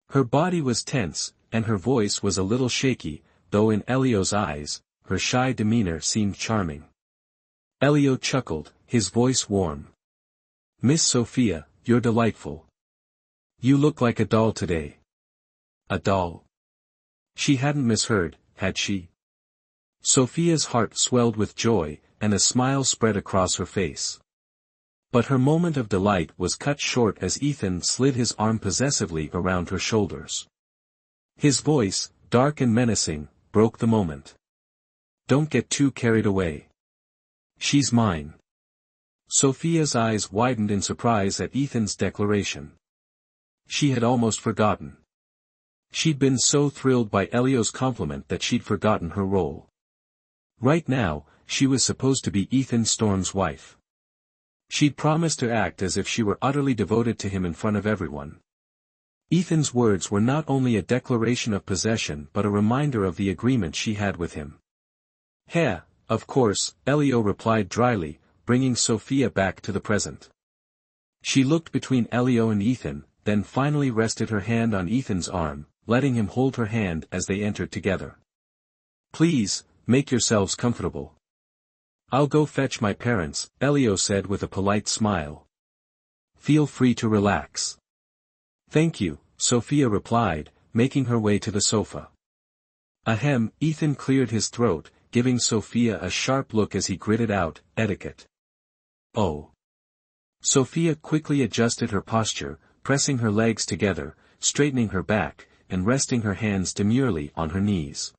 Her body was tense, and her voice was a little shaky, though in Elio's eyes, her shy demeanor seemed charming. Elio chuckled, his voice warm. "Miss Sophia, you're delightful. You look like a doll today." "A doll?" She hadn't misheard, had she? Sophia's heart swelled with joy, and a smile spread across her face. But her moment of delight was cut short as Ethan slid his arm possessively around her shoulders. His voice, dark and menacing, broke the moment. "Don't get too carried away. She's mine." Sophia's eyes widened in surprise at Ethan's declaration. She had almost forgotten. She'd been so thrilled by Elio's compliment that she'd forgotten her role. Right now, she was supposed to be Ethan Storm's wife. She'd promised to act as if she were utterly devoted to him in front of everyone. Ethan's words were not only a declaration of possession but a reminder of the agreement she had with him. "Heh, of course," Elio replied dryly, bringing Sophia back to the present. She looked between Elio and Ethan, then finally rested her hand on Ethan's arm, letting him hold her hand as they entered together. "Please, make yourselves comfortable. I'll go fetch my parents," Elio said with a polite smile. "Feel free to relax." "Thank you," Sophia replied, making her way to the sofa. Ahem, Ethan cleared his throat, giving Sophia a sharp look as he gritted out, "Etiquette." "Oh." Sophia quickly adjusted her posture, pressing her legs together, straightening her back, and resting her hands demurely on her knees.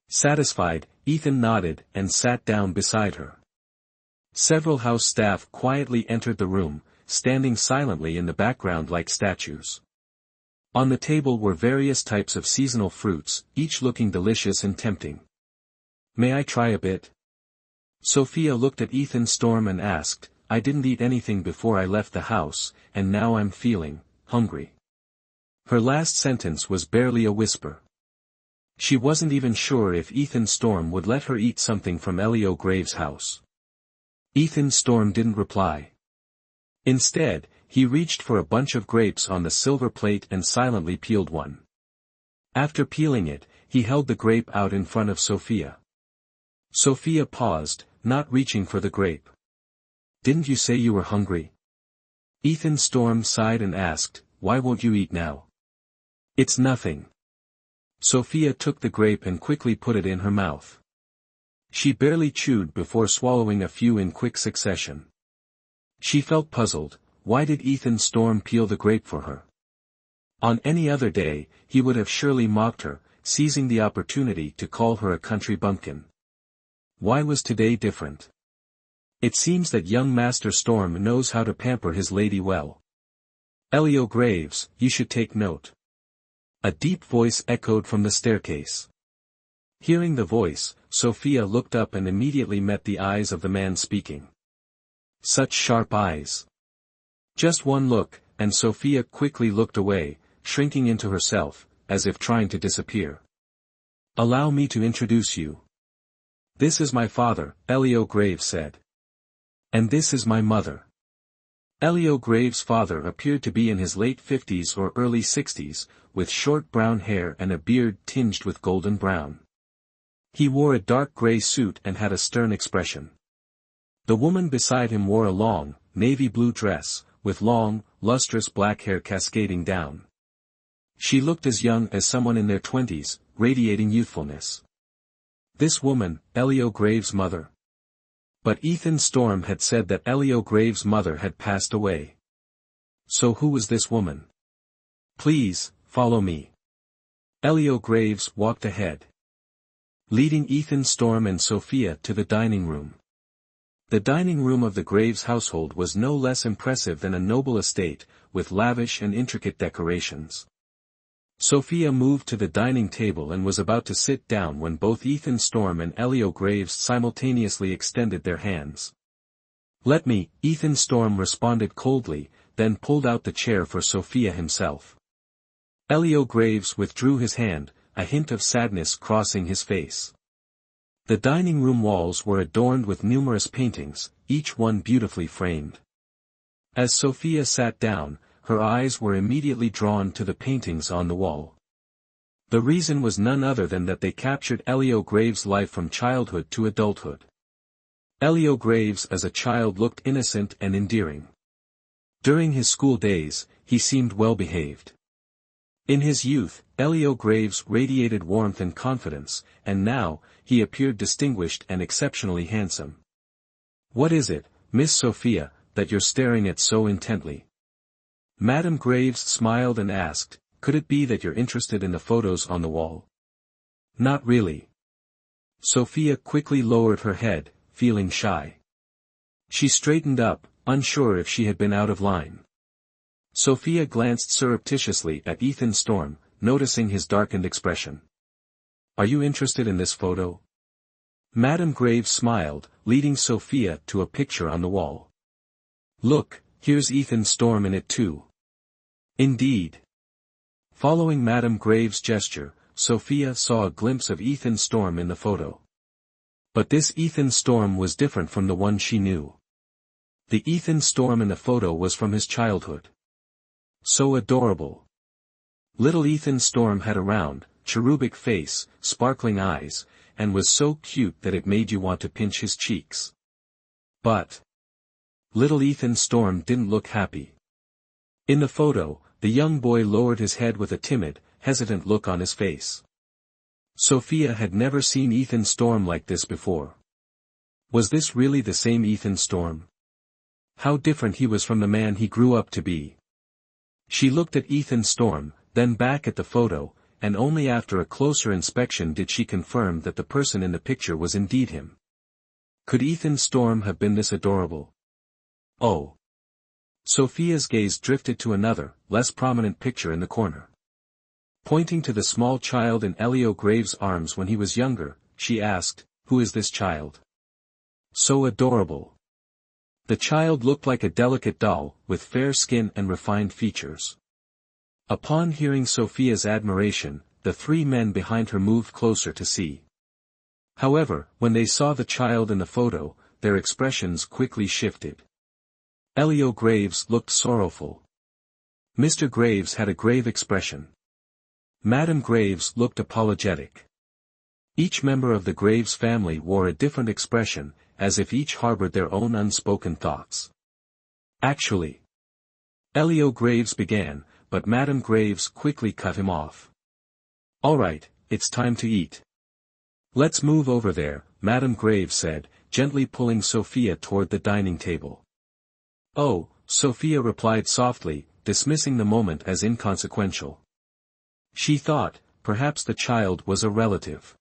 Satisfied, Ethan nodded and sat down beside her. Several house staff quietly entered the room, standing silently in the background like statues. On the table were various types of seasonal fruits, each looking delicious and tempting. "May I try a bit?" Sophia looked at Ethan Storm and asked, "I didn't eat anything before I left the house, and now I'm feeling hungry." Her last sentence was barely a whisper. She wasn't even sure if Ethan Storm would let her eat something from Elio Graves' house. Ethan Storm didn't reply. Instead, he reached for a bunch of grapes on the silver plate and silently peeled one. After peeling it, he held the grape out in front of Sophia. Sophia paused, not reaching for the grape. "Didn't you say you were hungry?" Ethan Storm sighed and asked, "Why won't you eat now?" "It's nothing." Sophia took the grape and quickly put it in her mouth. She barely chewed before swallowing a few in quick succession. She felt puzzled. Why did Ethan Storm peel the grape for her? On any other day, he would have surely mocked her, seizing the opportunity to call her a country bumpkin. Why was today different? It seems that young Master Storm knows how to pamper his lady well. "Elio Graves, you should take note." A deep voice echoed from the staircase. Hearing the voice, Sophia looked up and immediately met the eyes of the man speaking. Such sharp eyes. Just one look, and Sophia quickly looked away, shrinking into herself, as if trying to disappear. "Allow me to introduce you. This is my father," Elio Graves said. "And this is my mother." Elio Graves' father appeared to be in his late 50s or early 60s, with short brown hair and a beard tinged with golden brown. He wore a dark gray suit and had a stern expression. The woman beside him wore a long, navy blue dress, with long, lustrous black hair cascading down. She looked as young as someone in their 20s, radiating youthfulness. This woman, Elio Graves' mother. But Ethan Storm had said that Elio Graves' mother had passed away. So who was this woman? "Please, follow me." Elio Graves walked ahead, leading Ethan Storm and Sophia to the dining room. The dining room of the Graves household was no less impressive than a noble estate, with lavish and intricate decorations. Sophia moved to the dining table and was about to sit down when both Ethan Storm and Elio Graves simultaneously extended their hands. "Let me," Ethan Storm responded coldly, then pulled out the chair for Sophia himself. Elio Graves withdrew his hand, a hint of sadness crossing his face. The dining room walls were adorned with numerous paintings, each one beautifully framed. As Sophia sat down, her eyes were immediately drawn to the paintings on the wall. The reason was none other than that they captured Elio Graves' life from childhood to adulthood. Elio Graves as a child looked innocent and endearing. During his school days, he seemed well behaved. In his youth, Elio Graves radiated warmth and confidence, and now, he appeared distinguished and exceptionally handsome. "What is it, Miss Sophia, that you're staring at so intently?" Madame Graves smiled and asked, "Could it be that you're interested in the photos on the wall?" "Not really." Sophia quickly lowered her head, feeling shy. She straightened up, unsure if she had been out of line. Sophia glanced surreptitiously at Ethan Storm, noticing his darkened expression. "Are you interested in this photo?" Madame Graves smiled, leading Sophia to a picture on the wall. "Look, here's Ethan Storm in it too." "Indeed." Following Madame Graves' gesture, Sophia saw a glimpse of Ethan Storm in the photo. But this Ethan Storm was different from the one she knew. The Ethan Storm in the photo was from his childhood. So adorable. Little Ethan Storm had a round, cherubic face, sparkling eyes, and was so cute that it made you want to pinch his cheeks. But little Ethan Storm didn't look happy. In the photo, the young boy lowered his head with a timid, hesitant look on his face. Sophia had never seen Ethan Storm like this before. Was this really the same Ethan Storm? How different he was from the man he grew up to be. She looked at Ethan Storm, then back at the photo, and only after a closer inspection did she confirm that the person in the picture was indeed him. Could Ethan Storm have been this adorable? Oh! Sophia's gaze drifted to another, less prominent picture in the corner. Pointing to the small child in Elio Graves' arms when he was younger, she asked, "Who is this child?" "So adorable." The child looked like a delicate doll, with fair skin and refined features. Upon hearing Sophia's admiration, the three men behind her moved closer to see. However, when they saw the child in the photo, their expressions quickly shifted. Elio Graves looked sorrowful. Mr. Graves had a grave expression. Madame Graves looked apologetic. Each member of the Graves family wore a different expression, as if each harbored their own unspoken thoughts. "Actually," Elio Graves began, but Madame Graves quickly cut him off. "All right, it's time to eat. Let's move over there," Madame Graves said, gently pulling Sophia toward the dining table. "Oh," Sophia replied softly, dismissing the moment as inconsequential. She thought, perhaps the child was a relative.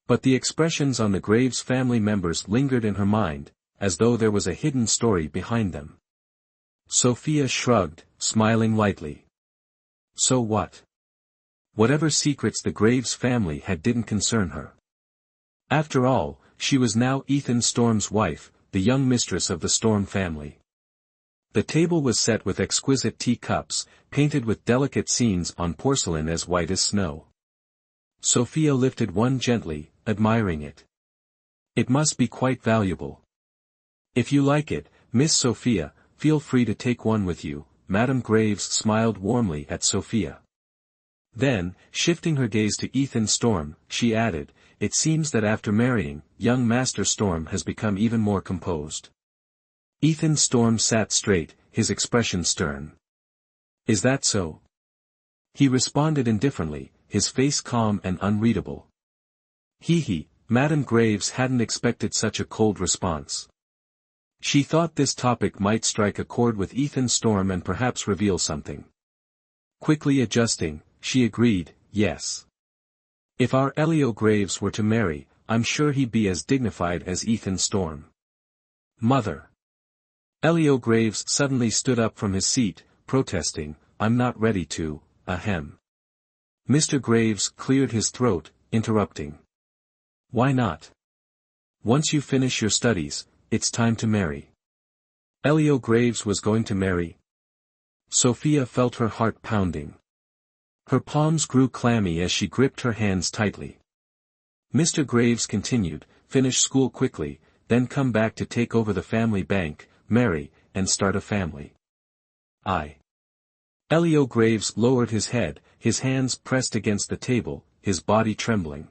But the expressions on the Graves family members lingered in her mind, as though there was a hidden story behind them. Sophia shrugged, smiling lightly. So what? Whatever secrets the Graves family had didn't concern her. After all, she was now Ethan Storm's wife, the young mistress of the Storm family. The table was set with exquisite teacups, painted with delicate scenes on porcelain as white as snow. Sophia lifted one gently, admiring it. "It must be quite valuable." "If you like it, Miss Sophia, feel free to take one with you," Madame Graves smiled warmly at Sophia. Then, shifting her gaze to Ethan Storm, she added, "It seems that after marrying, young Master Storm has become even more composed." Ethan Storm sat straight, his expression stern. "Is that so?" He responded indifferently, his face calm and unreadable. He, Madame Graves hadn't expected such a cold response. She thought this topic might strike a chord with Ethan Storm and perhaps reveal something. Quickly adjusting, she agreed, "Yes. If our Elio Graves were to marry, I'm sure he'd be as dignified as Ethan Storm." "Mother." Elio Graves suddenly stood up from his seat, protesting, "I'm not ready to, ahem." Mr. Graves cleared his throat, interrupting. "Why not? Once you finish your studies, it's time to marry." Elio Graves was going to marry? Sophia felt her heart pounding. Her palms grew clammy as she gripped her hands tightly. Mr. Graves continued, "Finish school quickly, then come back to take over the family bank, marry, and start a family." "I." Elio Graves lowered his head, his hands pressed against the table, his body trembling.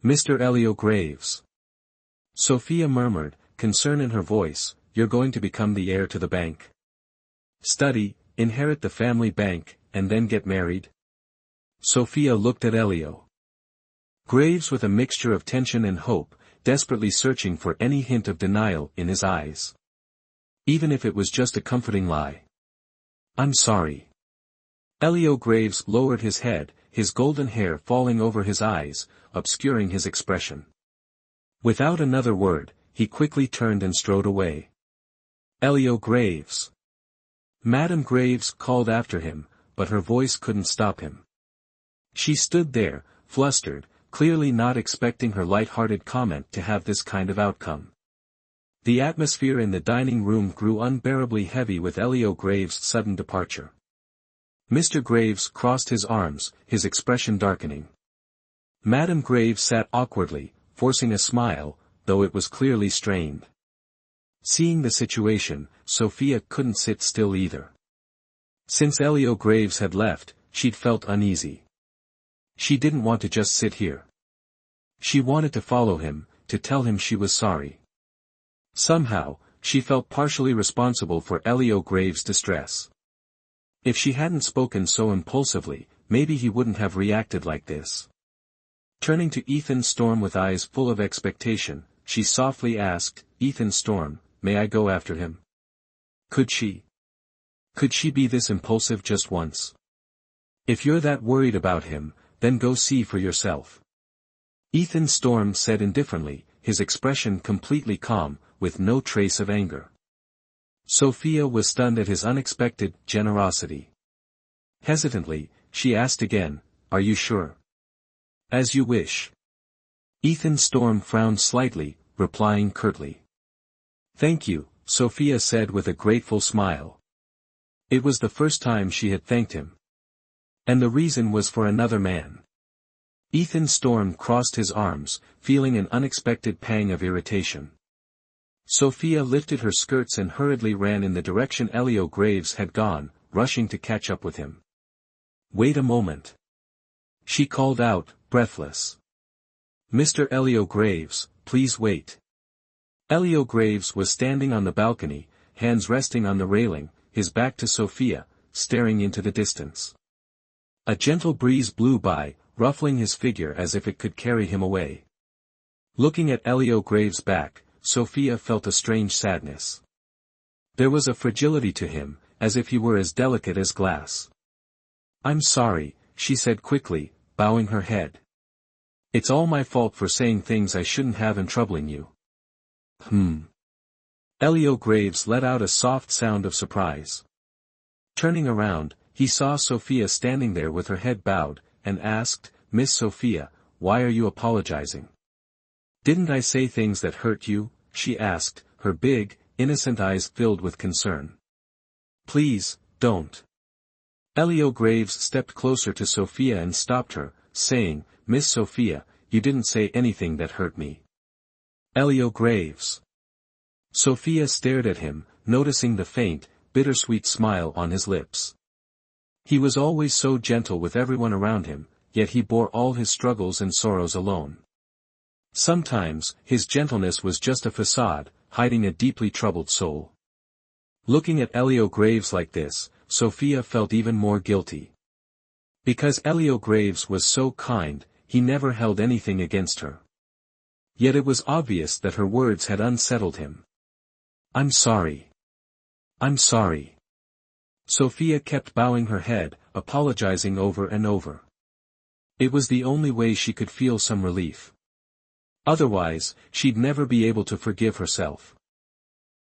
"Mr. Elio Graves." Sophia murmured, concern in her voice, "You're going to become the heir to the bank? Study, inherit the family bank, and then get married?" Sophia looked at Elio Graves with a mixture of tension and hope, desperately searching for any hint of denial in his eyes. Even if it was just a comforting lie. I'm sorry. Elio Graves lowered his head, his golden hair falling over his eyes, obscuring his expression. Without another word, he quickly turned and strode away. Elio Graves. Madame Graves called after him, but her voice couldn't stop him. She stood there, flustered, clearly not expecting her light-hearted comment to have this kind of outcome. The atmosphere in the dining room grew unbearably heavy with Elio Graves' sudden departure. Mr. Graves crossed his arms, his expression darkening. Madame Graves sat awkwardly, forcing a smile, though it was clearly strained. Seeing the situation, Sophia couldn't sit still either. Since Elio Graves had left, she'd felt uneasy. She didn't want to just sit here. She wanted to follow him, to tell him she was sorry. Somehow, she felt partially responsible for Elio Graves' distress. If she hadn't spoken so impulsively, maybe he wouldn't have reacted like this. Turning to Ethan Storm with eyes full of expectation, she softly asked, "Ethan Storm, may I go after him?" Could she? Could she be this impulsive just once? If you're that worried about him, then go see for yourself. Ethan Storm said indifferently, his expression completely calm, with no trace of anger. Sophia was stunned at his unexpected generosity. Hesitantly, she asked again, "Are you sure?" "As you wish." Ethan Storm frowned slightly, replying curtly. "Thank you," Sophia said with a grateful smile. It was the first time she had thanked him. And the reason was for another man. Ethan Storm crossed his arms, feeling an unexpected pang of irritation. Sophia lifted her skirts and hurriedly ran in the direction Elio Graves had gone, rushing to catch up with him. "Wait a moment." She called out, breathless. "Mr. Elio Graves, please wait." Elio Graves was standing on the balcony, hands resting on the railing, his back to Sophia, staring into the distance. A gentle breeze blew by, ruffling his figure as if it could carry him away. Looking at Elio Graves' back, Sophia felt a strange sadness. There was a fragility to him, as if he were as delicate as glass. "I'm sorry," she said quickly, bowing her head. "It's all my fault for saying things I shouldn't have and troubling you." Elio Graves let out a soft sound of surprise. Turning around, he saw Sophia standing there with her head bowed, and asked, "Miss Sophia, why are you apologizing?" "Didn't I say things that hurt you?" she asked, her big, innocent eyes filled with concern. "Please, don't." Elio Graves stepped closer to Sophia and stopped her, saying, "Miss Sophia, you didn't say anything that hurt me." Elio Graves. Sophia stared at him, noticing the faint, bittersweet smile on his lips. He was always so gentle with everyone around him, yet he bore all his struggles and sorrows alone. Sometimes, his gentleness was just a facade, hiding a deeply troubled soul. Looking at Elio Graves like this, Sophia felt even more guilty. Because Elio Graves was so kind, he never held anything against her. Yet it was obvious that her words had unsettled him. "I'm sorry. I'm sorry." Sophia kept bowing her head, apologizing over and over. It was the only way she could feel some relief. Otherwise, she'd never be able to forgive herself.